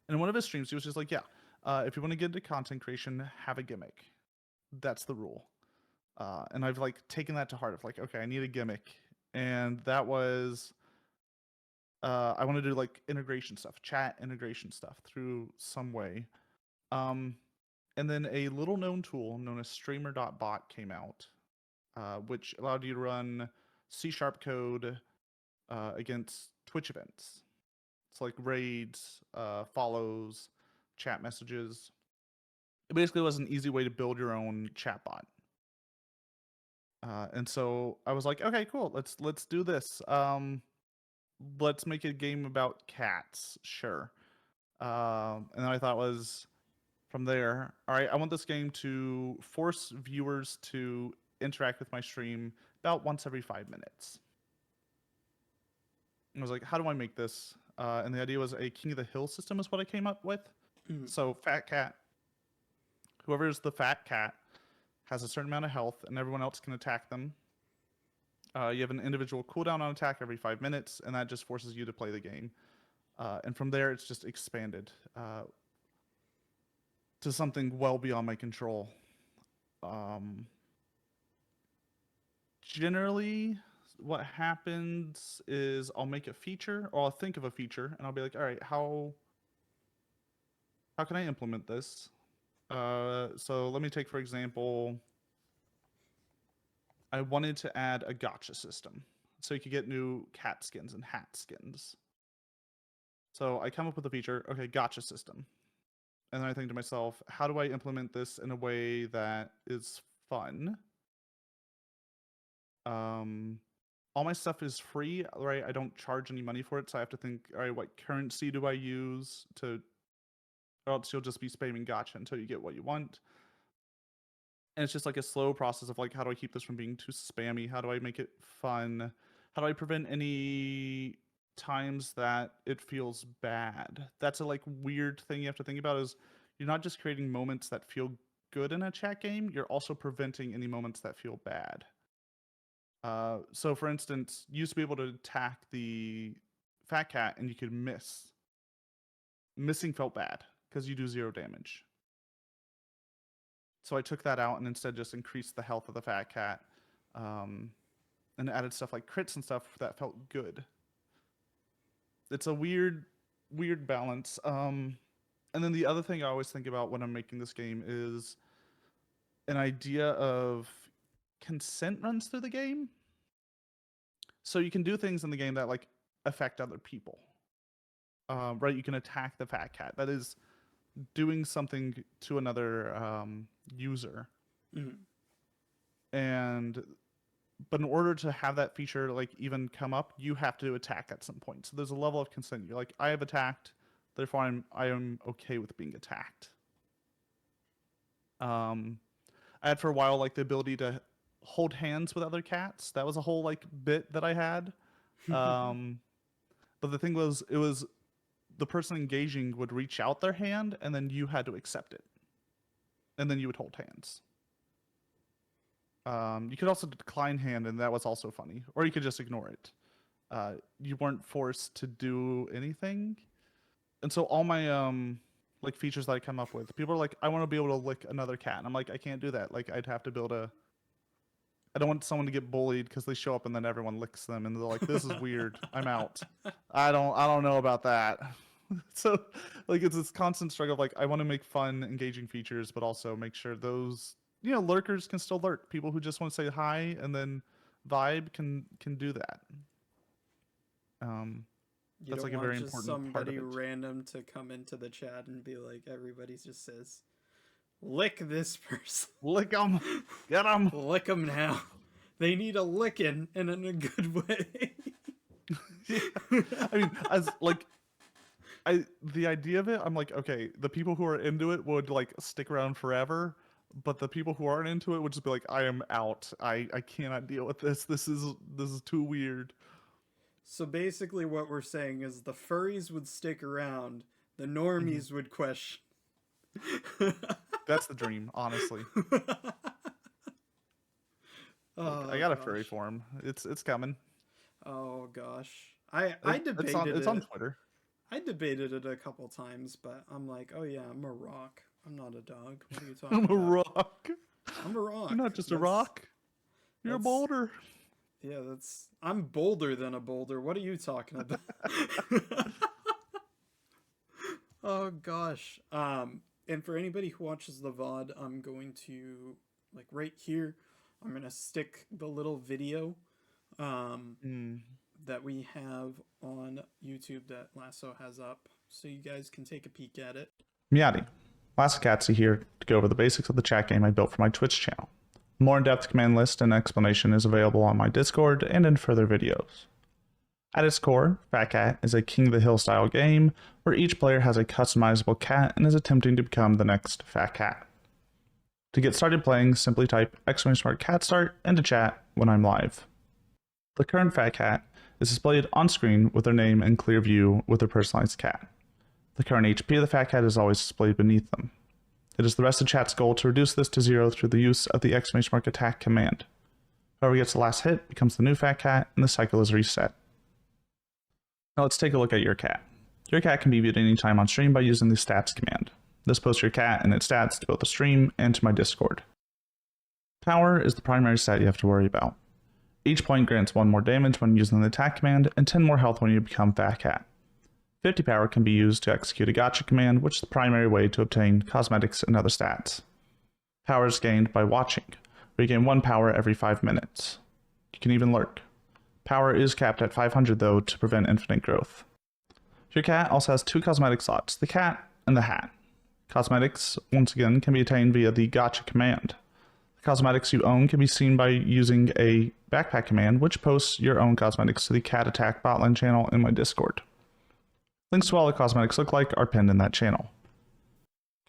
[SPEAKER 2] and in one of his streams, he was just like, yeah, if you want to get into content creation, have a gimmick. That's the rule. And I've like taken that to heart of like, okay, I need a gimmick, and that was I want to do like integration stuff, chat integration stuff through some way. Um, and then a little known tool known as streamer.bot came out, which allowed you to run C# code against Twitch events. It's like raids, follows, chat messages. It basically was an easy way to build your own chatbot. And so I was like, okay, cool. Let's do this. Let's make a game about cats. Sure. And then I thought was from there, all right, I want this game to force viewers to interact with my stream about once every 5 minutes. And I was like, how do I make this? And the idea was a King of the Hill system is what I came up with.
[SPEAKER 1] Mhm.
[SPEAKER 2] So fat cat, whoever is the fat cat has a certain amount of health, and everyone else can attack them. You have an individual cooldown on attack every 5 minutes, and that just forces you to play the game. And from there, it's just expanded to something well beyond my control. Um, Generally, what happens is I'll make a feature, or I'll think of a feature, and I'll be like, all right, how can I implement this? So let me take for example, I wanted to add a gotcha system, so you could get new cat skins and hat skins. So I come up with a feature, okay, gotcha system. And then I think to myself, how do I implement this in a way that is fun? Um, all my stuff is free, right? I don't charge any money for it, so I have to think, all right, what currency do I use to, or else you'll just be spamming gotcha until you get what you want. And it's just like a slow process of like, how do I keep this from being too spammy? How do I make it fun? How do I prevent any times that it feels bad? That's a like weird thing you have to think about is you're not just creating moments that feel good in a chat game, you're also preventing any moments that feel bad. So for instance, you used to be able to attack the fat cat and you could miss. Missing felt bad because you do 0 damage. So I took that out and instead just increased the health of the fat cat, um, and added stuff like crits and stuff that felt good. It's a weird balance. And then the other thing I always think about when I'm making this game is an idea of consent runs through the game. So you can do things in the game that like affect other people. Right? You can attack the fat cat. That is doing something to another user.
[SPEAKER 1] Mhm.
[SPEAKER 2] And but in order to have that feature like even come up, you have to attack at some point. So there's a level of consent. You're like, I have attacked, therefore I am okay with being attacked. Um, I had for a while like the ability to hold hands with other cats. That was a whole like bit that I had. Um, but the thing was, it was the person engaging would reach out their hand, and then you had to accept it, and then you would hold hands. You could also decline hand, and that was also funny, or you could just ignore it. You weren't forced to do anything, and so all my like features that I come up with, people are like, I want to be able to lick another cat, and I'm like, I can't do that. Like, I'd have to build a. I don't want someone to get bullied because they show up and then everyone licks them, and they're like, "This is weird. I'm out." I don't know about that. So, like, it's this constant struggle of like, I want to make fun, engaging features, but also make sure those lurkers can still lurk. People who just want to say hi and then vibe can do that.
[SPEAKER 1] You
[SPEAKER 2] That's
[SPEAKER 1] don't
[SPEAKER 2] like a
[SPEAKER 1] want
[SPEAKER 2] very
[SPEAKER 1] just
[SPEAKER 2] important part of
[SPEAKER 1] somebody
[SPEAKER 2] it.
[SPEAKER 1] random to come into the chat and be like, everybody just says, lick this person.
[SPEAKER 2] Lick them, get them.
[SPEAKER 1] Lick them now. They need a licking, and in a good way.
[SPEAKER 2] Yeah. I mean, the idea of it, I'm like, okay, the people who are into it would like stick around forever, but the people who aren't into it would just be like, I am out. I cannot deal with this. This is too weird.
[SPEAKER 1] So basically, what we're saying is the furries would stick around, the
[SPEAKER 2] Mhm.
[SPEAKER 1] normies would question.
[SPEAKER 2] That's the dream, honestly. Like, I
[SPEAKER 1] Oh
[SPEAKER 2] got a furry
[SPEAKER 1] gosh.
[SPEAKER 2] form. It's coming.
[SPEAKER 1] Oh gosh. I debated
[SPEAKER 2] It's on
[SPEAKER 1] it.
[SPEAKER 2] Twitter.
[SPEAKER 1] I debated it a couple times, but I'm like, oh yeah, I'm a rock. I'm not a dog. What are you
[SPEAKER 2] I'm
[SPEAKER 1] talking
[SPEAKER 2] a
[SPEAKER 1] about?
[SPEAKER 2] rock.
[SPEAKER 1] I'm a rock.
[SPEAKER 2] You're not just a rock. You're a
[SPEAKER 1] That's
[SPEAKER 2] boulder.
[SPEAKER 1] yeah, that's I'm bolder than a boulder. What are you talking about? Oh gosh. And for anybody who watches the VOD, I'm going to like right here, I'm gonna stick the little video
[SPEAKER 2] Mm.
[SPEAKER 1] that we have on YouTube that Lasso has up, so you guys can take a peek at it.
[SPEAKER 2] Miati. Lasso Catsy here to go over the basics of the chat game I built for my Twitch channel. A more in-depth command list and explanation is available on my Discord and in further videos. At its core, Fat Cat is a King of the Hill style game where each player has a customizable cat and is attempting to become the next Fat Cat. To get started playing, simply type !cat start into chat when I'm live. The current Fat Cat is displayed on screen with their name and clear view with their personalized cat. The current HP of the Fat Cat is always displayed beneath them. It is the rest of chat's goal to reduce this to 0 through the use of the !attack command. Whoever gets the last hit becomes the new Fat Cat and the cycle is reset. Now let's take a look at your cat. Your cat can be viewed anytime on stream by using the stats command. This posts your cat and its stats to both the stream and to my Discord. Power is the primary stat you have to worry about. Each point grants 1 more damage when using the attack command and 10 more health when you become Fat Cat. 50 power can be used to execute a gotcha command, which is the primary way to obtain cosmetics and other stats. Power is gained by watching, where you gain 1 power every 5 minutes. You can even lurk. Power is capped at 500 though to prevent infinite growth. Your cat also has 2 cosmetic slots, the cat and the hat. Cosmetics, once again, can be attained via the gotcha command. The cosmetics you own can be seen by using a backpack command, which posts your own cosmetics to the cat attack botline channel in my Discord. Links to all the cosmetics look like are pinned in that channel.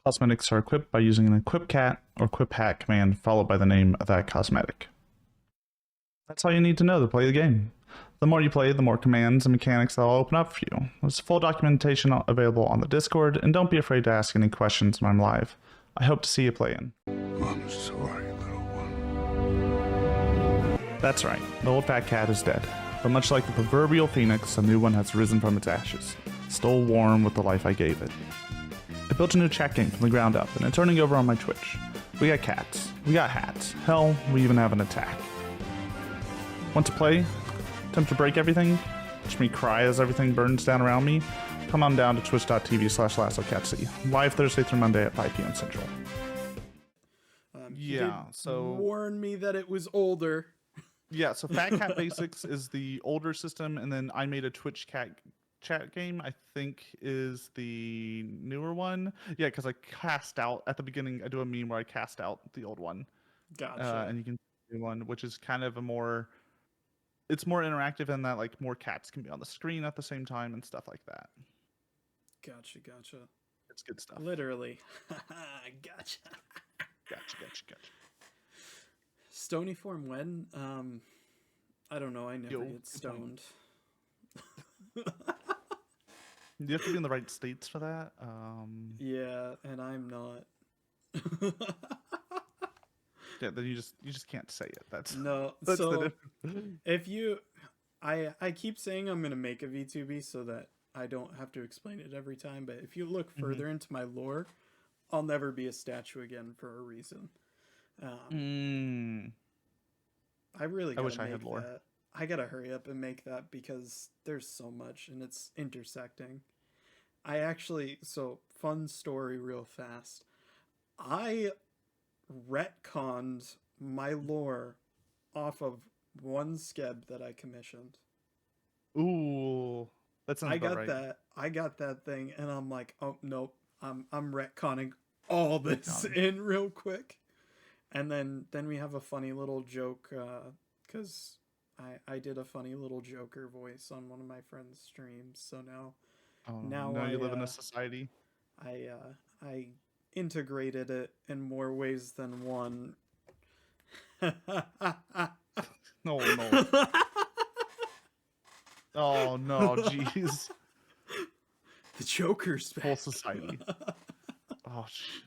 [SPEAKER 2] Cosmetics are equipped by using an equip cat or equip hat command followed by the name of that cosmetic. That's all you need to know to play the game. The more you play, the more commands and mechanics that will open up for you. There's full documentation available on the Discord, and don't be afraid to ask any questions when I'm live. I hope to see you playing.
[SPEAKER 3] I'm sorry, little one.
[SPEAKER 2] That's right, the old Fat Cat is dead. But much like the proverbial phoenix, a new one has risen from its ashes, still warm with the life I gave it. I built a new chat game from the ground up, and it's turning over on my Twitch. We got cats, we got hats, hell, we even have an attack. Want to play? Attempt to break everything? Watch me cry as everything burns down around me? Come on down to twitch.tv/LassoCatsy, live Thursday through Monday at 5 p.m. Central.
[SPEAKER 1] He did
[SPEAKER 2] so
[SPEAKER 1] warn me that it was older.
[SPEAKER 2] Yeah, so Fat Cat Basics is the older system, and then I made a Twitch cat chat game, I think is the newer one. Yeah, because I cast out, at the beginning, I do a meme where I cast out the old one.
[SPEAKER 1] Gotcha.
[SPEAKER 2] And you can do one, which is kind of it's more interactive in that like more cats can be on the screen at the same time and stuff like that.
[SPEAKER 1] Gotcha.
[SPEAKER 2] It's good stuff.
[SPEAKER 1] Literally. Gotcha. Stony form when? I don't know. I never get stoned.
[SPEAKER 2] You have to be in the right states for that.
[SPEAKER 1] Yeah, and I'm not.
[SPEAKER 2] Yeah, then you just can't say it. That's
[SPEAKER 1] No.
[SPEAKER 2] that's
[SPEAKER 1] So if you, I keep saying I'm gonna make a VTuber so that I don't have to explain it every time. But if you look further into my lore, I'll never be a statue again for a reason. I really gotta
[SPEAKER 2] wish I had lore.
[SPEAKER 1] that. I gotta hurry up and make that because there's so much and it's intersecting. So fun story real fast. I retconned my lore off of one skeb that I commissioned.
[SPEAKER 2] Ooh, that sounds about right.
[SPEAKER 1] I got that thing, and I'm like, oh nope, I'm retconning all this
[SPEAKER 2] Retconning.
[SPEAKER 1] in real quick. And then we have a funny little joke, because I did a funny little Joker voice on one of my friend's streams. So now
[SPEAKER 2] You live in a society.
[SPEAKER 1] I integrated it in more ways than one.
[SPEAKER 2] No, no. Oh no, jeez.
[SPEAKER 1] The Joker's back.
[SPEAKER 2] Whole society. Oh shit.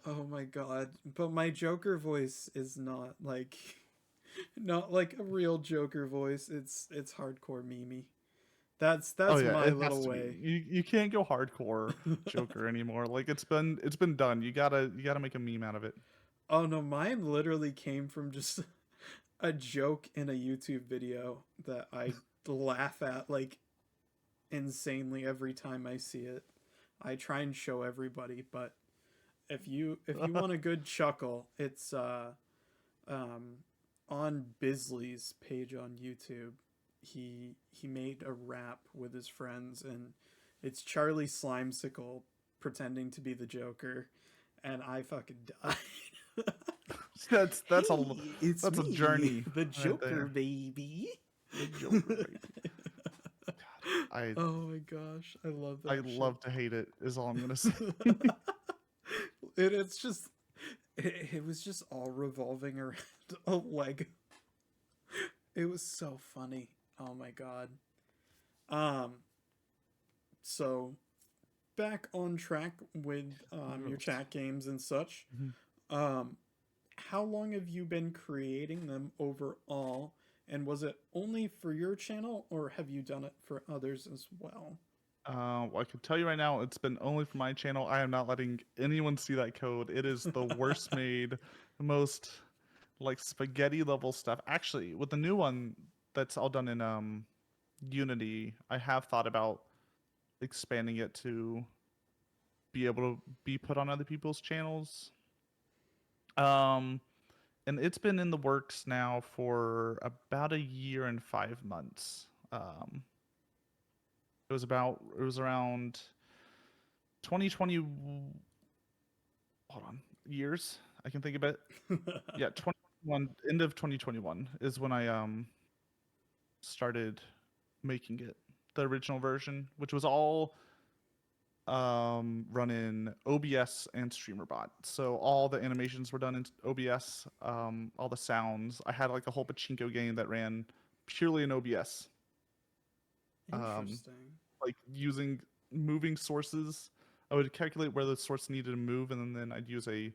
[SPEAKER 1] Oh my god. But my Joker voice is not like a real Joker voice. It's hardcore memey. That's
[SPEAKER 2] Oh yeah,
[SPEAKER 1] my
[SPEAKER 2] it has
[SPEAKER 1] little
[SPEAKER 2] to
[SPEAKER 1] way.
[SPEAKER 2] be. You can't go hardcore Joker anymore. Like it's been done. You gotta make a meme out of it.
[SPEAKER 1] Oh no, mine literally came from just a joke in a YouTube video that I laugh at like insanely every time I see it. I try and show everybody, but if you want a good chuckle, it's on Bisley's page on YouTube. He made a rap with his friends, and it's Charlie Slimesicle pretending to be the Joker, and I fucking died.
[SPEAKER 2] That's
[SPEAKER 1] It's
[SPEAKER 2] a
[SPEAKER 1] me,
[SPEAKER 2] journey.
[SPEAKER 1] the
[SPEAKER 2] right
[SPEAKER 1] Joker
[SPEAKER 2] there.
[SPEAKER 1] baby.
[SPEAKER 2] The Joker, baby. God,
[SPEAKER 1] Oh my gosh, I love that.
[SPEAKER 2] I love to hate it. Is all I'm gonna say.
[SPEAKER 1] It's just it was just all revolving around a Lego. It was so funny. Oh my god. So back on track with your chat games and such. How long have you been creating them overall? And was it only for your channel, or have you done it for others as well?
[SPEAKER 2] Well, I can tell you right now, it's been only for my channel. I am not letting anyone see that code. It is the worst made, the most like spaghetti level stuff. Actually, with the new one that's all done in Unity, I have thought about expanding it to be able to be put on other people's channels. And it's been in the works now for about a year and 5 months. It was around 2020. Hold on, years I can think of it. Yeah, 2021, end of 2021 is when I started making it, the original version, which was all run in OBS and StreamerBot. So all the animations were done in OBS, all the sounds. I had like a whole pachinko game that ran purely in OBS.
[SPEAKER 1] Interesting.
[SPEAKER 2] Like using moving sources. I would calculate where the source needed to move, and then I'd use a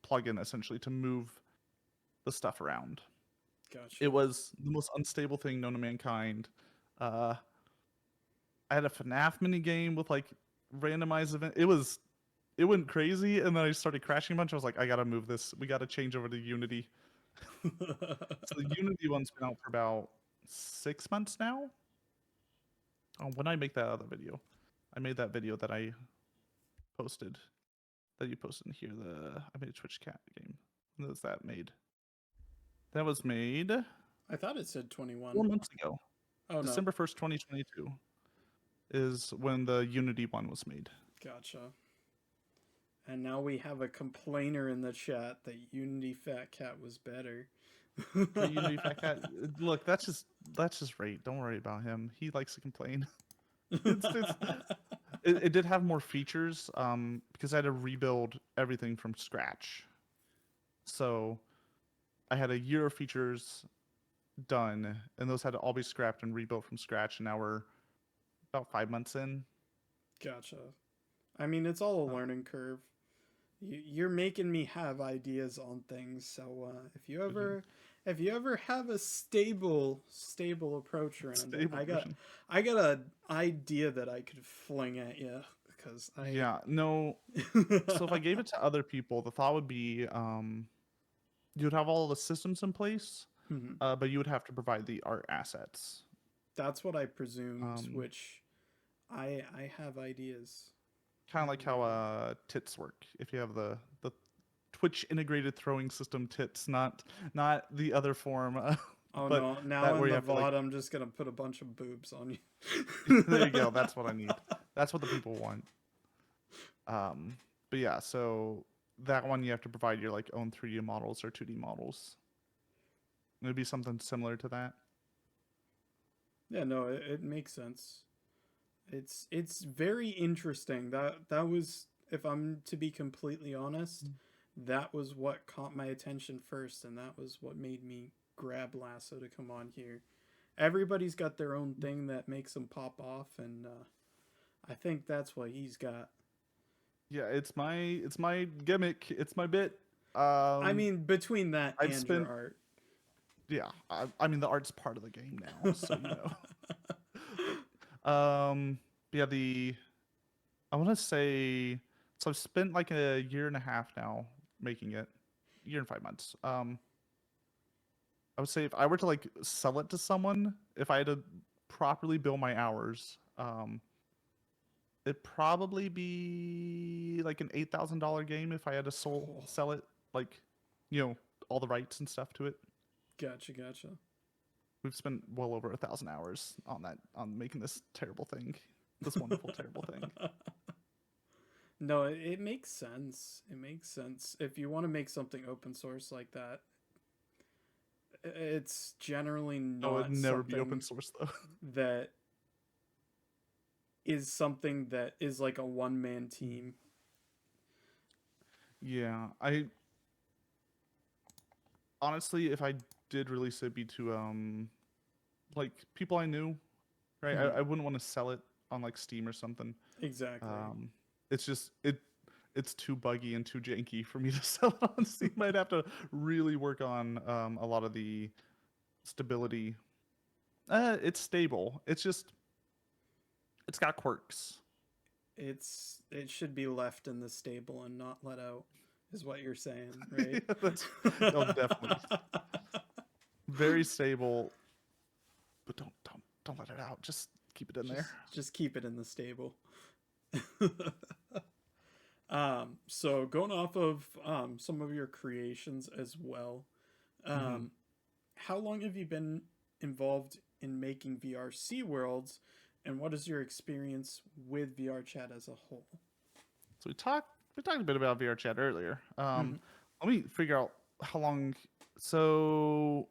[SPEAKER 2] plugin essentially to move the stuff around.
[SPEAKER 1] Gotcha.
[SPEAKER 2] It was the most unstable thing known to mankind. I had a FNAF mini game with like randomized event. It went crazy, and then I started crashing a bunch. I was like, I gotta move this. We gotta change over to Unity. So the Unity one's been out for about 6 months now. Oh, when I make that other video, I made that video that I posted, that you posted in here. I made a Twitch cat game. When was that made? That was made
[SPEAKER 1] I thought it said 21.
[SPEAKER 2] 4 months ago.
[SPEAKER 1] Oh,
[SPEAKER 2] December 1st, 2022 is when the Unity one was made.
[SPEAKER 1] Gotcha. And now we have a complainer in the chat that Unity Fat Cat was better.
[SPEAKER 2] The Unity Fat Cat. Look, that's just right. Don't worry about him. He likes to complain. It did have more features because I had to rebuild everything from scratch. So I had a year of features done, and those had to all be scrapped and rebuilt from scratch. And now we're about 5 months in.
[SPEAKER 1] Gotcha. I mean, it's all a learning curve. You're making me have ideas on things. So if you ever have a stable approach around it, I got an idea that I could fling at you because
[SPEAKER 2] So if I gave it to other people, the thought would be you'd have all the systems in place, but you would have to provide the art assets.
[SPEAKER 1] That's what I presumed, which I have ideas.
[SPEAKER 2] Kind of like how tits work. If you have the Twitch integrated throwing system tits, not the other form.
[SPEAKER 1] Oh
[SPEAKER 2] but
[SPEAKER 1] no! Now
[SPEAKER 2] that
[SPEAKER 1] in
[SPEAKER 2] where you
[SPEAKER 1] the
[SPEAKER 2] have to, like,
[SPEAKER 1] VOD, I'm just gonna put a bunch of boobs on you.
[SPEAKER 2] there you go. That's what I need. That's what the people want. But yeah, so that one you have to provide your like own 3D models or 2D models. It'd be something similar to that.
[SPEAKER 1] Yeah, no, it makes sense. It's very interesting. That was, if I'm to be completely honest, that was what caught my attention first, and that was what made me grab Lasso to come on here. Everybody's got their own thing that makes them pop off, and I think that's what he's got.
[SPEAKER 2] Yeah, it's my gimmick. It's my bit.
[SPEAKER 1] I mean, between that
[SPEAKER 2] I've
[SPEAKER 1] and your
[SPEAKER 2] spent
[SPEAKER 1] art.
[SPEAKER 2] yeah. I mean the art's part of the game now, so you know. Yeah, I want to say so. I've spent like a year and a half now making it, year and 5 months. I would say if I were to like sell it to someone, if I had to properly bill my hours, it'd probably be like an $8,000 game if I had to
[SPEAKER 1] Oh,
[SPEAKER 2] sell it, like, all the rights and stuff to it.
[SPEAKER 1] gotcha.
[SPEAKER 2] We've spent well over 1,000 hours on making this terrible thing, this wonderful terrible thing.
[SPEAKER 1] No, it makes sense. It makes sense. If you want to make something open source like that, it's generally
[SPEAKER 2] No, it'd
[SPEAKER 1] not
[SPEAKER 2] never be open
[SPEAKER 1] something
[SPEAKER 2] source though.
[SPEAKER 1] that is something that is like a one man team.
[SPEAKER 2] Yeah, I honestly, if I did release it, it'd be to like people I knew, right?
[SPEAKER 1] Mhm.
[SPEAKER 2] I wouldn't want to sell it on like Steam or something.
[SPEAKER 1] Exactly.
[SPEAKER 2] It's just it's too buggy and too janky for me to sell it on Steam. I'd have to really work on a lot of the stability. It's stable. It's just it's got quirks.
[SPEAKER 1] It should be left in the stable and not let out, is what you're saying, right?
[SPEAKER 2] Yeah, that's no, definitely very stable, but don't let it out. Just keep it in there.
[SPEAKER 1] Just keep it in the stable. So going off of some of your creations as well,
[SPEAKER 2] Mhm.
[SPEAKER 1] how long have you been involved in making VRC worlds, and what is your experience with VR chat as a whole?
[SPEAKER 2] So we talked a bit about VR chat earlier.
[SPEAKER 1] Hmm.
[SPEAKER 2] Let me figure out how long. So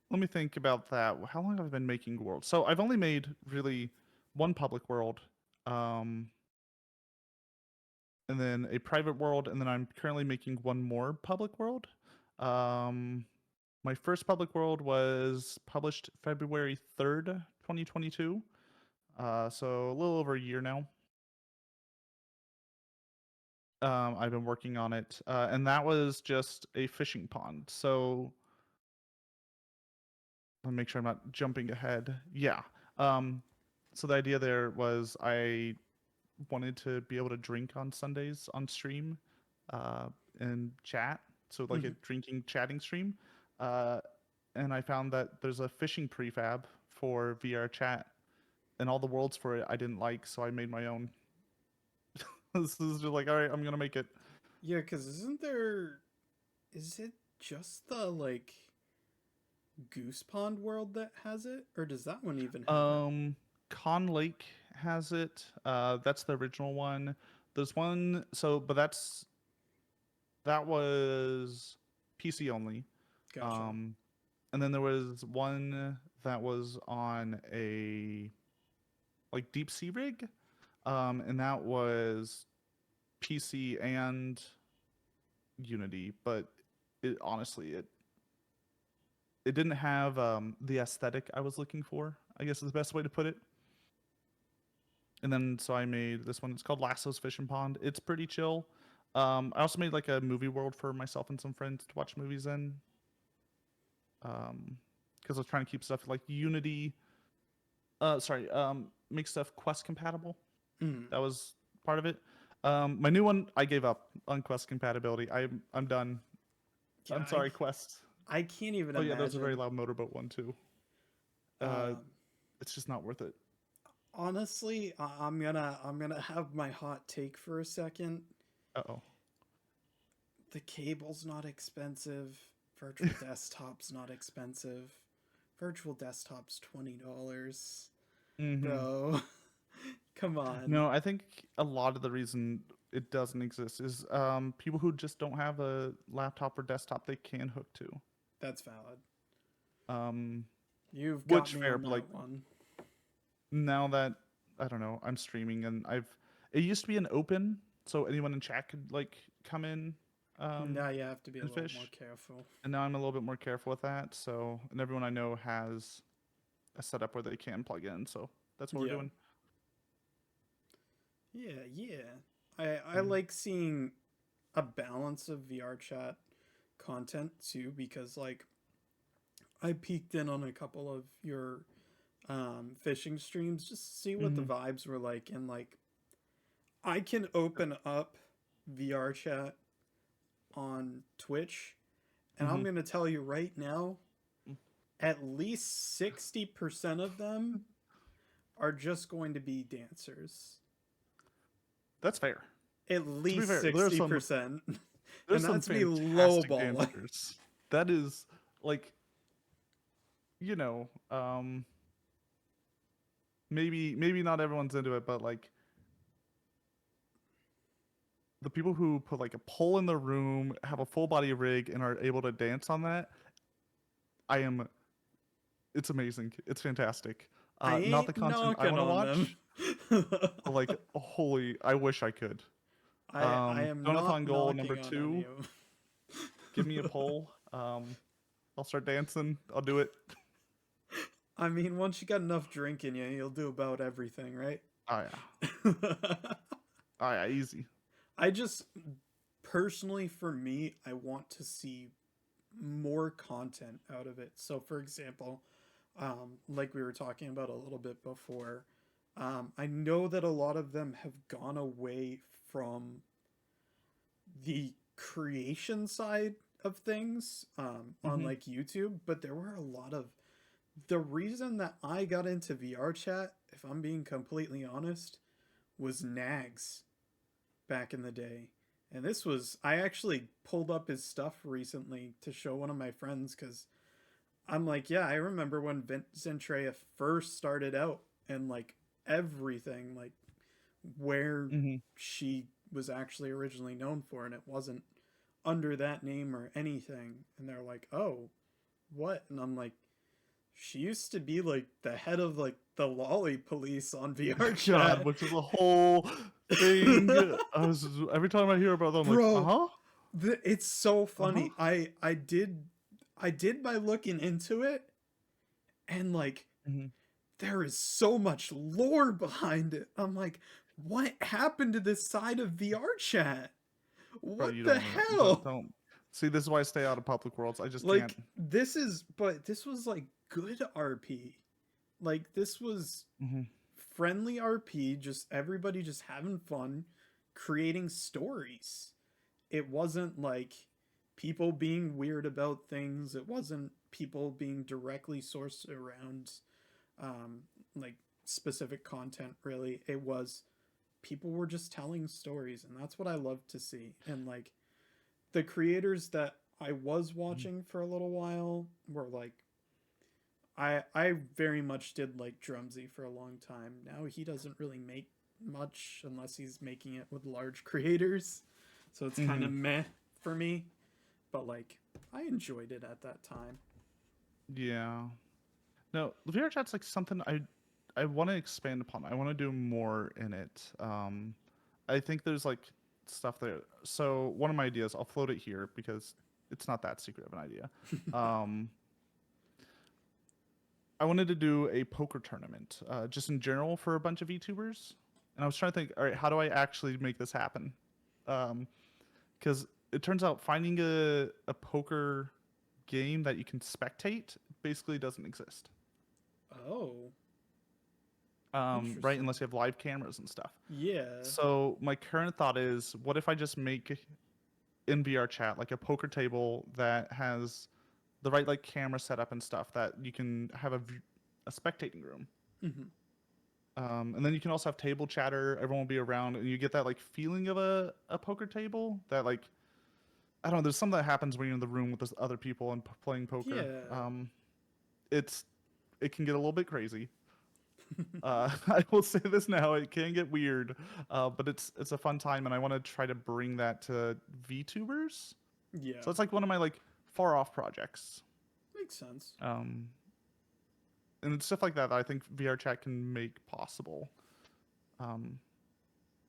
[SPEAKER 2] let me think about that. How long have I been making worlds? So I've only made really one public world, um, and then a private world, and then I'm currently making one more public world. Um, my first public world was published February 3rd, 2022. So a little over a year now. I've been working on it, and that was just a fishing pond. So let me make sure I'm not jumping ahead. Yeah. Um, so the idea there was I wanted to be able to drink on Sundays on stream, uh, and chat. So like a
[SPEAKER 1] Hmm.
[SPEAKER 2] drinking chatting stream, uh, and I found that there's a fishing prefab for VR chat, and all the worlds for it I didn't like, so I made my own. This is just like, all right, I'm gonna make it.
[SPEAKER 1] Yeah, because isn't there? Is it just the like Goose Pond world that has it, or does that one even have it?
[SPEAKER 2] Um, Con Lake has it. That's the original one. There's one. So, but that was PC only.
[SPEAKER 1] Gotcha.
[SPEAKER 2] Um, and then there was one that was on a like deep sea rig. And that was PC and Unity, but it honestly it didn't have the aesthetic I was looking for. I guess is the best way to put it. And then so I made this one. It's called Lasso's Fishing Pond. It's pretty chill. I also made like a movie world for myself and some friends to watch movies in. Because I was trying to keep stuff like Unity. Sorry. Make stuff Quest compatible.
[SPEAKER 1] Mm.
[SPEAKER 2] That was part of it. My new one, I gave up on Quest compatibility. I'm done.
[SPEAKER 1] Yeah,
[SPEAKER 2] I'm sorry, Quest.
[SPEAKER 1] I can't even
[SPEAKER 2] Oh yeah, there's a very
[SPEAKER 1] imagine.
[SPEAKER 2] loud motorboat one too. Uh,
[SPEAKER 1] Um,
[SPEAKER 2] it's just not worth it.
[SPEAKER 1] Honestly, I'm gonna have my hot take for a second.
[SPEAKER 2] Uh-oh.
[SPEAKER 1] The cable's not expensive. Virtual desktop's not expensive. Virtual desktop's $20.
[SPEAKER 2] Mm-hmm.
[SPEAKER 1] Bro. Come on.
[SPEAKER 2] No, I think a lot of the reason it doesn't exist is people who just don't have a laptop or desktop they can hook to.
[SPEAKER 1] That's valid.
[SPEAKER 2] Um,
[SPEAKER 1] You've got
[SPEAKER 2] which
[SPEAKER 1] me
[SPEAKER 2] fair,
[SPEAKER 1] on
[SPEAKER 2] but
[SPEAKER 1] that
[SPEAKER 2] like
[SPEAKER 1] one.
[SPEAKER 2] now that I don't know, I'm streaming and it used to be an open, so anyone in chat could like come in
[SPEAKER 1] Now you have to be a
[SPEAKER 2] and
[SPEAKER 1] little
[SPEAKER 2] fish.
[SPEAKER 1] more careful.
[SPEAKER 2] And now I'm a little bit more careful with that. So and everyone I know has a setup where they can plug in, so that's what we're
[SPEAKER 1] Yeah.
[SPEAKER 2] doing.
[SPEAKER 1] Yeah. I like seeing a balance of VR chat content too, because like I peeked in on a couple of your fishing streams just to see what the
[SPEAKER 2] Mm-hmm.
[SPEAKER 1] vibes were like, and like I can open up VR chat on Twitch, and I'm
[SPEAKER 2] Mm-hmm.
[SPEAKER 1] gonna tell you right now, at least 60% of them are just going to be dancers.
[SPEAKER 2] That's fair.
[SPEAKER 1] At
[SPEAKER 2] To be
[SPEAKER 1] least
[SPEAKER 2] fair,
[SPEAKER 1] 60%.
[SPEAKER 2] there's
[SPEAKER 1] And
[SPEAKER 2] some
[SPEAKER 1] that's me
[SPEAKER 2] fantastic
[SPEAKER 1] lowballing.
[SPEAKER 2] dancers. That is like, you know, maybe not everyone's into it, but like the people who put like a pole in the room, have a full body rig, and are able to dance on that, I am. It's amazing. It's fantastic.
[SPEAKER 1] I
[SPEAKER 2] Not the
[SPEAKER 1] ain't
[SPEAKER 2] content I
[SPEAKER 1] knocking
[SPEAKER 2] want to
[SPEAKER 1] on them.
[SPEAKER 2] watch, but like holy, I wish I could.
[SPEAKER 1] I am not
[SPEAKER 2] Donathon goal number
[SPEAKER 1] knocking on
[SPEAKER 2] 2.
[SPEAKER 1] you.
[SPEAKER 2] Give me a pole. I'll start dancing. I'll do it.
[SPEAKER 1] I mean, once you got enough drink in you, you'll do about everything, right?
[SPEAKER 2] Oh yeah. Oh yeah, easy.
[SPEAKER 1] I just, personally, for me, I want to see more content out of it. So, for example, like we were talking about a little bit before, I know that a lot of them have gone away from the creation side of things on
[SPEAKER 2] Hmm.
[SPEAKER 1] like YouTube, but there were a lot of the reason that I got into VR chat, if I'm being completely honest, was Nags back in the day. And this was, I actually pulled up his stuff recently to show one of my friends because I'm like, yeah, I remember when Zentrea first started out and like everything, like where
[SPEAKER 2] Hmm.
[SPEAKER 1] she was actually originally known for, and it wasn't under that name or anything. And they're like, oh, what? And I'm like, she used to be like the head of like the lolly police on VR
[SPEAKER 2] God,
[SPEAKER 1] chat.
[SPEAKER 2] which is a whole thing. Every time I hear about them, I'm like, uh
[SPEAKER 1] Bro,
[SPEAKER 2] huh,
[SPEAKER 1] it's so
[SPEAKER 2] uh huh.
[SPEAKER 1] funny. I did by looking into it, and like
[SPEAKER 2] Hmm.
[SPEAKER 1] there is so much lore behind it. I'm like, what happened to this side of VR chat?
[SPEAKER 2] Bro,
[SPEAKER 1] What
[SPEAKER 2] you
[SPEAKER 1] the
[SPEAKER 2] don't know. Don't,
[SPEAKER 1] hell?
[SPEAKER 2] don't. See, this is why I stay out of public worlds. I just can't.
[SPEAKER 1] Like this was like good RP. Like this was
[SPEAKER 2] Hmm.
[SPEAKER 1] friendly RP, just everybody just having fun, creating stories. It wasn't like people being weird about things. It wasn't people being directly sourced around um, like specific content, really. It was people were just telling stories, and that's what I love to see. And like the creators that I was watching for a little while were like I very much did like Drumsy for a long time. Now he doesn't really make much unless he's making it with large creators. So it's kind
[SPEAKER 2] Hmm.
[SPEAKER 1] of meh for me, but like I enjoyed it at that time.
[SPEAKER 2] Yeah. No, VR chat's like something I want to expand upon. I want to do more in it. I think there's like stuff there. So one of my ideas, I'll float it here because it's not that secret of an idea. Um, I wanted to do a poker tournament, just in general for a bunch of VTubers, and I was trying to think, all right, how do I actually make this happen? Because it turns out finding a poker game that you can spectate basically doesn't exist.
[SPEAKER 1] Oh,
[SPEAKER 2] Right, unless
[SPEAKER 1] interesting.
[SPEAKER 2] you have live cameras and stuff.
[SPEAKER 1] Yeah.
[SPEAKER 2] So my current thought is, what if I just make in VR chat like a poker table that has the right like camera setup and stuff that you can have a spectating room.
[SPEAKER 1] Hmm.
[SPEAKER 2] And then you can also have table chatter. Everyone will be around, and you get that like feeling of a poker table. That like I don't know. There's something that happens when you're in the room with those other people and playing poker.
[SPEAKER 1] Yeah.
[SPEAKER 2] It can get a little bit crazy. I will say this now, it can get weird, but it's a fun time, and I want to try to bring that to VTubers.
[SPEAKER 1] Yeah.
[SPEAKER 2] So it's like one of my like far off projects.
[SPEAKER 1] Makes sense.
[SPEAKER 2] And it's stuff like that I think VR chat can make possible.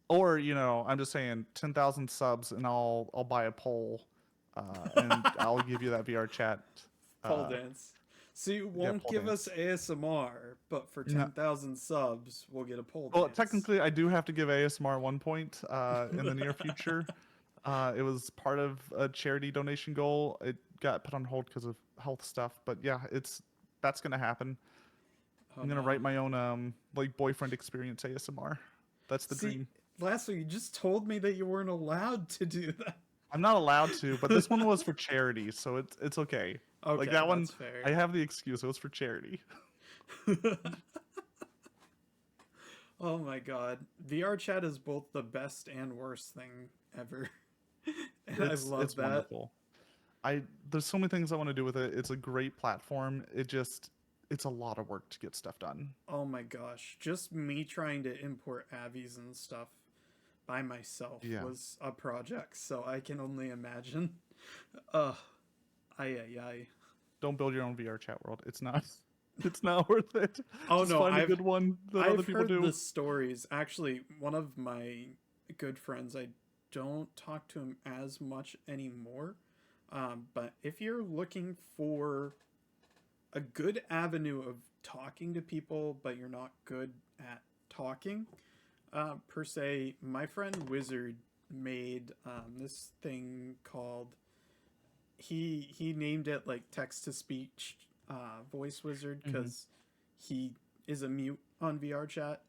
[SPEAKER 2] Or I'm just saying 10,000 subs, and I'll buy a pole, and I'll give you that VR chat.
[SPEAKER 1] Pole dance. So you won't
[SPEAKER 2] pole
[SPEAKER 1] give
[SPEAKER 2] dance.
[SPEAKER 1] us ASMR, but for 10,000 subs, we'll get a pole
[SPEAKER 2] Well,
[SPEAKER 1] dance.
[SPEAKER 2] technically, I do have to give ASMR at one point in the near future. It was part of a charity donation goal. It got put on hold because of health stuff, but yeah, that's gonna happen.
[SPEAKER 1] Oh,
[SPEAKER 2] I'm gonna
[SPEAKER 1] no.
[SPEAKER 2] write my own like boyfriend experience ASMR. That's the dream.
[SPEAKER 1] Lasso, you just told me that you weren't allowed to do that.
[SPEAKER 2] I'm not allowed to, but this one was for charity, so it's okay.
[SPEAKER 1] Okay,
[SPEAKER 2] Like that one,
[SPEAKER 1] that's fair.
[SPEAKER 2] I have the excuse. It was for charity.
[SPEAKER 1] Oh my god. VR chat is both the best and worst thing ever. And I love that.
[SPEAKER 2] Wonderful. There's so many things I want to do with it. It's a great platform. It's a lot of work to get stuff done.
[SPEAKER 1] Oh my gosh. Just me trying to import Avies and stuff by myself was a project, so I can only imagine. Ay.
[SPEAKER 2] Don't build your own VR chat world. It's not worth it.
[SPEAKER 1] Oh
[SPEAKER 2] Just
[SPEAKER 1] no,
[SPEAKER 2] find a good one that other people
[SPEAKER 1] heard
[SPEAKER 2] do.
[SPEAKER 1] the stories. Actually, one of my good friends, I don't talk to him as much anymore. But if you're looking for a good avenue of talking to people, but you're not good at talking, per se, my friend Wizard made this thing called, he named it like text to speech voice wizard, because he is a mute on VR chat.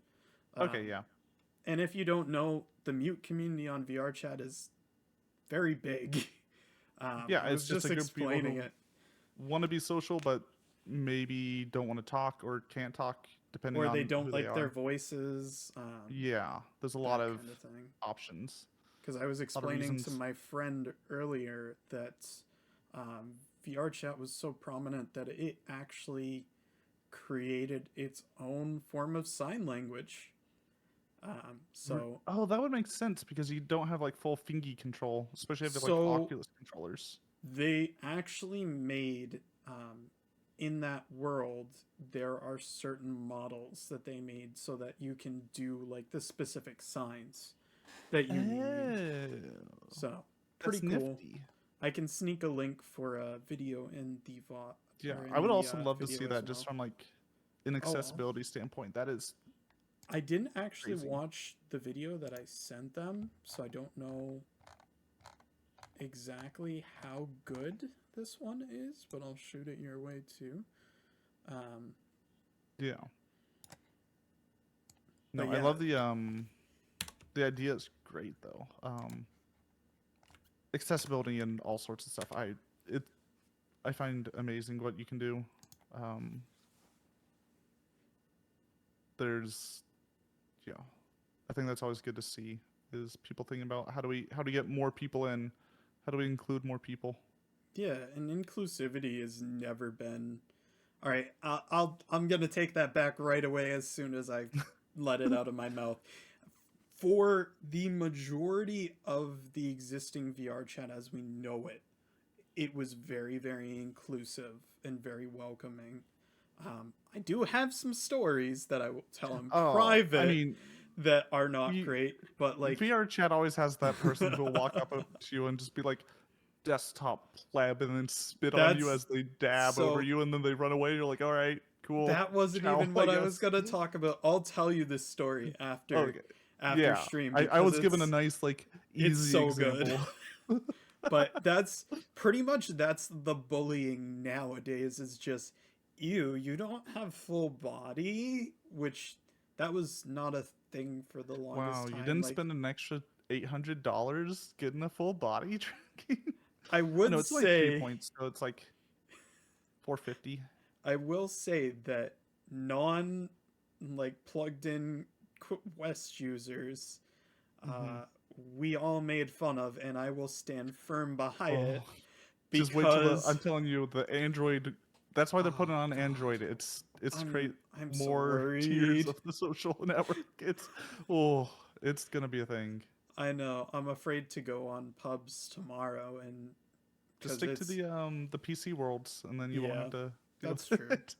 [SPEAKER 2] Okay, yeah.
[SPEAKER 1] And if you don't know, the mute community on VR chat is very big.
[SPEAKER 2] Yeah,
[SPEAKER 1] I was
[SPEAKER 2] it's just a group of people
[SPEAKER 1] explaining
[SPEAKER 2] who
[SPEAKER 1] it.
[SPEAKER 2] want to be social, but maybe don't want to talk or can't talk, depending on
[SPEAKER 1] Or they don't
[SPEAKER 2] who
[SPEAKER 1] like
[SPEAKER 2] they
[SPEAKER 1] their
[SPEAKER 2] are.
[SPEAKER 1] voices.
[SPEAKER 2] Yeah, there's a lot of
[SPEAKER 1] kind thing.
[SPEAKER 2] options.
[SPEAKER 1] Because I was explaining to
[SPEAKER 2] reasons.
[SPEAKER 1] my friend earlier that VR chat was so prominent that it actually created its own form of sign language.
[SPEAKER 2] Oh, that would make sense because you don't have like full fingy control, especially if they're
[SPEAKER 1] So-
[SPEAKER 2] like Oculus controllers.
[SPEAKER 1] They actually made, in that world, there are certain models that they made so that you can do like the specific signs that you need. So, pretty
[SPEAKER 2] That's
[SPEAKER 1] cool.
[SPEAKER 2] nifty.
[SPEAKER 1] I can sneak a link for a video in the VOD.
[SPEAKER 2] Yeah,
[SPEAKER 1] or in
[SPEAKER 2] I would
[SPEAKER 1] the,
[SPEAKER 2] also love to
[SPEAKER 1] video
[SPEAKER 2] see
[SPEAKER 1] as
[SPEAKER 2] that just
[SPEAKER 1] well.
[SPEAKER 2] from like an accessibility standpoint. That is
[SPEAKER 1] I didn't actually
[SPEAKER 2] crazy.
[SPEAKER 1] watch the video that I sent them, so I don't know exactly how good this one is, but I'll shoot it your way too.
[SPEAKER 2] yeah. No,
[SPEAKER 1] But
[SPEAKER 2] I love the idea is great though. Accessibility and all sorts of stuff. I find amazing what you can do. I think that's always good to see is people thinking about how do we get more people in, how do we include more people.
[SPEAKER 1] Yeah, and inclusivity has never been. All right, I'm gonna take that back right away as soon as I let it out of my mouth. For the majority of the existing VR chat as we know it, it was very, very inclusive and very welcoming. I do have some stories that I will tell in private
[SPEAKER 2] I mean,
[SPEAKER 1] that are not great, but like
[SPEAKER 2] VR chat always has that person who will walk up to you and just be like, desktop pleb, and then spit on you as they dab over you, and then they run away. You're like, all right, cool.
[SPEAKER 1] That wasn't even what I was gonna talk about. I'll tell you this story after stream.
[SPEAKER 2] I was given a nice like easy
[SPEAKER 1] it's so
[SPEAKER 2] example.
[SPEAKER 1] Good. But that's pretty much the bullying nowadays, is just you don't have full body, which that was not a thing for the longest time.
[SPEAKER 2] You didn't spend an extra $800 getting a full body tracking.
[SPEAKER 1] I would
[SPEAKER 2] it's
[SPEAKER 1] say
[SPEAKER 2] like 3 points, so it's like $450.
[SPEAKER 1] I will say that like plugged in West users,
[SPEAKER 2] Hmm.
[SPEAKER 1] we all made fun of, and I will stand firm by
[SPEAKER 2] Oh,
[SPEAKER 1] it
[SPEAKER 2] just wait till the.
[SPEAKER 1] because
[SPEAKER 2] I'm telling you, the Android. That's why they're
[SPEAKER 1] oh
[SPEAKER 2] putting it on
[SPEAKER 1] god,
[SPEAKER 2] Android. It's create
[SPEAKER 1] I'm so
[SPEAKER 2] more tiers
[SPEAKER 1] worried.
[SPEAKER 2] of the social network. Oh, it's gonna be a thing.
[SPEAKER 1] I know. I'm afraid to go on pubs tomorrow, and
[SPEAKER 2] Just
[SPEAKER 1] because
[SPEAKER 2] stick to
[SPEAKER 1] it's
[SPEAKER 2] the PC worlds, and then you won't
[SPEAKER 1] yeah,
[SPEAKER 2] have to deal
[SPEAKER 1] that's
[SPEAKER 2] with
[SPEAKER 1] true.
[SPEAKER 2] it.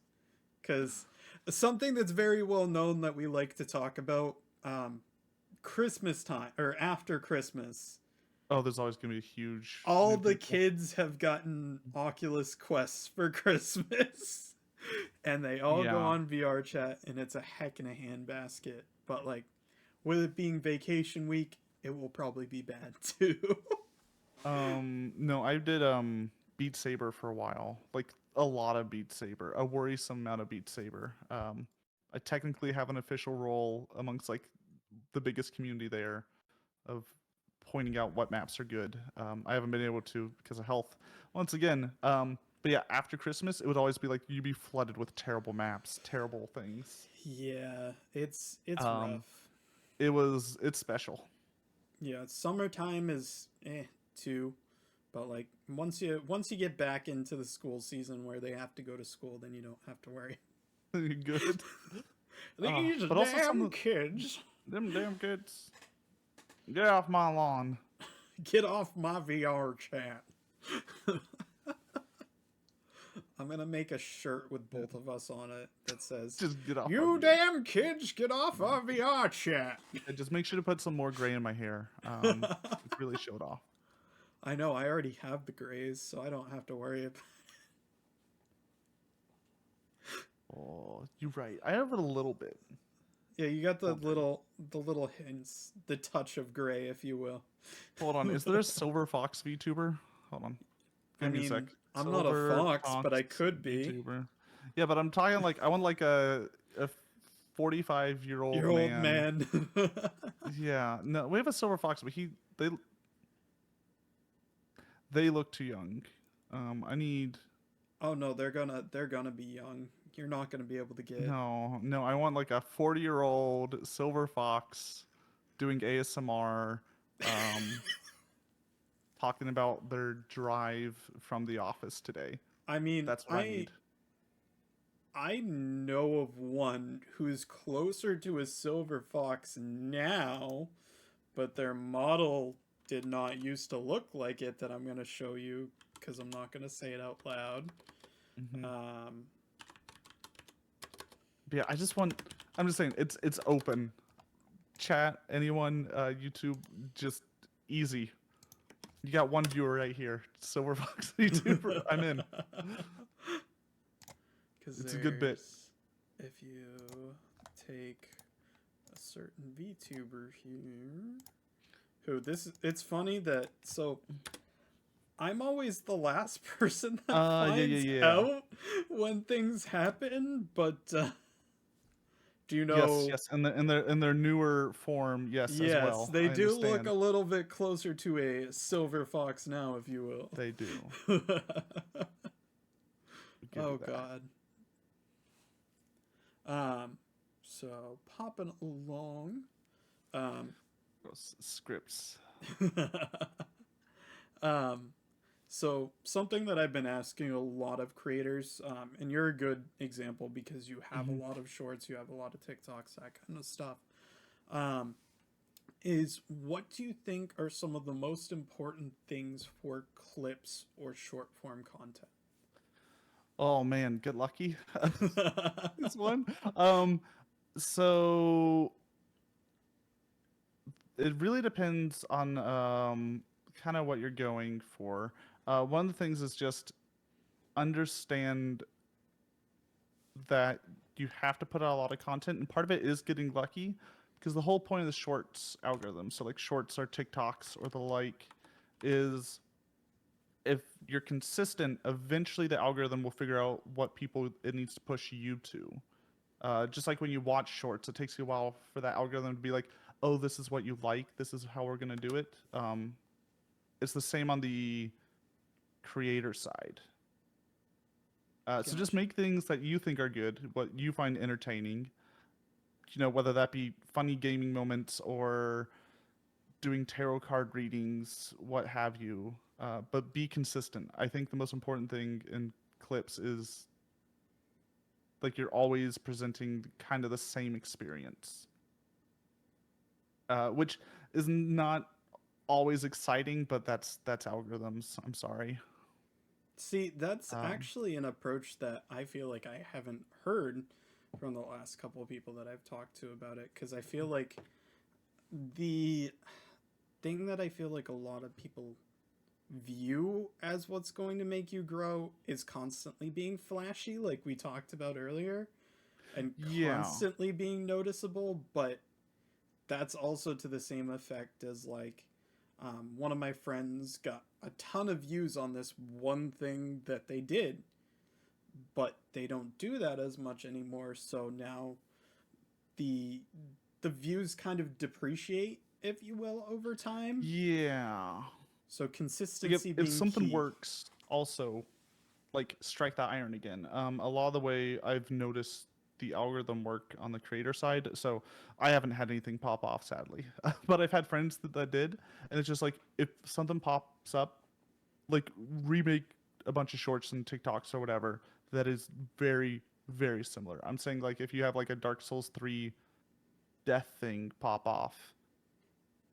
[SPEAKER 1] Because something that's very well known that we like to talk about, um, Christmas time or after Christmas,
[SPEAKER 2] Oh, there's always gonna be huge
[SPEAKER 1] all
[SPEAKER 2] new
[SPEAKER 1] the
[SPEAKER 2] people.
[SPEAKER 1] kids have gotten Oculus Quests for Christmas. And they all go
[SPEAKER 2] Yeah.
[SPEAKER 1] on VR chat, and it's a heck in a handbasket. But like, with it being vacation week, it will probably be bad too.
[SPEAKER 2] No, I did Beat Saber for a while. Like a lot of Beat Saber, a worrisome amount of Beat Saber. I technically have an official role amongst like the biggest community there of pointing out what maps are good. I haven't been able to because of health. Once again, but yeah, after Christmas, it would always be like you'd be flooded with terrible maps, terrible things.
[SPEAKER 1] Yeah, it's
[SPEAKER 2] Um,
[SPEAKER 1] rough.
[SPEAKER 2] it's special.
[SPEAKER 1] Yeah, summertime is too, but like once you get back into the school season where they have to go to school, then you don't have to worry.
[SPEAKER 2] Good.
[SPEAKER 1] These
[SPEAKER 2] But also some
[SPEAKER 1] damn
[SPEAKER 2] of
[SPEAKER 1] kids,
[SPEAKER 2] them damn kids. Get off my lawn.
[SPEAKER 1] get off my VR chat. I'm gonna make a shirt with both of us on it that says,
[SPEAKER 2] Just get off my
[SPEAKER 1] "You
[SPEAKER 2] VR.
[SPEAKER 1] damn kids, get off our VR chat."
[SPEAKER 2] Yeah, just make sure to put some more gray in my hair. It really showed off.
[SPEAKER 1] I know, I already have the grays, so I don't have to worry about.
[SPEAKER 2] Oh, you're right. I have it a little bit.
[SPEAKER 1] Yeah, you got
[SPEAKER 2] Hold on.
[SPEAKER 1] the little hints, the touch of gray, if you will.
[SPEAKER 2] Hold on. Is there a Silver Fox VTuber? Hold on.
[SPEAKER 1] I
[SPEAKER 2] Give me a sec.
[SPEAKER 1] mean, I'm not a
[SPEAKER 2] Silver
[SPEAKER 1] fox, but
[SPEAKER 2] Fox
[SPEAKER 1] I could be.
[SPEAKER 2] VTuber. Yeah, but I'm talking like I want like a 45-year-old
[SPEAKER 1] Your old
[SPEAKER 2] man.
[SPEAKER 1] man.
[SPEAKER 2] Yeah. No, we have a Silver Fox, but they look too young. I need
[SPEAKER 1] Oh no, they're gonna be young. You're not gonna be able to get.
[SPEAKER 2] no. I want like a 40-year-old Silver Fox doing ASMR, um, talking about their drive from the office today.
[SPEAKER 1] I mean,
[SPEAKER 2] That's what I need.
[SPEAKER 1] I know of one who's closer to a silver fox now, but their model did not used to look like it that I'm gonna show you because I'm not gonna say it out loud.
[SPEAKER 2] Hmm.
[SPEAKER 1] Um,
[SPEAKER 2] Yeah, I'm just saying it's open. Chat, anyone, YouTube, just easy. You got one viewer right here, Silver Fox YouTuber. I'm in.
[SPEAKER 1] Because
[SPEAKER 2] It's a good bit.
[SPEAKER 1] if you take a certain VTuber here, it's funny that I'm always the last person that finds
[SPEAKER 2] Yeah.
[SPEAKER 1] out when things happen, but do you know?
[SPEAKER 2] Yes, in their newer form, yes, as
[SPEAKER 1] Yes,
[SPEAKER 2] well.
[SPEAKER 1] they
[SPEAKER 2] I
[SPEAKER 1] do look
[SPEAKER 2] understand.
[SPEAKER 1] a little bit closer to a silver fox now, if you
[SPEAKER 2] They do.
[SPEAKER 1] will.
[SPEAKER 2] Give
[SPEAKER 1] Oh
[SPEAKER 2] you that.
[SPEAKER 1] God. So popping along.
[SPEAKER 2] Those scripts.
[SPEAKER 1] um, so something that I've been asking a lot of creators, and you're a good example because you have a
[SPEAKER 2] Mhm.
[SPEAKER 1] lot of shorts, you have a lot of TikToks, that kind of stuff. Um, is what do you think are some of the most important things for clips or short form content?
[SPEAKER 2] Oh man, get lucky. This one. So it really depends on kind of what you're going for. One of the things is just understand that you have to put out a lot of content, and part of it is getting lucky, because the whole point of the shorts algorithm, so like shorts or TikToks or the like, is if you're consistent, eventually the algorithm will figure out what people it needs to push you to. Just like when you watch shorts, it takes you a while for that algorithm to be like, oh, this is what you like, this is how we're gonna do it. It's the same on the creator side. So just
[SPEAKER 1] Gotcha.
[SPEAKER 2] make things that you think are good, what you find entertaining, whether that be funny gaming moments or doing tarot card readings, what have you. But be consistent. I think the most important thing in clips is like you're always presenting kind of the same experience, which is not always exciting, but that's algorithms. I'm sorry.
[SPEAKER 1] See, that's
[SPEAKER 2] Um,
[SPEAKER 1] actually an approach that I feel like I haven't heard from the last couple of people that I've talked to about it, because I feel like the thing that I feel like a lot of people view as what's going to make you grow is constantly being flashy, like we talked about earlier, and
[SPEAKER 2] yeah.
[SPEAKER 1] constantly being noticeable, but that's also to the same effect as like one of my friends got a ton of views on this one thing that they did, but they don't do that as much anymore. So now the the views kind of depreciate, if you will, over time.
[SPEAKER 2] Yeah.
[SPEAKER 1] So
[SPEAKER 2] Like
[SPEAKER 1] consistency
[SPEAKER 2] if
[SPEAKER 1] being
[SPEAKER 2] something
[SPEAKER 1] key.
[SPEAKER 2] works, also like strike that iron again. A lot of the way I've noticed the algorithm work on the creator side. So I haven't had anything pop off, sadly, but I've had friends that did, and it's just like if something pops up, like remake a bunch of shorts and TikToks or whatever that is very very similar. I'm saying like if you have like a Dark Souls 3 death thing pop off,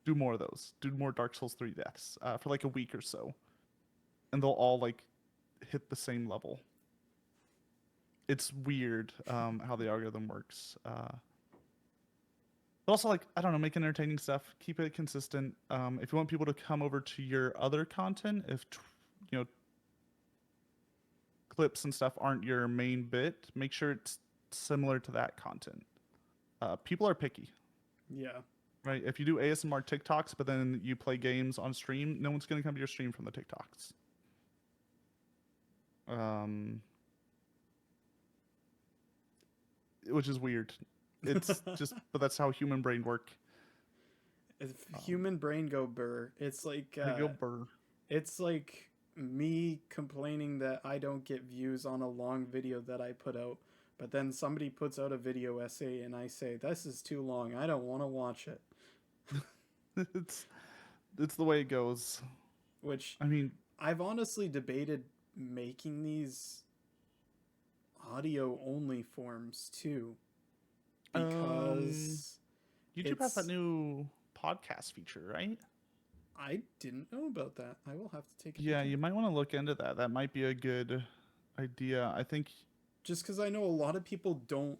[SPEAKER 2] do more of those. Do more Dark Souls 3 deaths for like a week or so, and they'll all like hit the same level. It's weird how the algorithm works. But also, like, I don't know, make entertaining stuff, keep it consistent. If you want people to come over to your other content, if you know clips and stuff aren't your main bit, make sure it's similar to that content. People are picky,
[SPEAKER 1] Yeah.
[SPEAKER 2] right? If you do ASMR TikToks, but then you play games on stream, no one's gonna come to your stream from the TikToks. Um, which is weird. It's just, but that's how human brain work.
[SPEAKER 1] If human brain go burr,
[SPEAKER 2] They go burr.
[SPEAKER 1] it's like me complaining that I don't get views on a long video that I put out, but then somebody puts out a video essay and I say this is too long, I don't want to watch it.
[SPEAKER 2] it's it's the way it goes.
[SPEAKER 1] Which
[SPEAKER 2] I mean,
[SPEAKER 1] I've honestly debated making these audio only forms too,
[SPEAKER 2] um,
[SPEAKER 1] because
[SPEAKER 2] YouTube has that
[SPEAKER 1] it's
[SPEAKER 2] new podcast feature, right?
[SPEAKER 1] I didn't know about that. I will have to take a
[SPEAKER 2] Yeah,
[SPEAKER 1] peek.
[SPEAKER 2] you might want to look into that. That might be a good idea. I think.
[SPEAKER 1] Just because I know a lot of people don't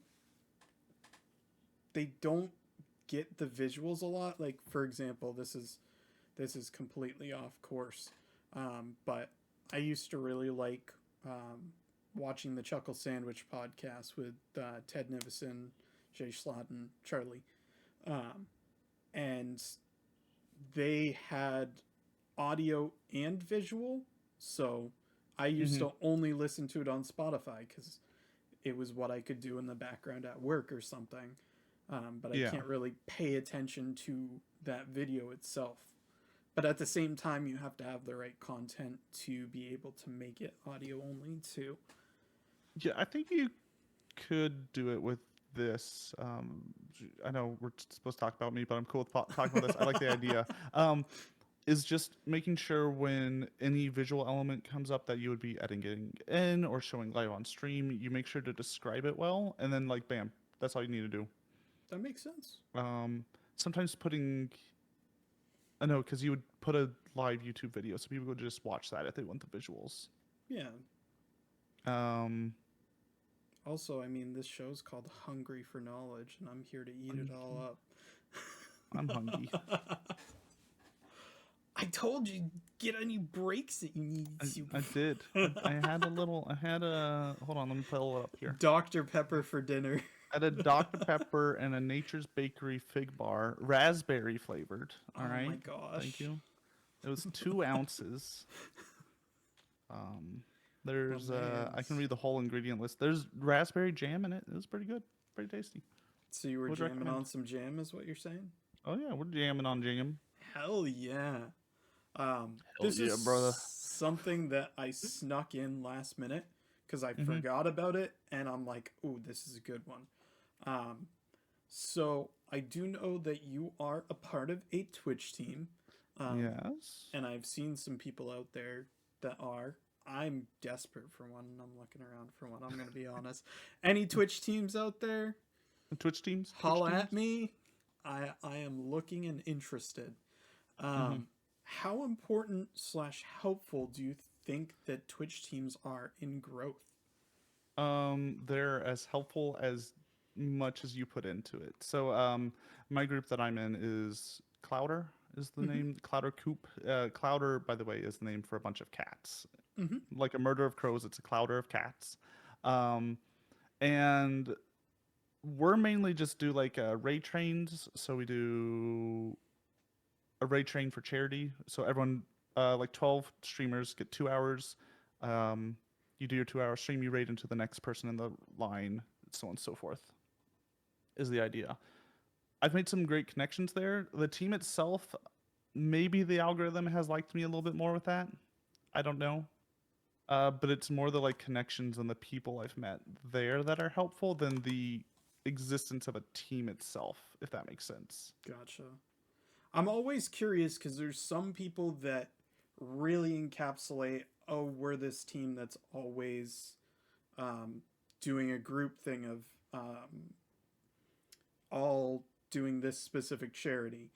[SPEAKER 1] get the visuals a lot. Like for example, this is completely off course, but I used to really like watching the Chuckle Sandwich podcast with Ted Nivison, Jay Schlatt, and Charlie, um, and they had audio and visual. So I used
[SPEAKER 2] Mhm.
[SPEAKER 1] to only listen to it on Spotify because it was what I could do in the background at work or something. But I
[SPEAKER 2] Yeah.
[SPEAKER 1] can't really pay attention to that video itself. But at the same time, you have to have the right content to be able to make it audio only too.
[SPEAKER 2] Yeah, I think you could do it with this. I know we're supposed to talk about me, but I'm cool with talking about this. I like the idea. Is just making sure when any visual element comes up that you would be editing in or showing live on stream, you make sure to describe it well, and then like bam, that's all you need to do.
[SPEAKER 1] That makes sense.
[SPEAKER 2] Um, Sometimes putting, I know, because you would put a live YouTube video, so people would just watch that if they want the visuals.
[SPEAKER 1] Yeah.
[SPEAKER 2] Um,
[SPEAKER 1] Also, I mean, this show's called Hungry for Knowledge, and I'm here to eat it all up.
[SPEAKER 2] I'm hungry.
[SPEAKER 1] I told you, get any breaks that you need to.
[SPEAKER 2] I did. I had a little. I had a. Hold on, let me pull it up here.
[SPEAKER 1] Dr. Pepper for dinner.
[SPEAKER 2] I had a Dr. Pepper and a Nature's Bakery fig bar, raspberry flavored. All
[SPEAKER 1] Oh
[SPEAKER 2] right.
[SPEAKER 1] my gosh.
[SPEAKER 2] Thank you. It was 2 ounces. There's I can
[SPEAKER 1] mans.
[SPEAKER 2] read the whole ingredient list. There's raspberry jam in it. It was pretty good, pretty tasty.
[SPEAKER 1] So you were
[SPEAKER 2] Would
[SPEAKER 1] jamming
[SPEAKER 2] recommend.
[SPEAKER 1] on some jam, is what you're saying?
[SPEAKER 2] Oh yeah, we're jamming on jam.
[SPEAKER 1] Hell yeah.
[SPEAKER 2] Hell
[SPEAKER 1] This
[SPEAKER 2] yeah,
[SPEAKER 1] is
[SPEAKER 2] brother.
[SPEAKER 1] something that I snuck in last minute because I
[SPEAKER 2] Mhm.
[SPEAKER 1] forgot about it, and I'm like, ooh, this is a good one. Um, So I do know that you are a part of a Twitch team.
[SPEAKER 2] Yes.
[SPEAKER 1] And I've seen some people out there that are. I'm desperate for one, and I'm looking around for one. I'm going to be honest. Any Twitch teams out there?
[SPEAKER 2] The Twitch teams.
[SPEAKER 1] Holla at me. I am looking and interested.
[SPEAKER 2] Mm-hmm.
[SPEAKER 1] How important slash helpful do you think that Twitch teams are in growth?
[SPEAKER 2] They're as helpful as much as you put into it. So, my group that I'm in is Clouder is the
[SPEAKER 1] Mm-hmm.
[SPEAKER 2] name. Clouder Coop. Clouder, by the way, is the name for a bunch of cats.
[SPEAKER 1] Mm-hmm.
[SPEAKER 2] Like a murder of crows, it's a clouder of cats. Um, and we're mainly just do like raid trains. So we do a raid train for charity. So everyone, like 12 streamers get 2 hours. Um, you do your 2 hour stream, you raid into the next person in the line, so on and so forth, is the idea. I've made some great connections there. The team itself, maybe the algorithm has liked me a little bit more with that. I don't know. But it's more the like connections and the people I've met there that are helpful than the existence of a team itself, if that makes sense.
[SPEAKER 1] Gotcha. I'm always curious because there's some people that really encapsulate, oh, we're this team that's always um, doing a group thing of all doing this specific charity.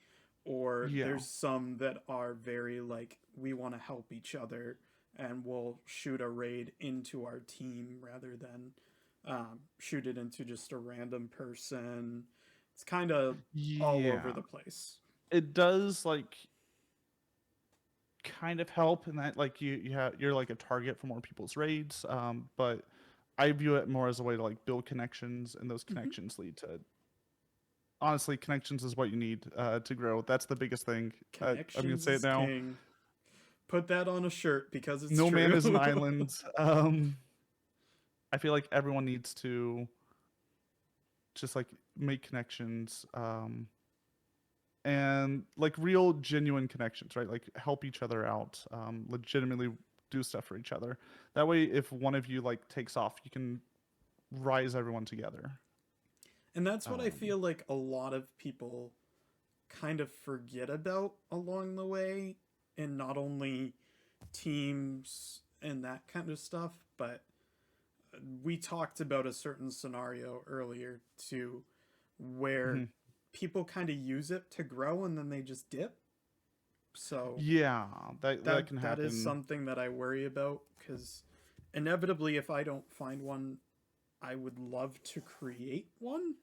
[SPEAKER 1] Or
[SPEAKER 2] Yeah.
[SPEAKER 1] there's some that are very like, we want to help each other and we'll shoot a raid into our team rather than shoot it into just a random person. It's kind of all over
[SPEAKER 2] Yeah.
[SPEAKER 1] the place.
[SPEAKER 2] It does like kind of help in that like you're like a target for more people's raids. But I view it more as a way to like build connections, and those
[SPEAKER 1] Mm-hmm.
[SPEAKER 2] connections lead to honestly connections is what you need to grow. That's the biggest thing. I'm gonna
[SPEAKER 1] Connections
[SPEAKER 2] say it
[SPEAKER 1] is
[SPEAKER 2] now.
[SPEAKER 1] king. Put that on a shirt because it's
[SPEAKER 2] No man
[SPEAKER 1] true.
[SPEAKER 2] is an island. I feel like everyone needs to just like make connections, and like real genuine connections, right? Like help each other out, legitimately do stuff for each other. That way, if one of you like takes off, you can rise everyone together.
[SPEAKER 1] And that's what I
[SPEAKER 2] Um,
[SPEAKER 1] feel like a lot of people kind of forget about along the way, and not only teams and that kind of stuff, but we talked about a certain scenario earlier too where
[SPEAKER 2] mhm.
[SPEAKER 1] people kind of use it to grow and then they just dip. So
[SPEAKER 2] Yeah, that can
[SPEAKER 1] that is
[SPEAKER 2] happen.
[SPEAKER 1] something that I worry about because inevitably if I don't find one, I would love to create one,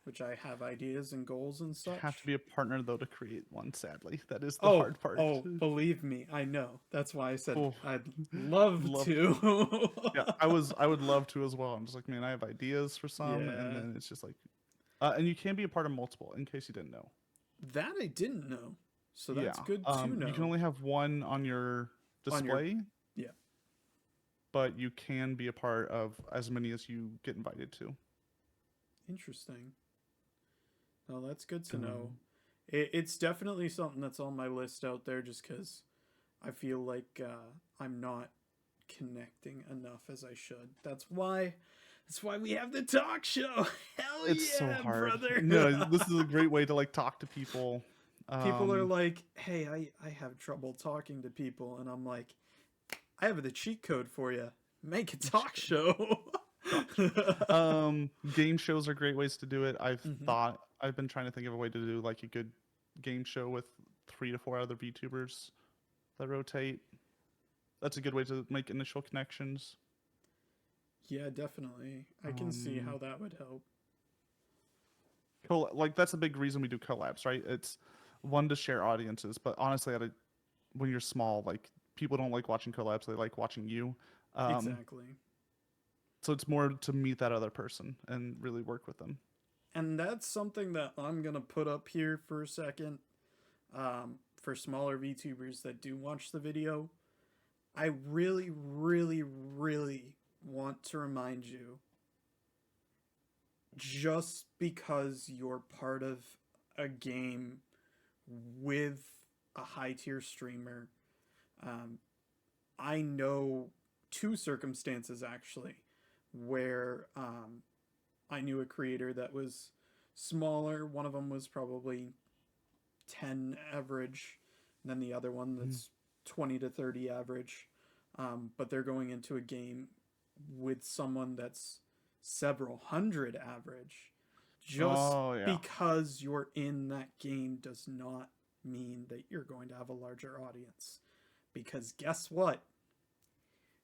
[SPEAKER 1] which I have ideas and goals and
[SPEAKER 2] Have to
[SPEAKER 1] such.
[SPEAKER 2] be a partner though to create one. Sadly, that is the
[SPEAKER 1] Oh,
[SPEAKER 2] hard part.
[SPEAKER 1] oh, believe me, I know. That's why I said
[SPEAKER 2] Oh,
[SPEAKER 1] I'd love
[SPEAKER 2] love to.
[SPEAKER 1] to.
[SPEAKER 2] Yeah, I would love to as well. I'm just like, man, I have ideas for some, and
[SPEAKER 1] Yeah,
[SPEAKER 2] then it's just like, and you can be a part of multiple. In case you didn't know.
[SPEAKER 1] that I didn't know. So
[SPEAKER 2] Yeah.
[SPEAKER 1] that's good to
[SPEAKER 2] You can
[SPEAKER 1] know.
[SPEAKER 2] only have one on your
[SPEAKER 1] On your,
[SPEAKER 2] display,
[SPEAKER 1] yeah,
[SPEAKER 2] but you can be a part of as many as you get invited to.
[SPEAKER 1] interesting. No, that's good to know.
[SPEAKER 2] Um,
[SPEAKER 1] It's definitely something that's on my list out there just because I feel like I'm not connecting enough as I should. That's why we have the talk show. Hell
[SPEAKER 2] it's so
[SPEAKER 1] yeah,
[SPEAKER 2] hard.
[SPEAKER 1] brother.
[SPEAKER 2] No, this is a great way to like talk to people.
[SPEAKER 1] People are
[SPEAKER 2] Um,
[SPEAKER 1] like, hey, I have trouble talking to people. And I'm like, I have the cheat code for you. Make a talk show.
[SPEAKER 2] talk show. Game shows are great ways to do it.
[SPEAKER 1] Hmm.
[SPEAKER 2] I've been trying to think of a way to do like a good game show with 3 to 4 other VTubers that rotate. That's a good way to make initial connections.
[SPEAKER 1] Yeah, definitely. I can see how
[SPEAKER 2] Um,
[SPEAKER 1] that would help.
[SPEAKER 2] like that's a big reason we do collabs, right? It's one to share audiences, but honestly, when you're small, like people don't like watching collabs; they like watching you. Um,
[SPEAKER 1] Exactly.
[SPEAKER 2] so it's more to meet that other person and really work with them.
[SPEAKER 1] And that's something that I'm going to put up here for a second. For smaller VTubers that do watch the video, I really, really, really want to remind you just because you're part of a game with a high tier streamer, um, I know two circumstances actually where I knew a creator that was smaller. One of them was probably 10 average, and then the other one
[SPEAKER 2] Mhm.
[SPEAKER 1] that's 20 to 30 average. But they're going into a game with someone that's several hundred average. Just
[SPEAKER 2] Oh yeah.
[SPEAKER 1] because you're in that game does not mean that you're going to have a larger audience. Because guess what?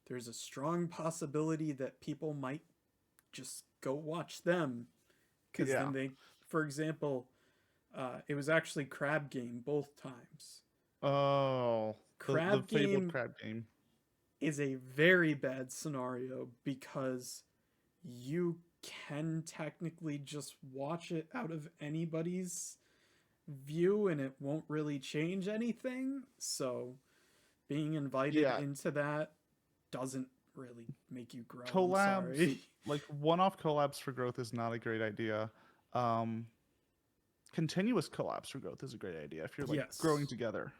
[SPEAKER 1] There's a strong possibility that people might just go watch them. Because
[SPEAKER 2] Yeah.
[SPEAKER 1] then they, for example, it was actually Crab Game both times.
[SPEAKER 2] Oh, the
[SPEAKER 1] Crab
[SPEAKER 2] fabled
[SPEAKER 1] Game
[SPEAKER 2] crab game.
[SPEAKER 1] is a very bad scenario because you can technically just watch it out of anybody's view and it won't really change anything. So being invited
[SPEAKER 2] Yeah,
[SPEAKER 1] into that doesn't really make you grow. I'm
[SPEAKER 2] collabs,
[SPEAKER 1] sorry.
[SPEAKER 2] like one-off collabs for growth is not a great idea. Um, Continuous collabs for growth is a great idea if you're like growing
[SPEAKER 1] Yes.
[SPEAKER 2] together.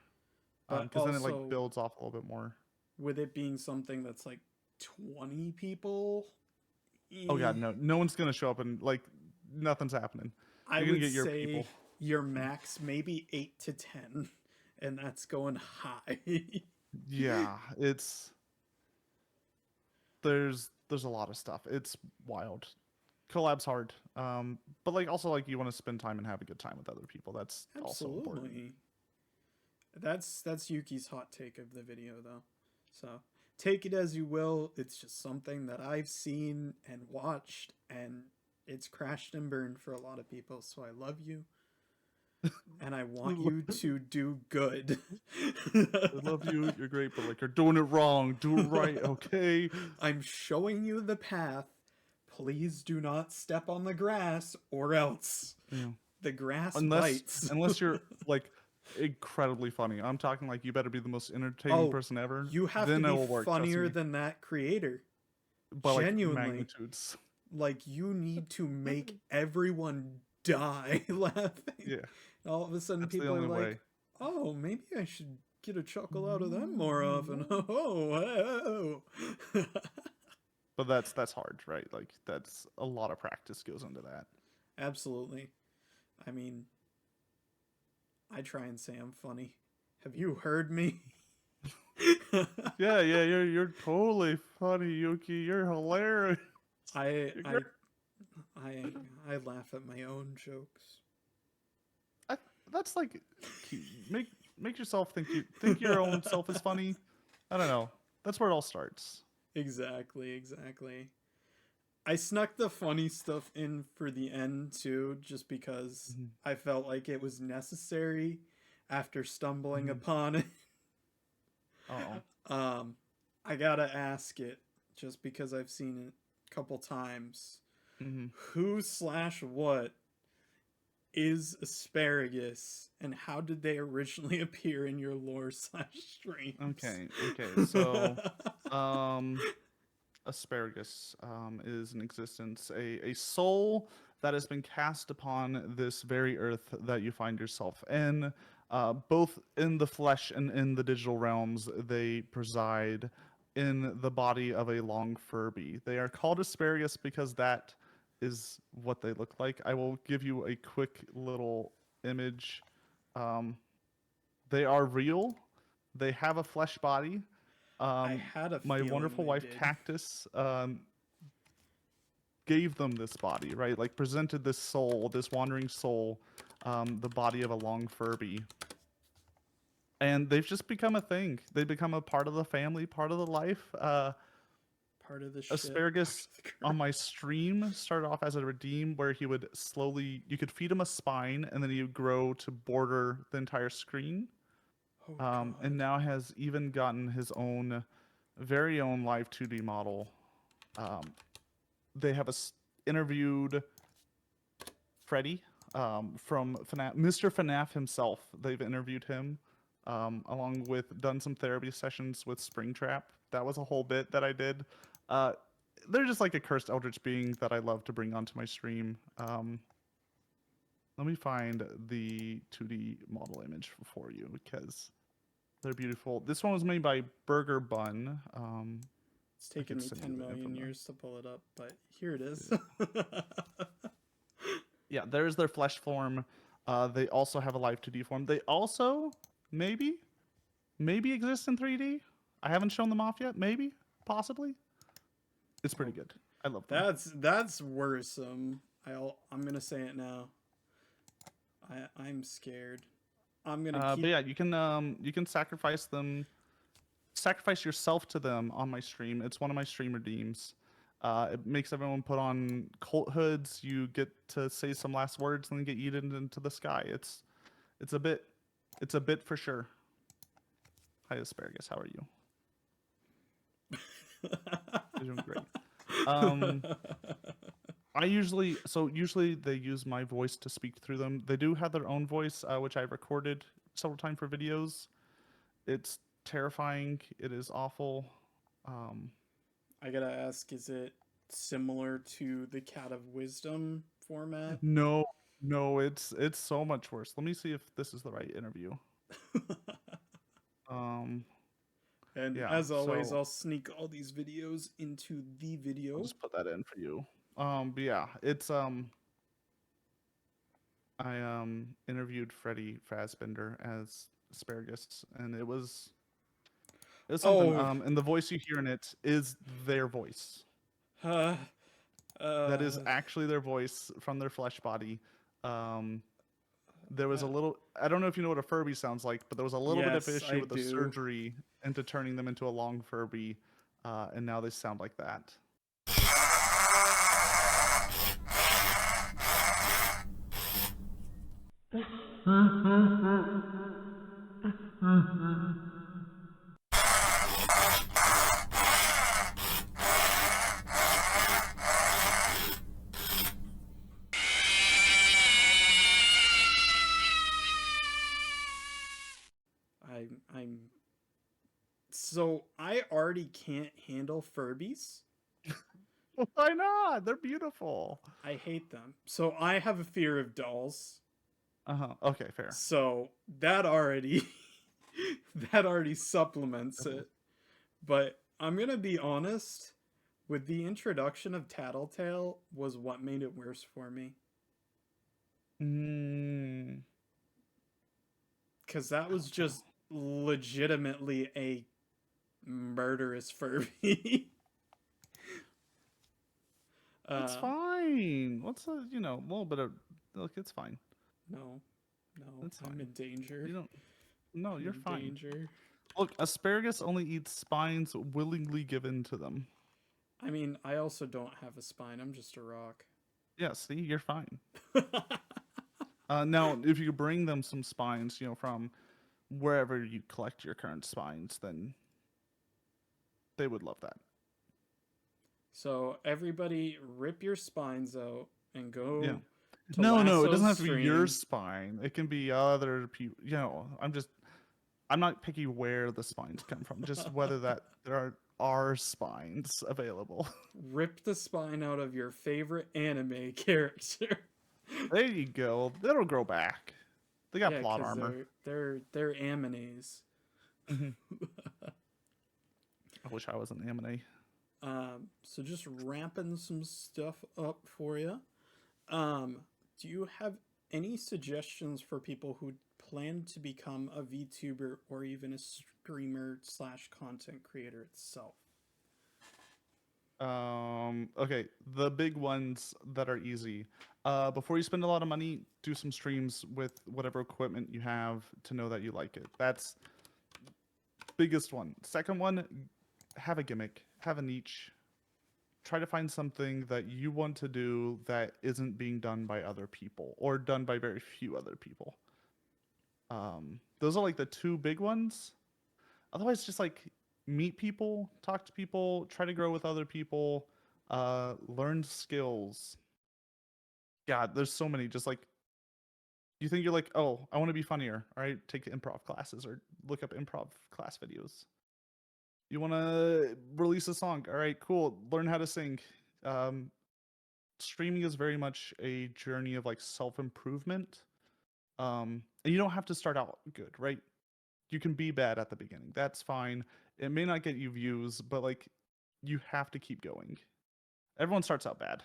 [SPEAKER 1] But
[SPEAKER 2] Because then it like
[SPEAKER 1] also,
[SPEAKER 2] builds off a little bit more.
[SPEAKER 1] with it being something that's like 20 people,
[SPEAKER 2] Oh
[SPEAKER 1] eh,
[SPEAKER 2] god, no, no one's gonna show up and like nothing's happening.
[SPEAKER 1] I
[SPEAKER 2] You're gonna
[SPEAKER 1] would
[SPEAKER 2] get your
[SPEAKER 1] say
[SPEAKER 2] people.
[SPEAKER 1] your max maybe 8 to 10, and that's going high.
[SPEAKER 2] Yeah, there's a lot of stuff. It's wild. Collab's hard. But like also like you want to spend time and have a good time with other people. That's also important.
[SPEAKER 1] Absolutely. That's Yuki's hot take of the video though. So take it as you will. It's just something that I've seen and watched, and it's crashed and burned for a lot of people. So I love you, and I want you to do good.
[SPEAKER 2] I love you. You're great, but like you're doing it wrong. Do it right, okay?
[SPEAKER 1] I'm showing you the path. Please do not step on the grass, or else
[SPEAKER 2] Yeah.
[SPEAKER 1] the grass
[SPEAKER 2] Unless
[SPEAKER 1] bites.
[SPEAKER 2] unless you're like incredibly funny. I'm talking like you better be the most entertaining
[SPEAKER 1] Oh,
[SPEAKER 2] person ever.
[SPEAKER 1] you have to
[SPEAKER 2] Then it
[SPEAKER 1] be
[SPEAKER 2] will work. Trust
[SPEAKER 1] funnier
[SPEAKER 2] me.
[SPEAKER 1] than that creator.
[SPEAKER 2] By like
[SPEAKER 1] Genuinely.
[SPEAKER 2] magnitudes.
[SPEAKER 1] Like, you need to make everyone die laughing.
[SPEAKER 2] Yeah,
[SPEAKER 1] All of a sudden,
[SPEAKER 2] that's the
[SPEAKER 1] people are
[SPEAKER 2] only
[SPEAKER 1] like,
[SPEAKER 2] way.
[SPEAKER 1] oh, maybe I should get a chuckle out of them more often. Oh.
[SPEAKER 2] But that's hard, right? Like that's a lot of practice goes into that.
[SPEAKER 1] Absolutely. I mean, I try and say I'm funny. Have you heard me?
[SPEAKER 2] Yeah, yeah, you're totally funny, Yuki. You're hilarious.
[SPEAKER 1] I
[SPEAKER 2] You're
[SPEAKER 1] I
[SPEAKER 2] great.
[SPEAKER 1] I laugh at my own jokes.
[SPEAKER 2] I, that's like cute. Make yourself think your own self is funny. I don't know. That's where it all starts.
[SPEAKER 1] Exactly. I snuck the funny stuff in for the end too, just because
[SPEAKER 2] Mhm,
[SPEAKER 1] I felt like it was necessary after stumbling
[SPEAKER 2] mhm.
[SPEAKER 1] upon it.
[SPEAKER 2] Uh-oh.
[SPEAKER 1] I gotta ask it just because I've seen it a couple times.
[SPEAKER 2] Mhm.
[SPEAKER 1] Who slash what is Asparagus, and how did they originally appear in your lore slash streams?
[SPEAKER 2] Okay. So, um, Asparagus is in existence, a soul that has been cast upon this very earth that you find yourself in. Both in the flesh and in the digital realms, they preside in the body of a long furby. They are called Asparagus because that is what they look like. I will give you a quick little image. Um, they are real. They have a flesh body.
[SPEAKER 1] I
[SPEAKER 2] Um,
[SPEAKER 1] had a
[SPEAKER 2] my
[SPEAKER 1] feeling
[SPEAKER 2] wonderful
[SPEAKER 1] they
[SPEAKER 2] wife
[SPEAKER 1] did.
[SPEAKER 2] Cactus gave them this body, right? Like presented this soul, this wandering soul, the body of a long furby, and they've just become a thing. They become a part of the family, part of the life.
[SPEAKER 1] Part of the shit. Part
[SPEAKER 2] Asparagus
[SPEAKER 1] of the
[SPEAKER 2] on
[SPEAKER 1] crap.
[SPEAKER 2] my stream started off as a redeem where he would slowly, you could feed him a spine, and then he would grow to border the entire screen.
[SPEAKER 1] Oh
[SPEAKER 2] And
[SPEAKER 1] god.
[SPEAKER 2] now has even gotten his own very own live 2D model. Um, they have interviewed Freddy from FNAF, Mr. FNAF himself. They've interviewed him along with done some therapy sessions with Springtrap. That was a whole bit that I did. Uh, they're just like a cursed eldritch being that I love to bring onto my stream. Let me find the 2D model image for you because they're beautiful. This one was made by Burger Bun.
[SPEAKER 1] It's
[SPEAKER 2] I
[SPEAKER 1] taken
[SPEAKER 2] could
[SPEAKER 1] me
[SPEAKER 2] send you
[SPEAKER 1] 10
[SPEAKER 2] the info
[SPEAKER 1] million
[SPEAKER 2] now.
[SPEAKER 1] years to pull it up, but here it is.
[SPEAKER 2] Yeah. Yeah, there's their flesh form. They also have a live 2D form. They also maybe exist in 3D. I haven't shown them off yet. Maybe, possibly. It's pretty good. I love them.
[SPEAKER 1] That's worrisome. I'm gonna say it now. I'm scared. I'm gonna keep.
[SPEAKER 2] But yeah, you can sacrifice them, sacrifice yourself to them on my stream. It's one of my stream redeems. It makes everyone put on cult hoods. You get to say some last words and then get eaten into the sky. It's a bit for sure. Hi Asparagus, how are you? You're doing great. Usually they use my voice to speak through them. They do have their own voice, which I've recorded several times for videos. It's terrifying. It is awful.
[SPEAKER 1] I gotta ask, is it similar to the Cat of Wisdom format?
[SPEAKER 2] No, it's so much worse. Let me see if this is the right interview.
[SPEAKER 1] And
[SPEAKER 2] Yeah,
[SPEAKER 1] as always,
[SPEAKER 2] so
[SPEAKER 1] I'll sneak all these videos into the video.
[SPEAKER 2] I'll just put that in for you. But yeah, it's I interviewed Freddy Fazbender as Asparagus, and it was something. And the voice you hear in it is their voice. That is actually their voice from their flesh body. There was a little. I don't know if you know what a furby sounds like, but there was a little bit of issue with the surgery into turning them into a long furby, and now they sound like that.
[SPEAKER 1] So I already can't handle Furbies.
[SPEAKER 2] Why not? They're beautiful.
[SPEAKER 1] I hate them. So I have a fear of dolls.
[SPEAKER 2] Okay, fair.
[SPEAKER 1] So that already supplements it. But I'm gonna be honest, with the introduction of Tattletale was what made it worse for me. Because that was just legitimately a murderous Furby.
[SPEAKER 2] It's fine. What's a little bit of look? It's fine.
[SPEAKER 1] No,
[SPEAKER 2] it's fine.
[SPEAKER 1] I'm in danger.
[SPEAKER 2] You don't. No, you're fine.
[SPEAKER 1] Danger.
[SPEAKER 2] Look, Asparagus only eats spines willingly given to them.
[SPEAKER 1] I mean, I also don't have a spine. I'm just a rock.
[SPEAKER 2] Yeah, see, you're fine. Now, if you bring them some spines, from wherever you collect your current spines, then they would love that.
[SPEAKER 1] So everybody, rip your spines out and go.
[SPEAKER 2] Yeah.
[SPEAKER 1] To
[SPEAKER 2] No, it
[SPEAKER 1] Lasso's
[SPEAKER 2] doesn't have to be your
[SPEAKER 1] stream.
[SPEAKER 2] spine. It can be other people. I'm not picky where the spines come from, just whether that there are spines available.
[SPEAKER 1] Rip the spine out of your favorite anime character.
[SPEAKER 2] There you go. That'll grow back. They got plot
[SPEAKER 1] 'cause
[SPEAKER 2] armor.
[SPEAKER 1] They're amines.
[SPEAKER 2] I wish I was an anime.
[SPEAKER 1] So just ramping some stuff up for you. Do you have any suggestions for people who plan to become a VTuber or even a streamer / content creator itself?
[SPEAKER 2] Okay, the big ones that are easy. Before you spend a lot of money, do some streams with whatever equipment you have to know that you like it. That's biggest one. Second one, have a gimmick, have a niche. Try to find something that you want to do that isn't being done by other people or done by very few other people. Those are like the two big ones. Otherwise, just like meet people, talk to people, try to grow with other people, learn skills. God, there's so many. Just like you think you're like, oh, I want to be funnier. All right, take improv classes or look up improv class videos. You want to release a song. All right, cool. Learn how to sing. Streaming is very much a journey of like self-improvement. And you don't have to start out good, right? You can be bad at the beginning. That's fine. It may not get you views, but like you have to keep going. Everyone starts out bad.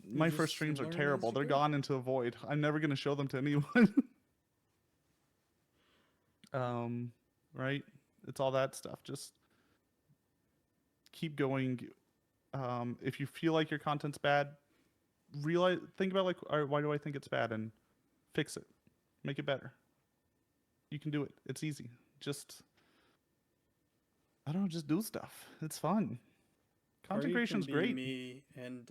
[SPEAKER 2] My
[SPEAKER 1] just
[SPEAKER 2] first streams are
[SPEAKER 1] learn as
[SPEAKER 2] terrible.
[SPEAKER 1] you
[SPEAKER 2] They're
[SPEAKER 1] go.
[SPEAKER 2] gone into a void. I'm never gonna show them to anyone. Right? It's all that stuff. Just keep going. If you feel like your content's bad, think about like, all right, why do I think it's bad, and fix it, make it better. You can do it. It's easy. Just, I don't know, just do stuff. It's fun.
[SPEAKER 1] Or
[SPEAKER 2] Content
[SPEAKER 1] you can
[SPEAKER 2] creation's
[SPEAKER 1] be
[SPEAKER 2] great.
[SPEAKER 1] me and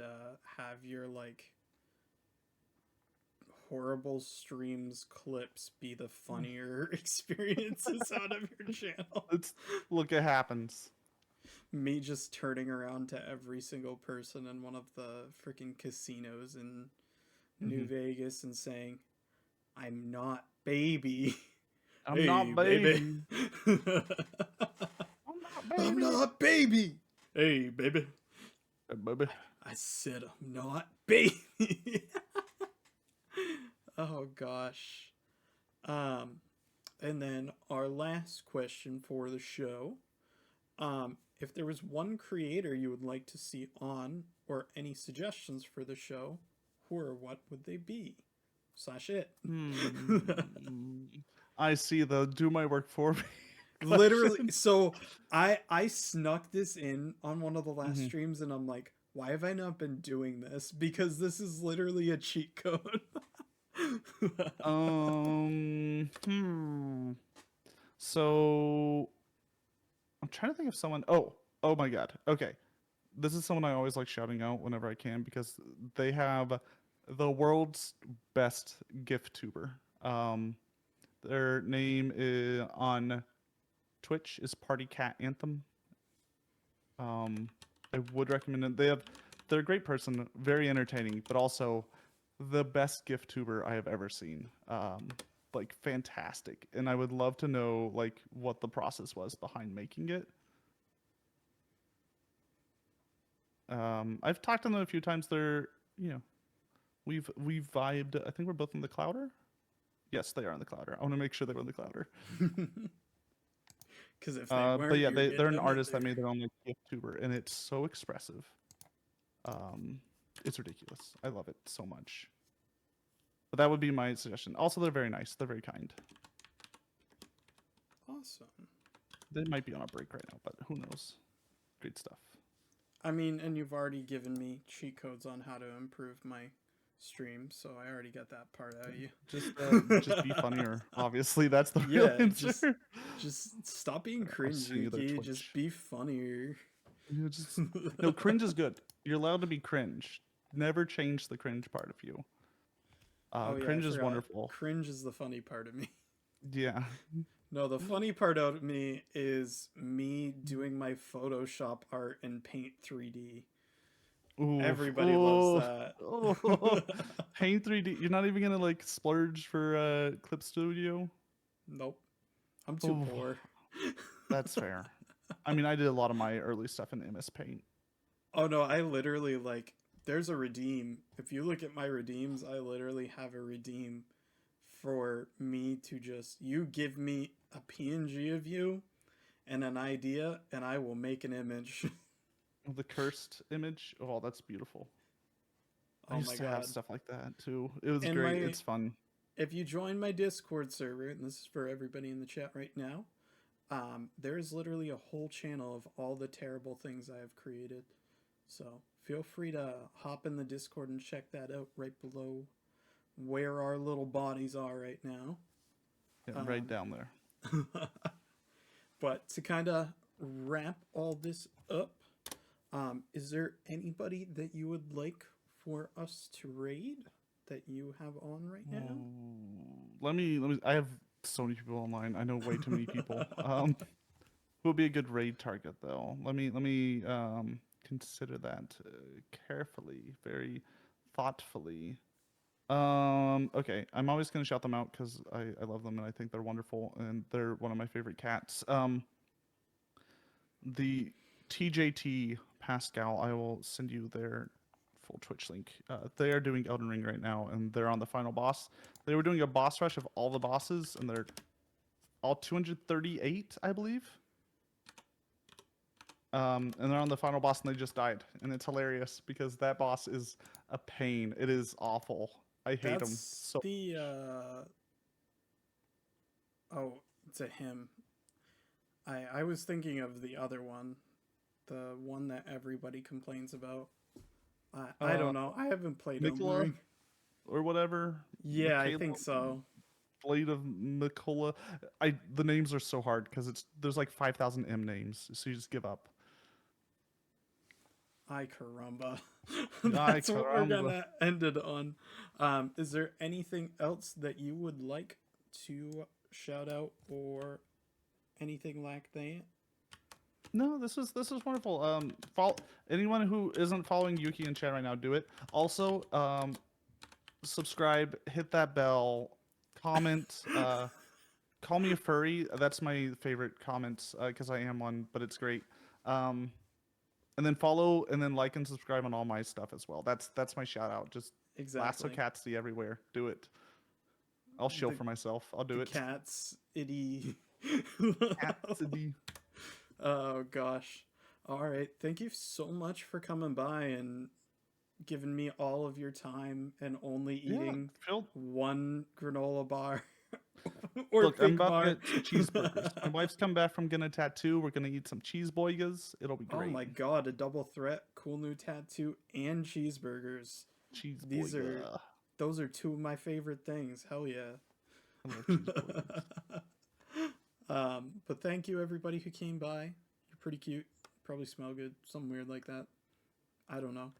[SPEAKER 1] have your like horrible streams clips be the funnier experiences out of your channel.
[SPEAKER 2] Look, it happens.
[SPEAKER 1] Me just turning around to every single person in one of the freaking casinos in New Vegas and saying, "I'm not baby."
[SPEAKER 2] I'm
[SPEAKER 1] Hey,
[SPEAKER 2] not baby.
[SPEAKER 1] baby.
[SPEAKER 2] I'm not baby.
[SPEAKER 1] I'm not baby. Hey, baby.
[SPEAKER 2] Hey, baby.
[SPEAKER 1] I said I'm not baby. Oh gosh. And then our last question for the show. If there was one creator you would like to see on, or any suggestions for the show, who or what would they be? Slash it.
[SPEAKER 2] I see the do my work for me.
[SPEAKER 1] Literally, so I snuck this in on one of the last streams, and I'm like, why have I not been doing this? Because this is literally a cheat code.
[SPEAKER 2] So I'm trying to think of someone. Oh my god. Okay. This is someone I always like shouting out whenever I can because they have the world's best gift tuber. Their name is on Twitch is Party Cat Anthem. I would recommend it. They're a great person, very entertaining, but also the best gift tuber I have ever seen. Like fantastic, and I would love to know like what the process was behind making it. I've talked to them a few times. They're, we've vibed. I think we're both in the Clouder. Yes, they are in the Clouder. I want to make sure they were in the Clouder.
[SPEAKER 1] Because if they weren't,
[SPEAKER 2] but yeah,
[SPEAKER 1] you're
[SPEAKER 2] they're an
[SPEAKER 1] getting
[SPEAKER 2] artist that
[SPEAKER 1] there.
[SPEAKER 2] made their own like gift tuber, and it's so expressive. It's ridiculous. I love it so much. But that would be my suggestion. Also, they're very nice. They're very kind.
[SPEAKER 1] Awesome.
[SPEAKER 2] They might be on a break right now, but who knows? Great stuff.
[SPEAKER 1] I mean, and you've already given me cheat codes on how to improve my stream, so I already got that part out of you.
[SPEAKER 2] Just be funnier. Obviously, that's the real answer.
[SPEAKER 1] Just stop being
[SPEAKER 2] I'll send you their
[SPEAKER 1] cringy.
[SPEAKER 2] Twitch.
[SPEAKER 1] Just be funnier.
[SPEAKER 2] No, cringe is good. You're allowed to be cringe. Never change the cringe part of you.
[SPEAKER 1] Oh, yeah,
[SPEAKER 2] cringe
[SPEAKER 1] I
[SPEAKER 2] is
[SPEAKER 1] forgot.
[SPEAKER 2] wonderful.
[SPEAKER 1] Cringe is the funny part of me.
[SPEAKER 2] Yeah.
[SPEAKER 1] No, the funny part of me is me doing my Photoshop art in Paint 3D.
[SPEAKER 2] Ooh,
[SPEAKER 1] Everybody loves that.
[SPEAKER 2] Oh. Paint 3D. You're not even gonna like splurge for Clip Studio?
[SPEAKER 1] Nope. I'm too poor.
[SPEAKER 2] That's fair. I mean, I did a lot of my early stuff in MS Paint.
[SPEAKER 1] Oh no, I literally like there's a redeem. If you look at my redeems, I literally have a redeem for me to just you give me a PNG of you and an idea and I will make an image.
[SPEAKER 2] The cursed image. Oh, that's beautiful. I
[SPEAKER 1] Oh
[SPEAKER 2] used
[SPEAKER 1] my
[SPEAKER 2] to
[SPEAKER 1] god.
[SPEAKER 2] have stuff like that too. It was
[SPEAKER 1] And
[SPEAKER 2] great. It's fun.
[SPEAKER 1] If you join my Discord server, and this is for everybody in the chat right now, there's literally a whole channel of all the terrible things I have created. So feel free to hop in the Discord and check that out right below where our little bodies are right now.
[SPEAKER 2] Yeah, right down there.
[SPEAKER 1] But to kind of wrap all this up, is there anybody that you would like for us to raid that you have on right now?
[SPEAKER 2] Let me. I have so many people online. I know way too many people. Who would be a good raid target though? Let me consider that carefully, very thoughtfully. Okay, I'm always gonna shout them out because I love them and I think they're wonderful and they're one of my favorite cats. The TJT Pascal, I will send you their full Twitch link. They are doing Elden Ring right now and they're on the final boss. They were doing a boss rush of all the bosses and they're all 238, I believe. And they're on the final boss, and they just died, and it's hilarious because that boss is a pain. It is awful. I hate him
[SPEAKER 1] That's
[SPEAKER 2] so.
[SPEAKER 1] the oh, it's a him. I was thinking of the other one, the one that everybody complains about. I don't know. I haven't played Elden
[SPEAKER 2] Nicola
[SPEAKER 1] Ring.
[SPEAKER 2] or whatever.
[SPEAKER 1] Yeah, I
[SPEAKER 2] Michaela-
[SPEAKER 1] think so.
[SPEAKER 2] Blade of Nicola. The names are so hard because there's like 5,000 M names, so you just give up.
[SPEAKER 1] Ay caramba.
[SPEAKER 2] Ay
[SPEAKER 1] That's what we're
[SPEAKER 2] caramba.
[SPEAKER 1] gonna end it on. Is there anything else that you would like to shout out or anything like that?
[SPEAKER 2] No, this is wonderful. Follow anyone who isn't following Yuki in chat right now. Do it. Also, subscribe, hit that bell, comment. Call me a furry. That's my favorite comments because I am one, but it's great. And then follow and then like and subscribe on all my stuff as well. That's my shout out. Just Lasso
[SPEAKER 1] Exactly.
[SPEAKER 2] Catsy everywhere. Do it. I'll shill
[SPEAKER 1] The-
[SPEAKER 2] for myself. I'll do it.
[SPEAKER 1] Cats, itty.
[SPEAKER 2] Catsidy.
[SPEAKER 1] Oh gosh. All right. Thank you so much for coming by and giving me all of your time and only eating
[SPEAKER 2] Phil.
[SPEAKER 1] one granola bar or
[SPEAKER 2] Look, I'm
[SPEAKER 1] fig
[SPEAKER 2] about
[SPEAKER 1] bar.
[SPEAKER 2] to get cheeseburgers. My wife's come back from getting a tattoo. We're gonna eat some cheeseburgers. It'll be
[SPEAKER 1] Oh
[SPEAKER 2] great.
[SPEAKER 1] my god, a double threat, cool new tattoo and cheeseburgers.
[SPEAKER 2] Cheeseburger.
[SPEAKER 1] Those are two of my favorite things. Hell yeah.
[SPEAKER 2] I love cheeseburgers.
[SPEAKER 1] But thank you everybody who came by. You're pretty cute. Probably smell good. Something weird like that. I don't know.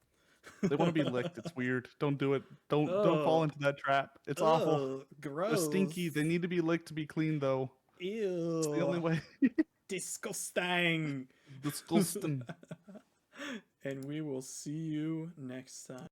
[SPEAKER 2] They want to be licked. It's weird. Don't do it. Don't fall
[SPEAKER 1] Ugh.
[SPEAKER 2] into that trap. It's awful.
[SPEAKER 1] Ugh, gross.
[SPEAKER 2] They're stinky. They need to be licked to be clean, though.
[SPEAKER 1] Ew.
[SPEAKER 2] It's the only way.
[SPEAKER 1] Disgusting.
[SPEAKER 2] Disgusting.
[SPEAKER 1] And we will see you next time.